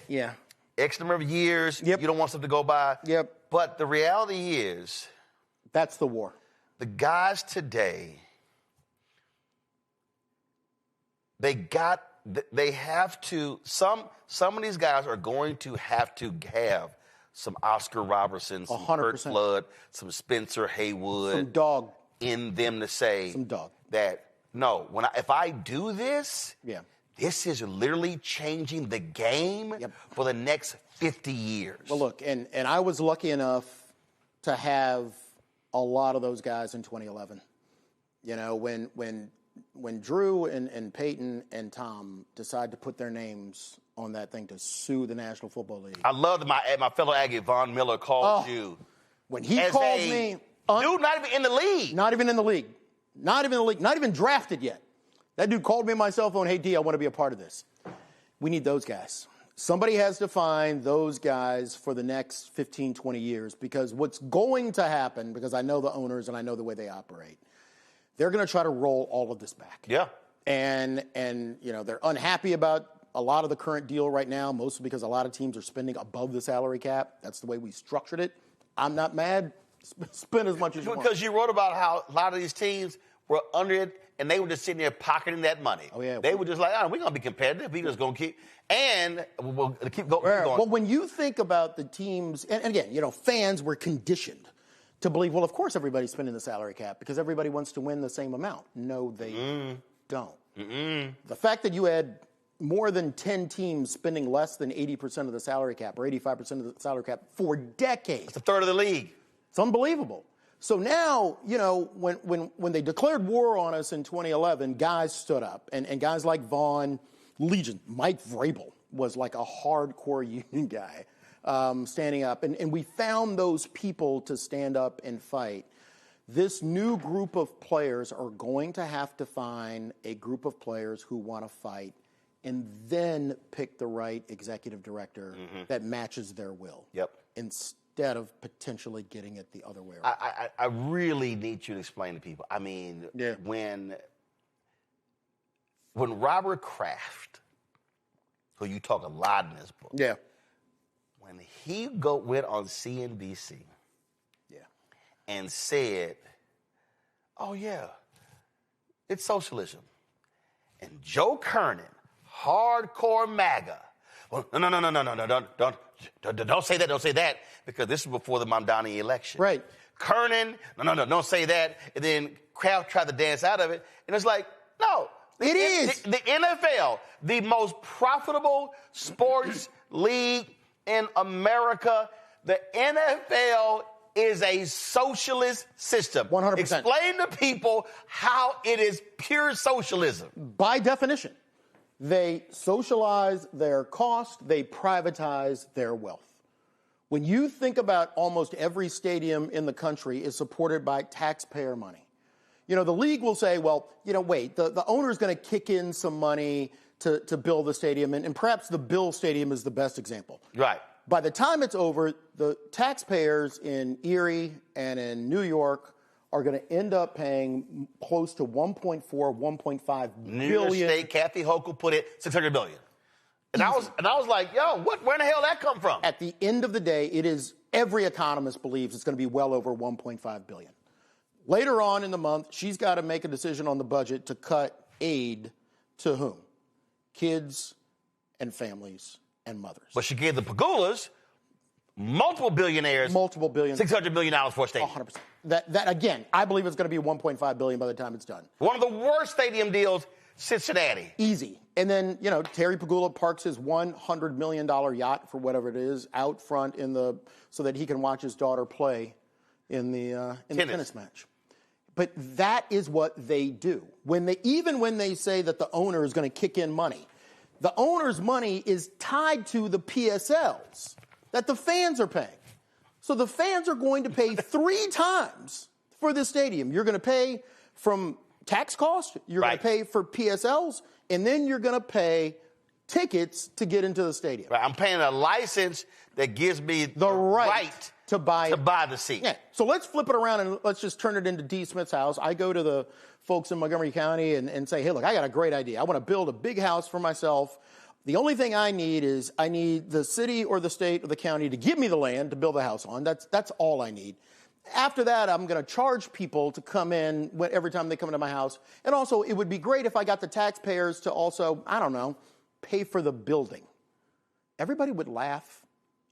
X number of years. Yep. You don't want stuff to go by. Yep. But the reality is, that's the war. The guys today, they have to, some of these guys are going to have some Oscar Robertson, some 100%. Kurt Flood, some Spencer Haywood. Some dog. In them to say some dog. That, no, if I do this, this is literally changing the game for the next 50 years. Well, look, and I was lucky enough to have a lot of those guys in 2011. You know, when Drew and Peyton and Tom decide to put their names on that thing to sue the National Football League. I love that my fellow Aggie Von Miller called you. When he called me. Dude, not even in the league. Not even in the league. Not even in the league. Not even drafted yet. That dude called me on my cell phone, hey, D, I want to be a part of this. We need those guys. Somebody has to find those guys for the next 15, 20 years, because what's going to happen, because I know the owners and I know the way they operate, they're going to try to roll all of this back. Yeah. And they're unhappy about a lot of the current deal right now, mostly because a lot of teams are spending above the salary cap. That's the way we structured it. I'm not mad. Spend as much as you want. Because you wrote about how a lot of these teams were under it, and they were just sitting there pocketing that money. Oh, yeah. They were just like, we're going to be competitive. We're just going to keep, and we'll keep going. Well, when you think about the teams, and again, fans were conditioned to believe, well, of course everybody's spending the salary cap because everybody wants to win the same amount. No, they don't. The fact that you had more than 10 teams spending less than 80% of the salary cap or 85% of the salary cap for decades. It's a third of the league. It's unbelievable. So now, when they declared war on us in 2011, guys stood up. And guys like Vaughn, Legion, Mike Vrabel was like a hardcore union guy standing up. And we found those people to stand up and fight. This new group of players are going to have to find a group of players who want to fight and then pick the right executive director that matches their will. Yep. Instead of potentially getting it the other way around. I really need you to explain to people. I mean, when Robert Kraft, who you talk a lot in this book, when he went on CNBC and said, oh, yeah, it's socialism. And Joe Kernan, hardcore MAGA, well, no, don't say that, because this is before the Mamdani election. Right. Kernan, no, don't say that. And then Kraft tried to dance out of it. And it's like, no. It is. The NFL, the most profitable sports league in America, the NFL is a socialist system. 100%. Explain to people how it is pure socialism. By definition, they socialize their cost, they privatize their wealth. When you think about almost every stadium in the country is supported by taxpayer money. The league will say, well, wait, the owner's going to kick in some money to build the stadium, and perhaps the Bill Stadium is the best example. Right. By the time it's over, the taxpayers in Erie and in New York are going to end up paying close to $1.4, $1.5 billion. New York State, Kathy Hochul put it $600 billion. And I was like, yo, where in the hell did that come from? At the end of the day, every economist believes it's going to be well over $1.5 billion. Later on in the month, she's got to make a decision on the budget to cut aid to whom? Kids and families and mothers. But she gave the Pagulas, multiple billionaires, $600 million for a stadium. 100%. That again, I believe it's going to be $1.5 billion by the time it's done. One of the worst stadium deals, Cincinnati. Easy. And then, Terry Pagula parks his $100 million yacht, for whatever it is, out front so that he can watch his daughter play in the tennis match. But that is what they do. Even when they say that the owner is going to kick in money, the owner's money is tied to the PSLs that the fans are paying. So the fans are going to pay 3 times for the stadium. You're going to pay from tax costs, you're going to pay for PSLs, and then you're going to pay tickets to get into the stadium. Right. I'm paying a license that gives me the right to buy the seat. Yeah. So let's flip it around and let's just turn it into D. Smith's house. I go to the folks in Montgomery County and say, hey, look, I got a great idea. I want to build a big house for myself. The only thing I need is the city or the state or the county to give me the land to build a house on. That's all I need. After that, I'm going to charge people to come in every time they come into my house. And also, it would be great if I got the taxpayers to also, pay for the building. Everybody would laugh.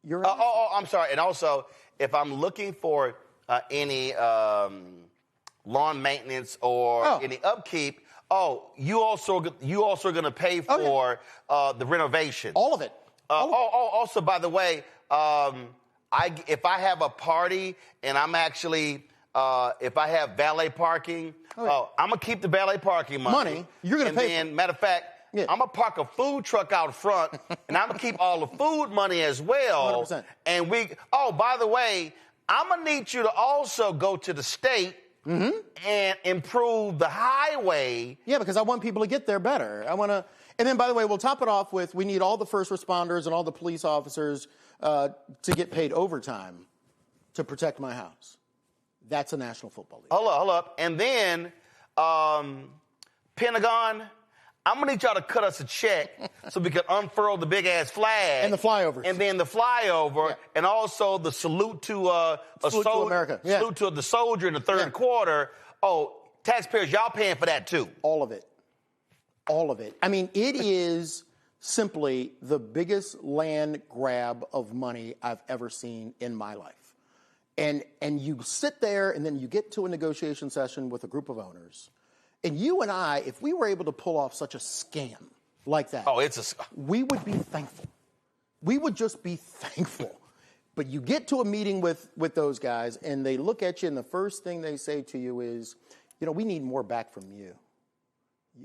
I'm sorry. And also, if I'm looking for any lawn maintenance or any upkeep, you also are going to pay for the renovation. All of it. Also, by the way, if I have a party and I'm actually, if I have valet parking, I'm going to keep the valet parking money. You're going to pay. And matter of fact, I'm going to park a food truck out front, and I'm going to keep all the food money as well. 100%. And by the way, I'm going to need you to also go to the state and improve the highway. Yeah, because I want people to get there better. And then, by the way, we'll top it off with we need all the first responders and all the police officers to get paid overtime to protect my house. That's a National Football League. Hold up. And then, Pentagon, I'm going to need y'all to cut us a check so we can unfurl the big-ass flag. And the flyovers. And then the flyover, and also the salute to America. Yeah. Salute to the soldier in the third quarter. Oh, taxpayers, y'all paying for that too. All of it. All of it. I mean, it is simply the biggest land grab of money I've ever seen in my life. And you sit there and then you get to a negotiation session with a group of owners. And you and I, if we were able to pull off such a scam like that, we would be thankful. We would just be thankful. But you get to a meeting with those guys, and they look at you, and the first thing they say to you is, we need more back from you.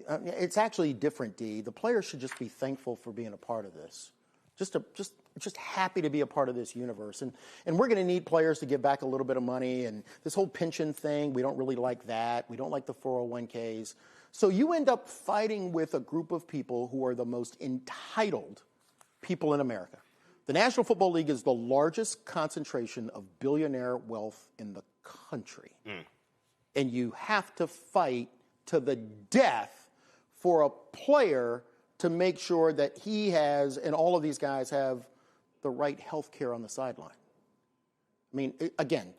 It's actually different, D. The players should just be thankful for being a part of this. Just happy to be a part of this universe. And we're going to need players to give back a little bit of money. And this whole pension thing, we don't really like that. We don't like the 401ks. So you end up fighting with a group of people who are the most entitled people in America. The National Football League is the largest concentration of billionaire wealth in the country. And you have to fight to the death for a player to make sure that he has, and all of these guys have, the right health care on the sideline. I mean, again,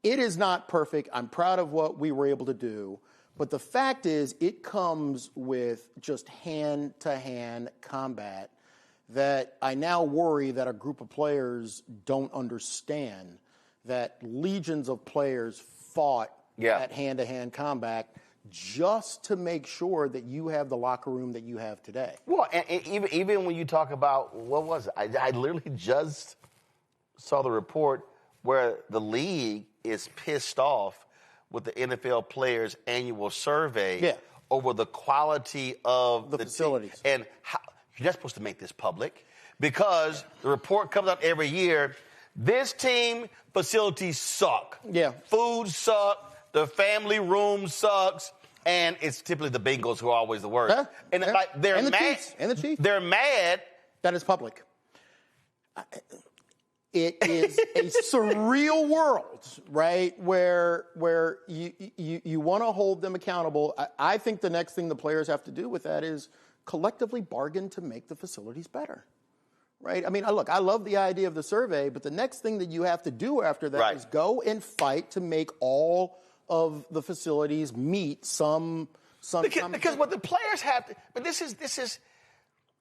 it is not perfect. I'm proud of what we were able to do. But the fact is, it comes with just hand-to-hand combat that I now worry that a group of players don't understand, that legions of players fought that hand-to-hand combat just to make sure that you have the locker room that you have today. Well, and even when you talk about, what was it? I literally just saw the report where the league is pissed off with the NFL players' annual survey over the quality of the facilities. And you're not supposed to make this public because the report comes out every year. This team facilities suck. Yeah. Food suck. The family room sucks, and it's typically the Bengals who are always the worst. And they're mad. And the Chiefs. They're mad. That is public. It is a surreal world, right, where you want to hold them accountable. I think the next thing the players have to do with that is collectively bargain to make the facilities better. Right? I mean, look, I love the idea of the survey, but the next thing that you have to do after that is go and fight to make all of the facilities meet some because what the players have to, but this is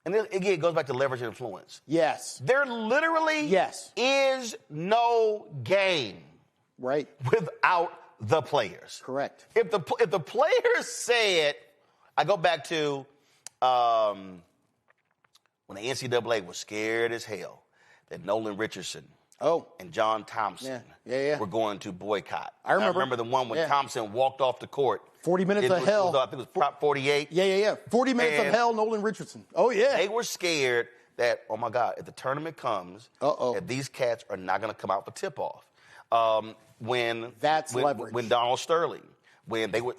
and then again it goes back to leverage and influence. Yes. There literally is no game without the players. Correct. If the players say it, I go back to when the NCAA was scared as hell that Nolan Richardson and John Thompson were going to boycott. I remember the one when Thompson walked off the court. 40 minutes of hell. I think it was Prop 48. Yeah. 40 minutes of hell, Nolan Richardson. Oh, yeah. They were scared that, oh, my God, if the tournament comes, that these cats are not going to come out for tip-off. When Donald Sterling, when they were,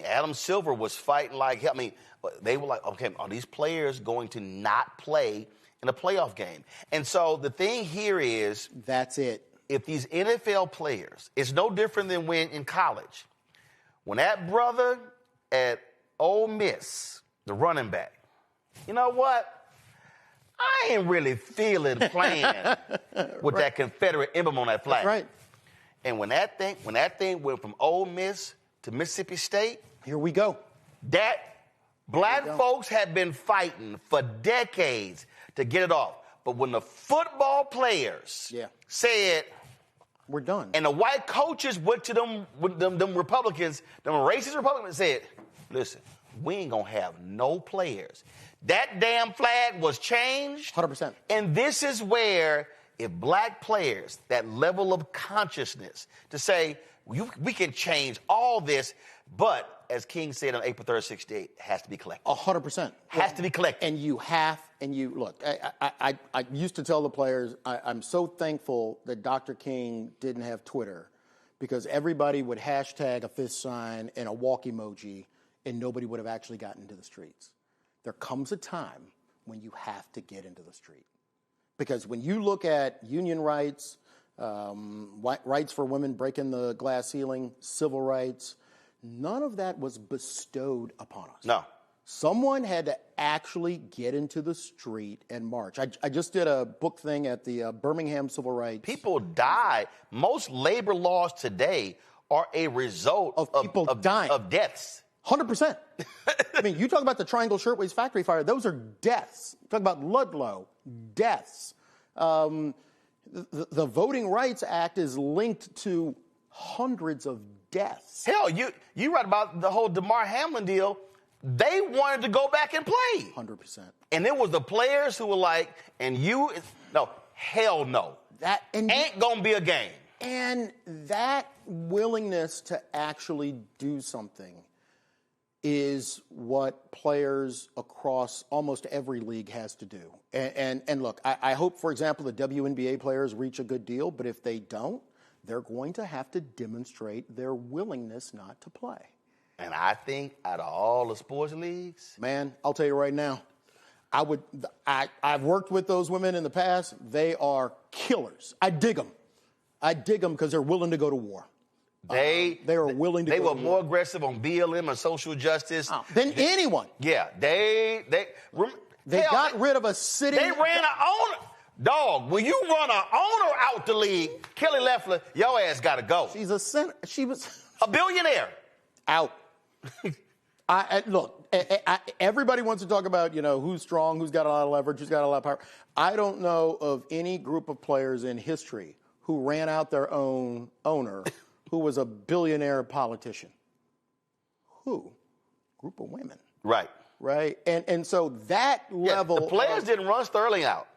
Adam Silver was fighting like hell. I mean, they were like, okay, are these players going to not play in a playoff game? And so the thing here is, that's it. If these NFL players, it's no different than when in college, when that brother at Ole Miss, the running back, you know what? I ain't really feeling playing with that Confederate emblem on that flag. That's right. And when that thing went from Ole Miss to Mississippi State, here we go. That black folks have been fighting for decades to get it off. But when the football players said, we're done. And the white coaches went to them Republicans, them racist Republicans, said, listen, we ain't going to have no players. That damn flag was changed. 100%. And this is where, if black players, that level of consciousness to say, we can change all this, but as King said on April 3rd, 68, has to be collected. 100%. Has to be collected. And look, I used to tell the players, I'm so thankful that Dr. King didn't have Twitter, because everybody would hashtag a fist sign and a walk emoji, and nobody would have actually gotten into the streets. there comes a time when you have to get into the street. Because when you look at union rights, rights for women breaking the glass ceiling, civil rights, none of that was bestowed upon us. No. Someone had to actually get into the street and march. I just did a book thing at the Birmingham Civil Rights. People die. Most labor laws today are a result of people dying. Of deaths. 100%. I mean, you talk about the Triangle Shirtwaist factory fire, those are deaths. You talk about Ludlow, deaths. The Voting Rights Act is linked to hundreds of deaths. Hell, you read about the whole DeMar Hamlin deal. They wanted to go back and play. 100%. And it was the players who were like, no, hell no. That ain't going to be a game. And that willingness to actually do something is what players across almost every league has to do. And look, I hope, for example, the WNBA players reach a good deal, but if they don't, they're going to have to demonstrate their willingness not to play. And I think out of all the sports leagues, man, I'll tell you right now, I've worked with those women in the past. They are killers. I dig them. I dig them because they're willing to go to war. They are willing to. They go were to more war. aggressive on BLM and social justice than anyone. Yeah, they got rid of a sitting. They ran an owner. Dog, when you run an owner out the league, Kelly Loeffler, your ass got to go. She was a billionaire. Out. Look, everybody wants to talk about, who's strong, who's got a lot of leverage, who's got a lot of power. I don't know of any group of players in history who ran out their own owner who was a billionaire politician. Who? Group of women. Right. Right? And so that level. The players didn't run Sterling out.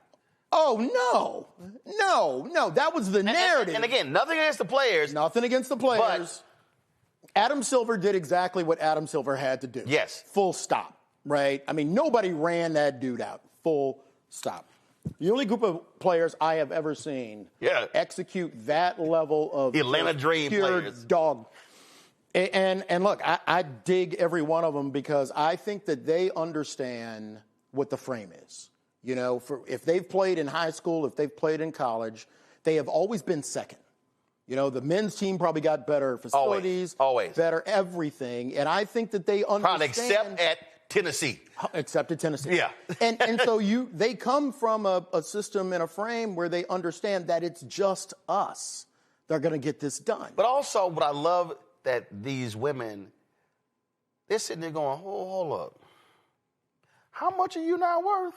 Oh, no. That was the narrative. And again, nothing against the players. Nothing against the players. Adam Silver did exactly what Adam Silver had to do. Yes. Full stop, right? I mean, nobody ran that dude out. Full stop. The only group of players I have ever seen execute that level of Atlanta Dream pure players. Dog. And look, I dig every one of them because I think that they understand what the frame is. If they've played in high school, if they've played in college, they have always been second. The men's team probably got better facilities, always. better everything, and I think that they understand. Probably except at Tennessee. Except at Tennessee. Yeah. and so they come from a system and a frame where they understand that it's just us. They're going to get this done. But also, what I love that these women, they're sitting there going, hold up. How much are you now worth?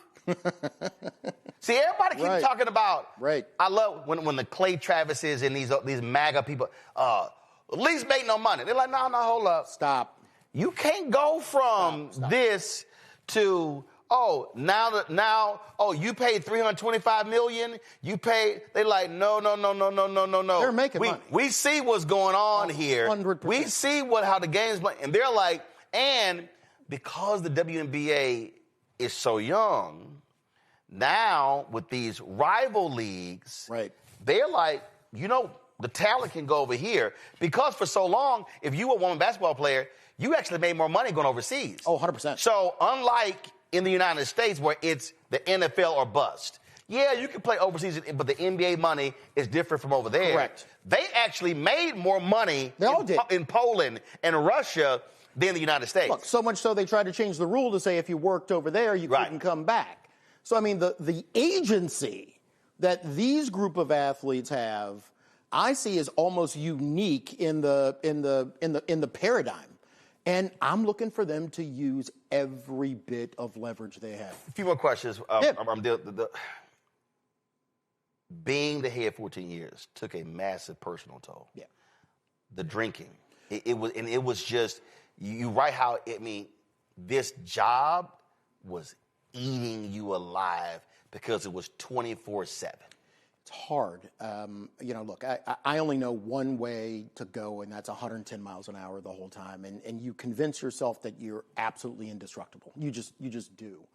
See, everybody keeps talking about. Right. I love when the Clay Travises and these MAGA people, at least make no money. They're like, no, hold up. Stop. You can't go from this to, you paid $325 million. You paid. They like, no. They're making money. We see what's going on here. 100%. We see how the game's playing. And they're like, and because the WNBA is so young, now with these rival leagues, they're like, the talent can go over here. Because for so long, if you were a woman basketball player, you actually made more money going overseas. Oh, 100%. So unlike in the United States where it's the NFL or bust, yeah, you can play overseas, but the NBA money is different from over there. Correct. They actually made more money in Poland and Russia than the United States. Look, so much so they tried to change the rule to say if you worked over there, you couldn't come back. So, I mean, the agency that these group of athletes have, I see as almost unique in the paradigm. And I'm looking for them to use every bit of leverage they have. A few more questions. Being the head 14 years took a massive personal toll. Yeah. The drinking. It was just, you write how, this job was eating you alive because it was 24/7. It's hard. Look, I only know one way to go, and that's 110 miles an hour the whole time. And you convince yourself that you're absolutely indestructible. You just do.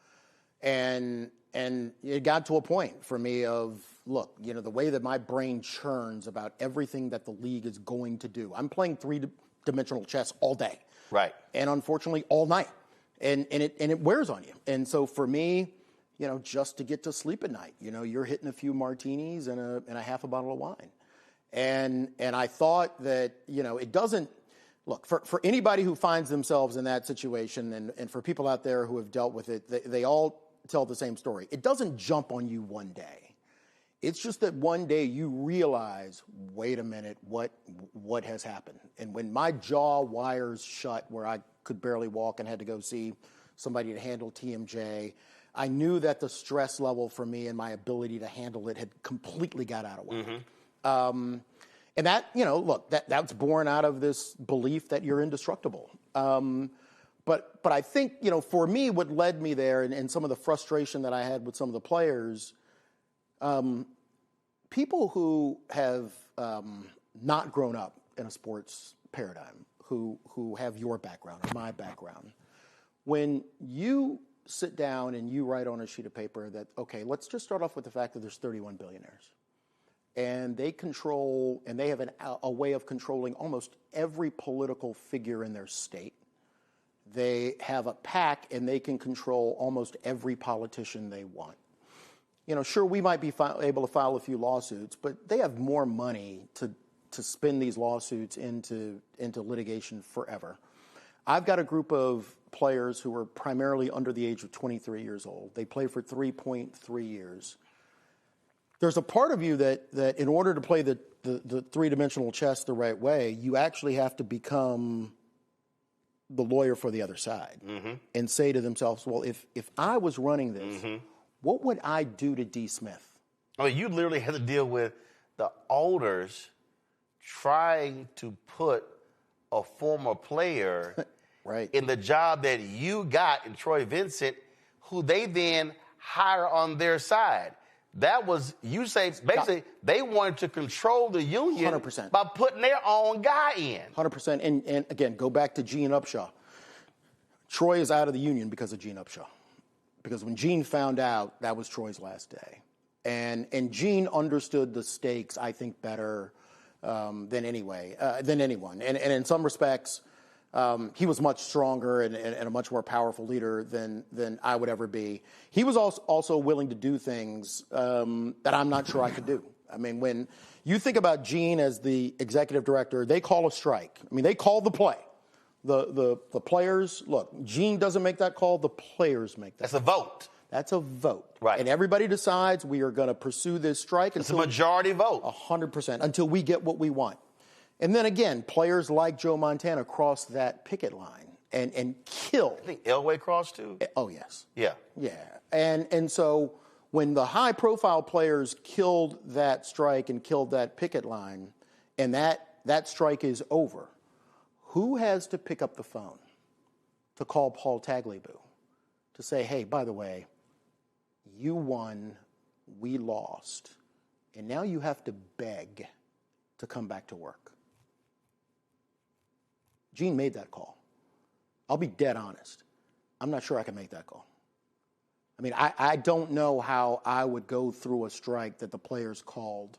And it got to a point for me of, look, the way that my brain churns about everything that the league is going to do. I'm playing three-dimensional chess all day. Right. And unfortunately, all night. and it wears on you. And so for me, just to get to sleep at night, you're hitting a few martinis and a half a bottle of wine. And I thought that, it doesn't, look, for anybody who finds themselves in that situation and for people out there who have dealt with it, they all tell the same story. It doesn't jump on you one day. It's just that one day you realize, wait a minute, what has happened? And when my jaw wires shut where I could barely walk and had to go see somebody to handle TMJ, I knew that the stress level for me and my ability to handle it had completely got out of whack. Mm-hmm. And that, look, that's born out of this belief that you're indestructible. But I think, for me, what led me there and some of the frustration that I had with some of the players, people who have not grown up in a sports paradigm, who have your background or my background, when you sit down and you write on a sheet of paper that, okay, let's just start off with the fact that there's 31 billionaires. And they control, and they have a way of controlling almost every political figure in their state. They have a PAC, and they can control almost every politician they want. Sure, we might be able to file a few lawsuits, but they have more money to spin these lawsuits into litigation forever. I've got a group of players who are primarily under the age of 23 years old. They play for 3.3 years. There's a part of you that in order to play the three-dimensional chess the right way, you actually have to become the lawyer for the other side and say to themselves, well, if I was running this, what would I do to D. Smith? Oh, you literally had to deal with the owners trying to put a former player in the job that you got in Troy Vincent, who they then hire on their side. That was, you say, basically, they wanted to control the union 100%. by putting their own guy in. 100%. And again, go back to Gene Upshaw. Troy is out of the union because of Gene Upshaw. Because when Gene found out, that was Troy's last day. And Gene understood the stakes, I think, better than anyone. And in some respects, he was much stronger and a much more powerful leader than I would ever be. He was also willing to do things that I'm not sure I could do. I mean, when you think about Gene as the executive director, they call a strike. I mean, they call the play. The players, look, Gene doesn't make that call. The players make that. That's a vote. That's a vote. Right. And everybody decides we are going to pursue this strike. It's a majority vote. 100%, until we get what we want. And then again, players like Joe Montana cross that picket line and kill. I think Elway crossed too. Oh, yes. Yeah. Yeah. And so when the high-profile players killed that strike and killed that picket line, and that strike is over, who has to pick up the phone to call Paul Tagliabue to say, hey, by the way, you won, we lost, and now you have to beg to come back to work? Gene made that call. I'll be dead honest. I'm not sure I can make that call. I mean, I don't know how I would go through a strike that the players called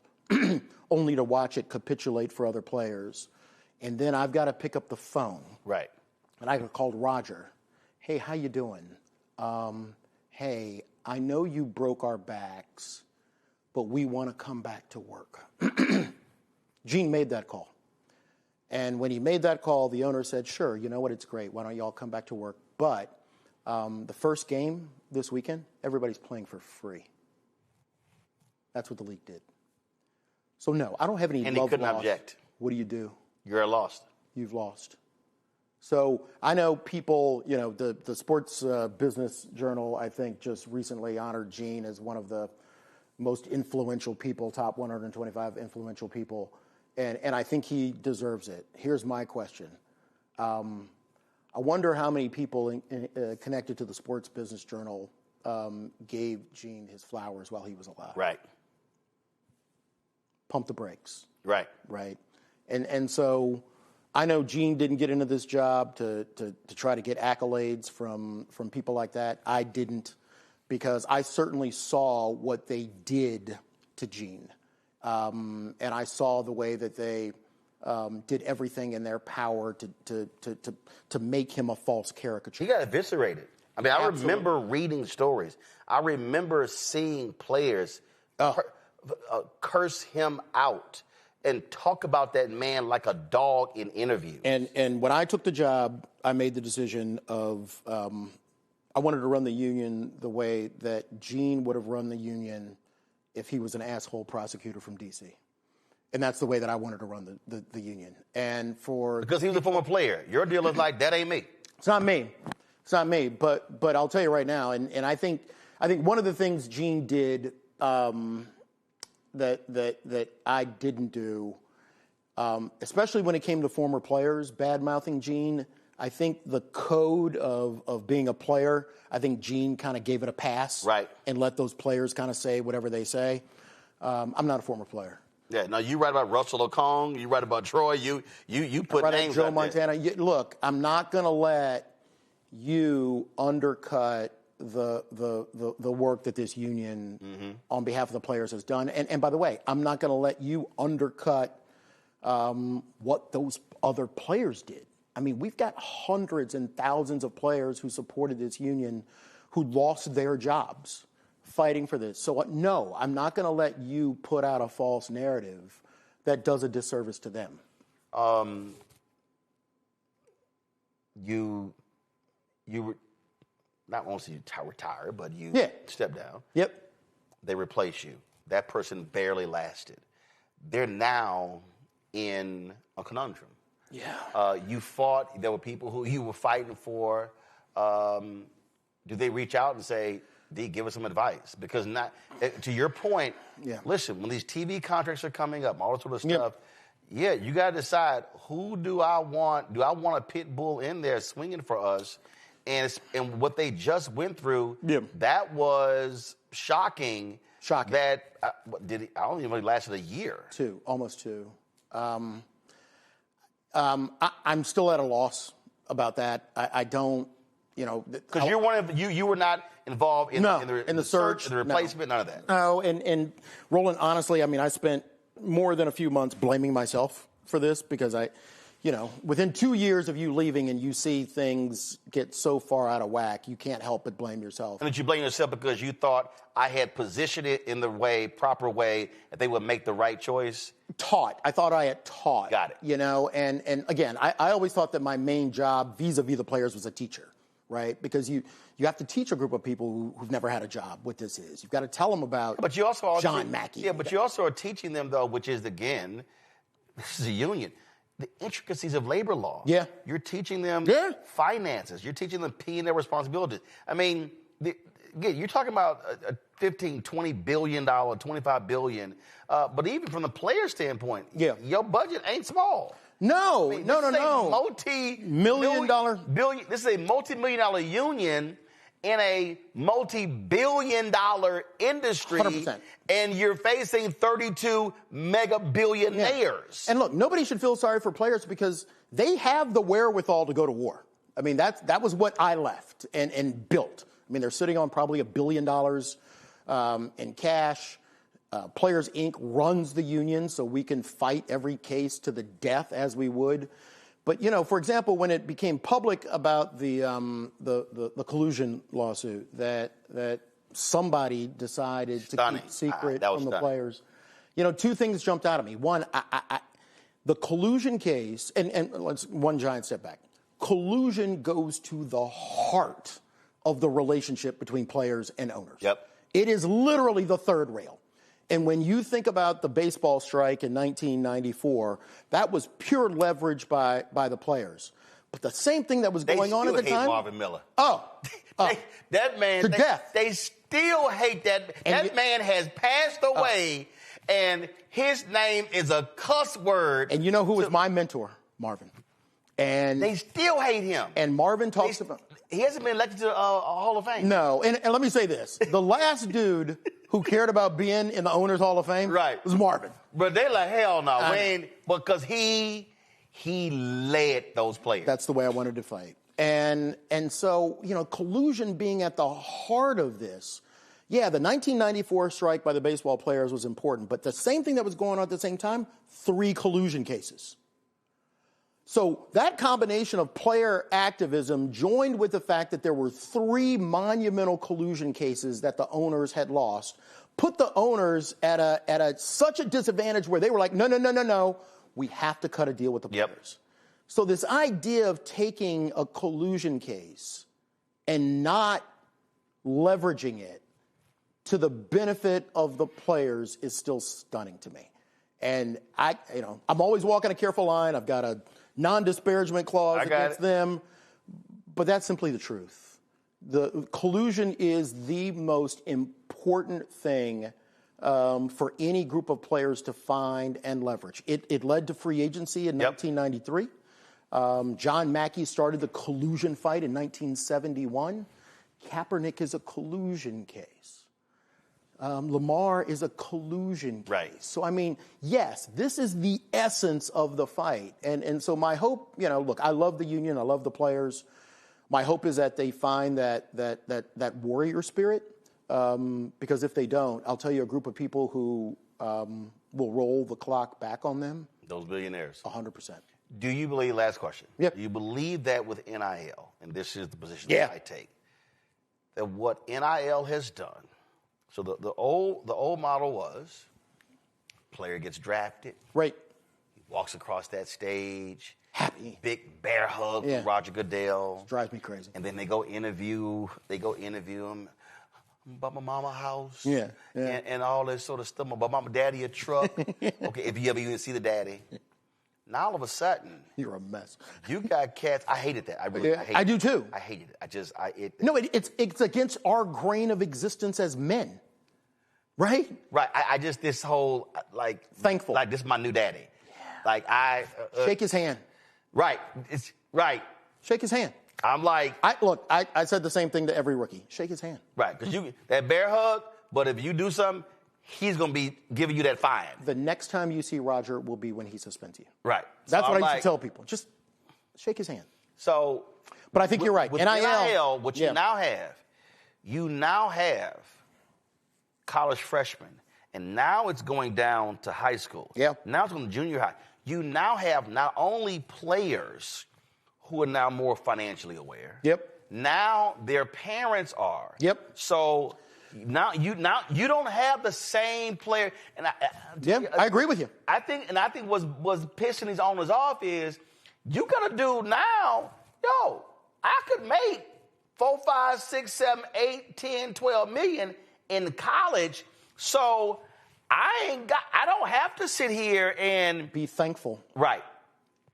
only to watch it capitulate for other players. And then I've got to pick up the phone. Right. And I called Roger. Hey, how you doing? Hey, I know you broke our backs, but we want to come back to work. Gene made that call. And when he made that call, the owner said, sure, you know what, it's great. Why don't you all come back to work? But the first game this weekend, everybody's playing for free. That's what the league did. So, no, I don't have any and love he couldn't lost. Object. What do you do? You're lost. You've lost. So I know people, the Sports Business Journal, I think, just recently honored Gene as one of the most influential people, top 125 influential people. And I think he deserves it. Here's my question. I wonder how many people connected to the Sports Business Journal gave Gene his flowers while he was alive. Right. Pump the brakes. Right. Right. And so I know Gene didn't get into this job to try to get accolades from people like that. I didn't, because I certainly saw what they did to Gene. And I saw the way that they did everything in their power to make him a false caricature. He got eviscerated. I mean, I remember reading stories. I remember seeing players curse him out and talk about that man like a dog in interviews. And when I took the job, I made the decision of I wanted to run the union the way that Gene would have run the union if he was an asshole prosecutor from D.C. And that's the way that I wanted to run the union. And because he was a former player. Your deal is like, that ain't me. It's not me. It's not me. But I'll tell you right now, and I think one of the things Gene did that I didn't do, especially when it came to former players, bad-mouthing Gene, I think the code of being a player, I think Gene kind of gave it a pass. Right. And let those players kind of say whatever they say. I'm not a former player. Yeah, no, you write about Russell Okong, you write about Troy, you put names Joe out Montana. there. Look, I'm not going to let you undercut the work that this union on behalf of the players has done. And by the way, I'm not going to let you undercut what those other players did. I mean, we've got hundreds and thousands of players who supported this union who lost their jobs fighting for this. So, no, I'm not going to let you put out a false narrative that does a disservice to them. You were not only you retire, but you step down. Yep. They replace you. That person barely lasted. They're now in a conundrum. Yeah. You fought. There were people who you were fighting for. Do they reach out and say, D, give us some advice? Because to your point, listen, when these TV contracts are coming up, all that sort of stuff, you got to decide, who do I want? Do I want a pit bull in there swinging for us? And what they just went through, that was shocking. Shocking. That I don't even know it lasted a year. Almost two. I'm still at a loss about that. I don't, because you were not involved in the search, the replacement, none of that. No, and Roland, honestly, I mean, I spent more than a few months blaming myself for this because within 2 years of you leaving and you see things get so far out of whack, you can't help but blame yourself. And did you blame yourself because you thought I had positioned it in the proper way, that they would make the right choice? I thought I had taught. Got it. And again, I always thought that my main job vis-a-vis the players was a teacher, right? Because you have to teach a group of people who've never had a job what this is. You've got to tell them about John Mackey. Yeah, but you also are teaching them, though, which is, again, this is a union, the intricacies of labor law. Yeah. You're teaching them finances. You're teaching them P&L responsibilities. I mean, you're talking about a $15, $20 billion, $25 billion. But even from the player standpoint, your budget ain't small. No, I mean, no. This is a multi-million-dollar union in a multi-billion-dollar industry. 100%. And you're facing 32 mega-billionaires. And look, nobody should feel sorry for players because they have the wherewithal to go to war. I mean, that was what I left and built. I mean, they're sitting on probably $1 billion in cash. Players Inc. runs the union, so we can fight every case to the death as we would. But, for example, when it became public about the collusion lawsuit that somebody decided to keep secret from the players, two things jumped out at me. One, the collusion case, and let's one giant step back. Collusion goes to the heart of the relationship between players and owners. Yep. It is literally the third rail. And when you think about the baseball strike in 1994, that was pure leverage by the players. But the same thing that was going on at the time. They still hate Marvin Miller. That man to death. They still hate that. That man has passed away, and his name is a cuss word. And you know who was my mentor? Marvin. And they still hate him. And Marvin talks about. He hasn't been elected to a Hall of Fame. No, and let me say this: the last dude who cared about being in the Owners Hall of Fame was Marvin. But they're like, hell no, because he led those players. That's the way I wanted to fight. And so, collusion being at the heart of this, the 1994 strike by the baseball players was important, but the same thing that was going on at the same time, 3 collusion cases. So that combination of player activism joined with the fact that there were 3 monumental collusion cases that the owners had lost put the owners at such a disadvantage where they were like, no, we have to cut a deal with the players. So this idea of taking a collusion case and not leveraging it to the benefit of the players is still stunning to me. And I'm always walking a careful line. I've got a non-disparagement clause against them, but that's simply the truth. The collusion is the most important thing for any group of players to find and leverage. It led to free agency in 1993. John Mackey started the collusion fight in 1971. Kaepernick is a collusion case. Lamar is a collusion case. Right. So, I mean, yes, this is the essence of the fight. And so my hope, look, I love the union. I love the players. My hope is that they find that warrior spirit, because if they don't, I'll tell you a group of people who will roll the clock back on them. Those billionaires. 100%. Do you believe, last question, Yep. do you believe that with NIL, and this is the position Yeah. that I take, that what NIL has done, so the old model was player gets drafted. Right. He walks across that stage. Happy. Big bear hug from Roger Goodell. Drives me crazy. And then they go interview him about my mama house. Yeah. And all this sort of stuff. About mama daddy a truck. Okay, if you ever even see the daddy. Now all of a sudden, you're a mess. You got cats. I hated that. I do too. I hated it. No, it's against our grain of existence as men, right? Right. I just this whole thankful. Like this is my new daddy. Like shake his hand. Right. It's right. Shake his hand. I'm like, I said the same thing to every rookie. Shake his hand. Right. Because that bear hug. But if you do something, he's going to be giving you that fine. The next time you see Roger will be when he suspends you. Right. That's what I used to tell people. Just shake his hand. So, but I think you're right. With NIL, what you now have college freshmen, and now it's going down to high school. Yeah. Now it's going to junior high. You now have not only players who are now more financially aware. Yep. Now their parents are. Yep. So now you don't have the same player. And I agree with you. I think was pissing these owners off is you gotta do now. Yo, I could make 4, 5, 6, 7, 8, 10, 12 million in college. So I don't have to sit here and be thankful. Right.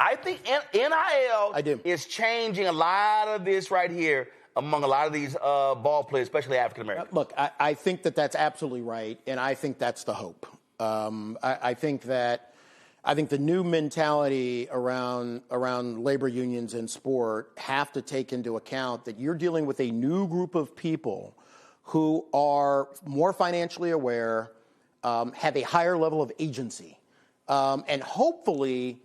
I think NIL is changing a lot of this right here among a lot of these ball players, especially African Americans. Look, I think that's absolutely right, and I think that's the hope. I think the new mentality around labor unions in sport have to take into account that you're dealing with a new group of people who are more financially aware, have a higher level of agency, and hopefully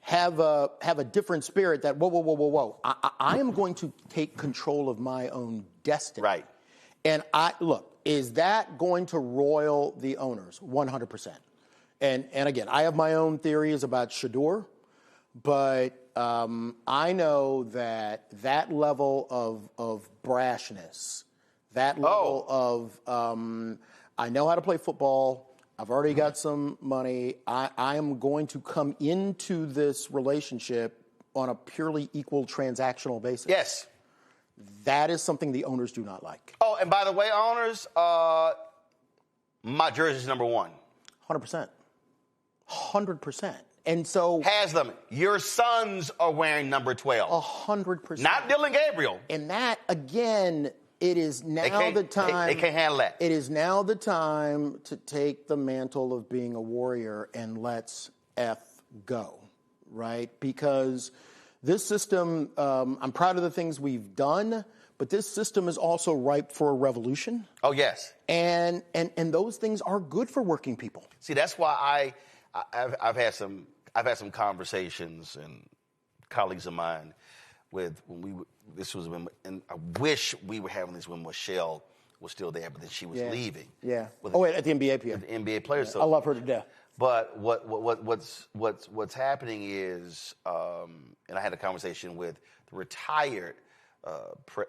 have a different spirit that, whoa. I am going to take control of my own destiny. Right. And is that going to roil the owners? 100%. And again, I have my own theories about Shador, but I know that level of brashness, that level of I know how to play football. I've already got some money. I am going to come into this relationship on a purely equal transactional basis. Yes. That is something the owners do not like. Oh, and by the way, owners, my jersey's number 1. 100%. 100%. And so Haslam, your sons are wearing number 12. 100%. Not Dylan Gabriel. And that, again, it is now the time. They can't handle that. It is now the time to take the mantle of being a warrior and let's go, right? Because this system, I'm proud of the things we've done, but this system is also ripe for a revolution. Oh, yes. And those things are good for working people. See, that's why I've had some conversations and colleagues of mine and I wish we were having this when Michelle was still there, but then she was leaving. Yeah. At the NBA PA. With the NBA players. I love her to death. But what's happening is, and I had a conversation with the retired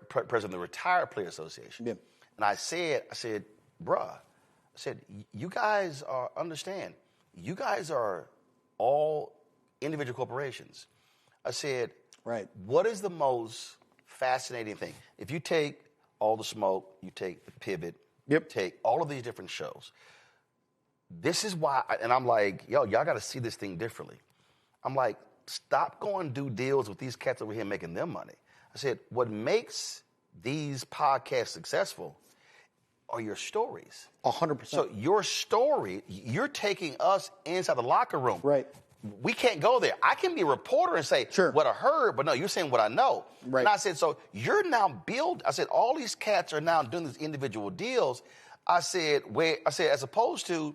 president of the Retired Player Association, and I said, bruh, you guys understand, you guys are all individual corporations. I said, right. What is the most fascinating thing? If you take All the Smoke, you take the Pivot, take all of these different shows. This is why, and I'm like, y'all got to see this thing differently. I'm like, stop going do deals with these cats over here making them money. I said, what makes these podcasts successful are your stories. 100%. So your story, you're taking us inside the locker room. Right. We can't go there. I can be a reporter and say what I heard, but no, you're saying what I know. Right. And I said, so you're now I said, all these cats are now doing these individual deals. I said, as opposed to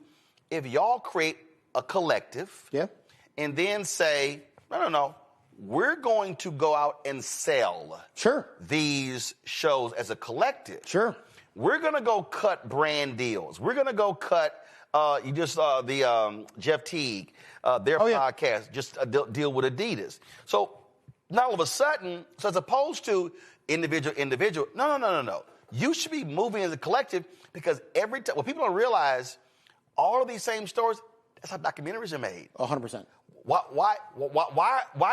if y'all create a collective and then say, no, we're going to go out and sell these shows as a collective. Sure. We're going to go cut brand deals. We're going to go cut, you just saw the Jeff Teague, their podcast, just deal with Adidas. So now all of a sudden, so as opposed to individual, no. You should be moving as a collective because every time, what people don't realize, all of these same stories, that's how documentaries are made. 100%. Why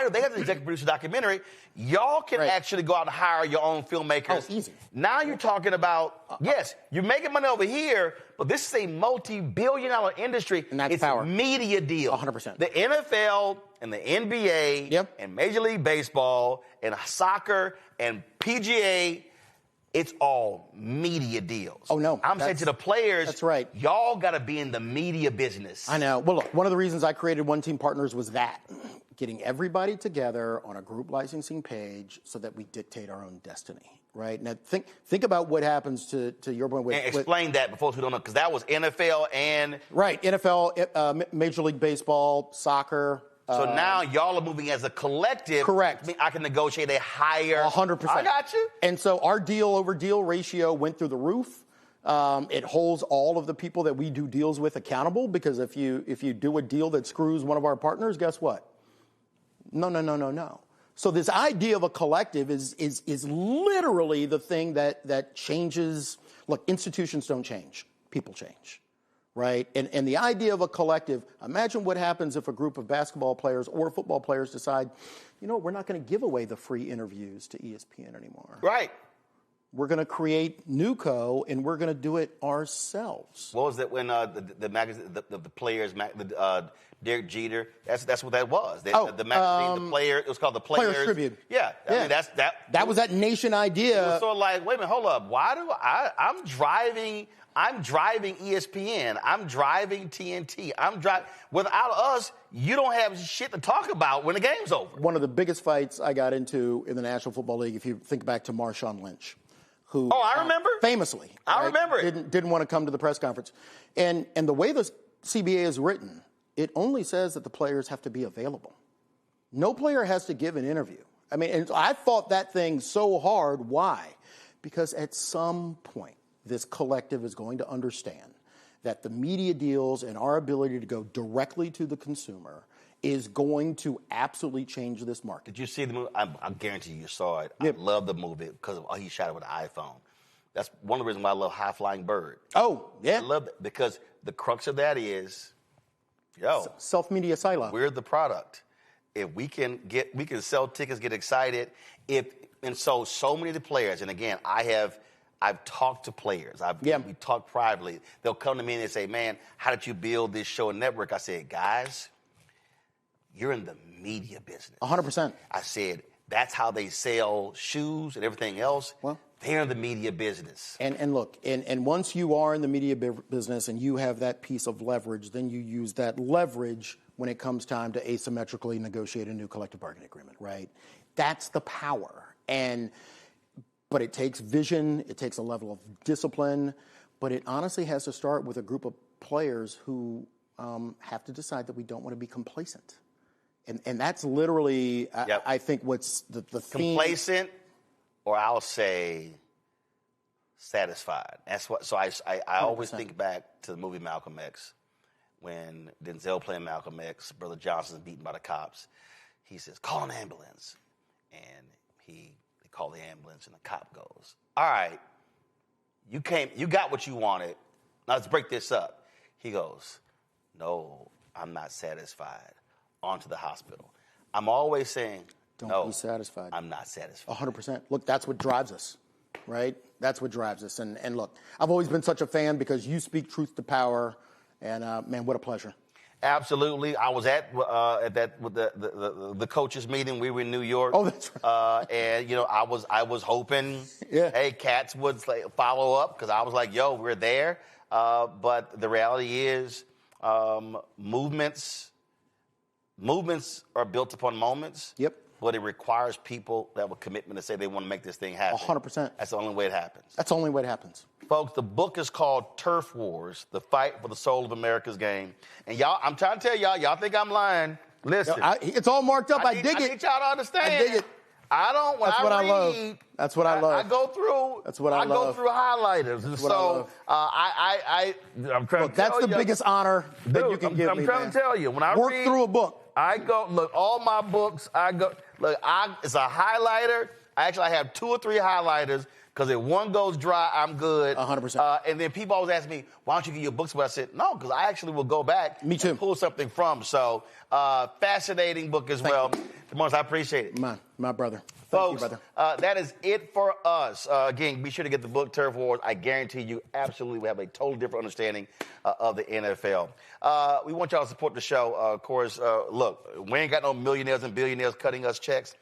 do they have to executive produce a documentary? Y'all can actually go out and hire your own filmmakers. Oh, easy. Now you're talking about, yes, you're making money over here, but this is a multi-billion-dollar industry. And that's power. Media deal. 100%. The NFL and the NBA and Major League Baseball and soccer and PGA, it's all media deals. Oh, no. I'm saying to the players, that's right. Y'all got to be in the media business. I know. Well, look, one of the reasons I created One Team Partners was that. Getting everybody together on a group licensing page so that we dictate our own destiny, right? Now, think about what happens to your point with... And explain that before we don't know, because that was NFL and... Right, NFL, Major League Baseball, soccer... So now y'all are moving as a collective. Correct. I can negotiate a higher... 100%. I got you. And so our deal-over-deal ratio went through the roof. It holds all of the people that we do deals with accountable, because if you do a deal that screws one of our partners, guess what? No. So this idea of a collective is literally the thing that changes. Look, institutions don't change. People change. Right? And the idea of a collective, imagine what happens if a group of basketball players or football players decide, we're not going to give away the free interviews to ESPN anymore. Right. We're going to create NewCo, and we're going to do it ourselves. What was it when the magazine, the players, Derek Jeter, that's what that was. The magazine, the player, it was called the Players Tribune. Yeah. I mean, that was that nation idea. It was sort of like, wait a minute, hold up. Why do I'm driving ESPN. I'm driving TNT. Without us, you don't have shit to talk about when the game's over. One of the biggest fights I got into in the National Football League, if you think back to Marshawn Lynch, who... Oh, I remember. Famously. I remember it. Didn't want to come to the press conference. And the way the CBA is written, it only says that the players have to be available. No player has to give an interview. I mean, and I fought that thing so hard. Why? Because at some point, this collective is going to understand that the media deals and our ability to go directly to the consumer is going to absolutely change this market. Did you see the movie? I guarantee you saw it. I love the movie because he shot it with an iPhone. That's one of the reasons why I love High Flying Bird. Oh, yeah. I love it because the crux of that is, self-media silo. We're the product. If we can sell tickets, get excited. So many of the players, and again, I've talked to players. We talked privately. They'll come to me and they say, man, how did you build this show and network? I said, guys, you're in the media business. 100%. I said, that's how they sell shoes and everything else. Well, they're in the media business. And look, and once you are in the media business and you have that piece of leverage, then you use that leverage when it comes time to asymmetrically negotiate a new collective bargaining agreement, right? That's the power. But it takes vision, it takes a level of discipline, but it honestly has to start with a group of players who have to decide that we don't want to be complacent. And that's literally, I think, what's the theme. Complacent, or I'll say satisfied. That's what. So I always think back to the movie Malcolm X, when Denzel playing Malcolm X, Brother Johnson's beaten by the cops. He says, call an ambulance. And they call the ambulance, and the cop goes, all right, you got what you wanted. Now let's break this up. He goes, no, I'm not satisfied. On to the hospital. I'm always saying, Don't be satisfied. I'm not satisfied. 100%. Look, that's what drives us, right? That's what drives us. And look, I've always been such a fan because you speak truth to power. And, man, what a pleasure. Absolutely. I was at that with the coaches meeting. We were in New York. Oh, that's right. And I was hoping, hey, Cats would follow up because I was like, yo, we're there. But the reality is, movements are built upon moments. Yep. But it requires people that have a commitment to say they want to make this thing happen. 100%. That's the only way it happens. That's the only way it happens. Folks, the book is called Turf Wars, The Fight for the Soul of America's Game. And y'all, I'm trying to tell y'all think I'm lying. Listen. It's all marked up. I dig it. I need y'all to understand. I dig it. That's what I love. That's what I love. I go through. That's what I love. go through highlighters, and that's so I'm trying to tell that's the biggest honor that you can give me. I'm trying to tell you, when I work read through a book, I go look all my books. It's a highlighter. I have 2 or 3 highlighters because if one goes dry, I'm good. 100%. And then people always ask me, why don't you get your books? But I said, no, because I actually will go back. Me too. And pull something from. So fascinating book as well. Demars, I appreciate it. My brother. Folks, Thank you, brother. that is it for us. Again, be sure to get the book, Turf Wars. I guarantee you absolutely will have a totally different understanding of the NFL. We want y'all to support the show. Of course, look, we ain't got no millionaires and billionaires cutting us checks.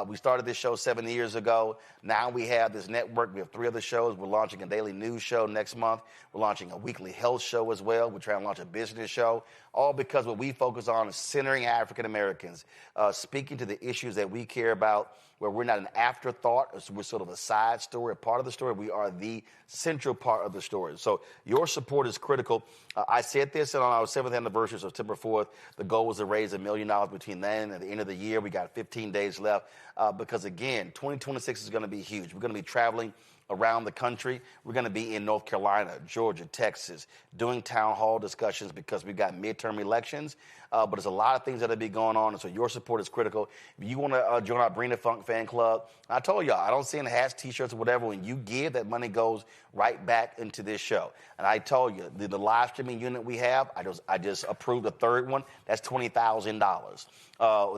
We started this show 7 years ago. Now we have this network. We have 3 other shows. We're launching a daily news show next month. We're launching a weekly health show as well. We're trying to launch a business show, all because what we focus on is centering African Americans, speaking to the issues that we care about, where we're not an afterthought. We're sort of a side story, a part of the story. We are the central part of the story. So your support is critical. I said this on our 7th anniversary, September 4th. The goal was to raise $1 million between then and the end of the year. We got 15 days left because, again, 2026 is going to be huge. We're going to be traveling around the country. We're going to be in North Carolina, Georgia, Texas, doing town hall discussions because we've got midterm elections. But there's a lot of things that will be going on, and so your support is critical. If you want to join our Bring the Funk fan club, I told y'all, I don't send hats, T-shirts, or whatever. When you give, that money goes right back into this show. And I told you, the live streaming unit we have, I just approved a 3rd one. That's $20,000.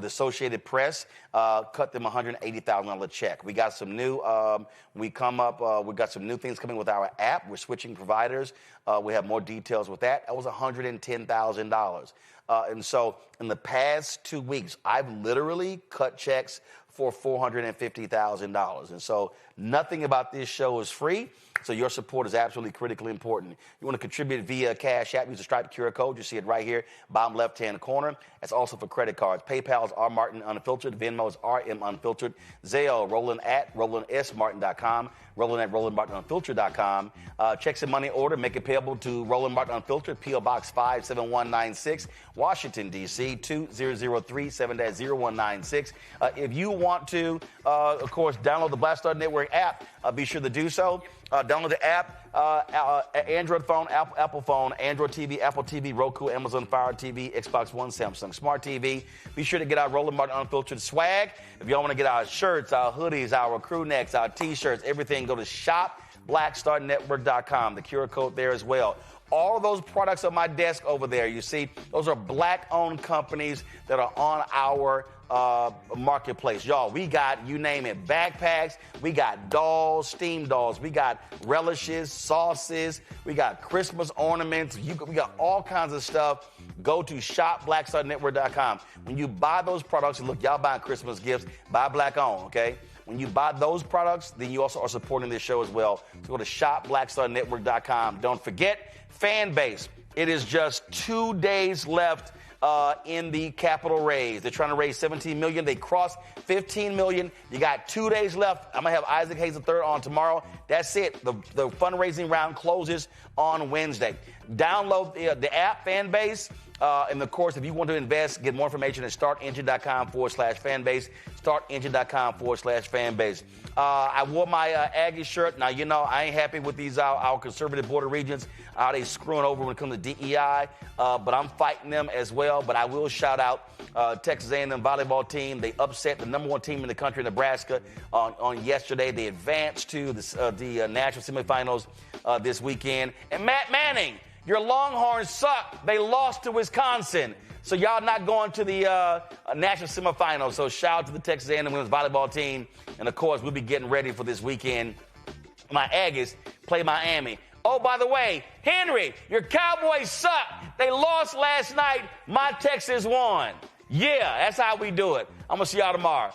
The Associated Press cut them $180,000 check. We got some new. We've got some new things coming with our app. We're switching providers. We have more details with that. That was $110,000. And so in the past 2 weeks, I've literally cut checks for $450,000. And so nothing about this show is free. So your support is absolutely critically important. You want to contribute via Cash App, use the Stripe QR code. You see it right here, bottom left-hand corner. That's also for credit cards. PayPal is R Martin Unfiltered. Venmo is RM Unfiltered. Zelle, Roland at RolandSMartin.com. Roland at RolandMartinUnfiltered.com. Checks and money order, make it payable to Roland Martin Unfiltered, P.O. Box 57196, Washington, D.C., 20037 7-0196. If you want to, of course, download the Black Star Network app, be sure to do so. Download the app, Android phone, Apple phone, Android TV, Apple TV, Roku, Amazon Fire TV, Xbox One, Samsung Smart TV. Be sure to get our Roland Martin Unfiltered swag. If y'all want to get our shirts, our hoodies, our crew necks, our T-shirts, everything, go to shopblackstarnetwork.com. The QR code there as well. All of those products on my desk over there, you see, those are Black-owned companies that are on our marketplace. Y'all, we got, you name it, backpacks, we got dolls, steam dolls, we got relishes, sauces, we got Christmas ornaments, we got all kinds of stuff. Go to shopblackstarnetwork.com. When you buy those products, look, y'all buying Christmas gifts, buy Black-owned, okay? When you buy those products, then you also are supporting this show as well. So go to shopblackstarnetwork.com. Don't forget, fan base. It is just 2 days left in the capital raise. They're trying to raise $17 million. They crossed $15 million. You got 2 days left. I'm going to have Isaac Hayes III on tomorrow. That's it. The fundraising round closes on Wednesday. Download the app, Fanbase. And of course, if you want to invest, get more information at startengine.com/fanbase. Startengine.com/fanbase. I wore my Aggie shirt. Now, I ain't happy with these our conservative border regions. They screwing over when it comes to DEI, but I'm fighting them as well. But I will shout out Texas A&M volleyball team. They upset the number one team in the country, Nebraska, on yesterday. They advanced to the national semifinals this weekend. And Matt Manning, your Longhorns suck. They lost to Wisconsin. So y'all not going to the national semifinals. So shout out to the Texas A&M women's volleyball team. And, of course, we'll be getting ready for this weekend. My Aggies play Miami. Oh, by the way, Henry, your Cowboys suck. They lost last night. My Texans won. Yeah, that's how we do it. I'm going to see y'all tomorrow.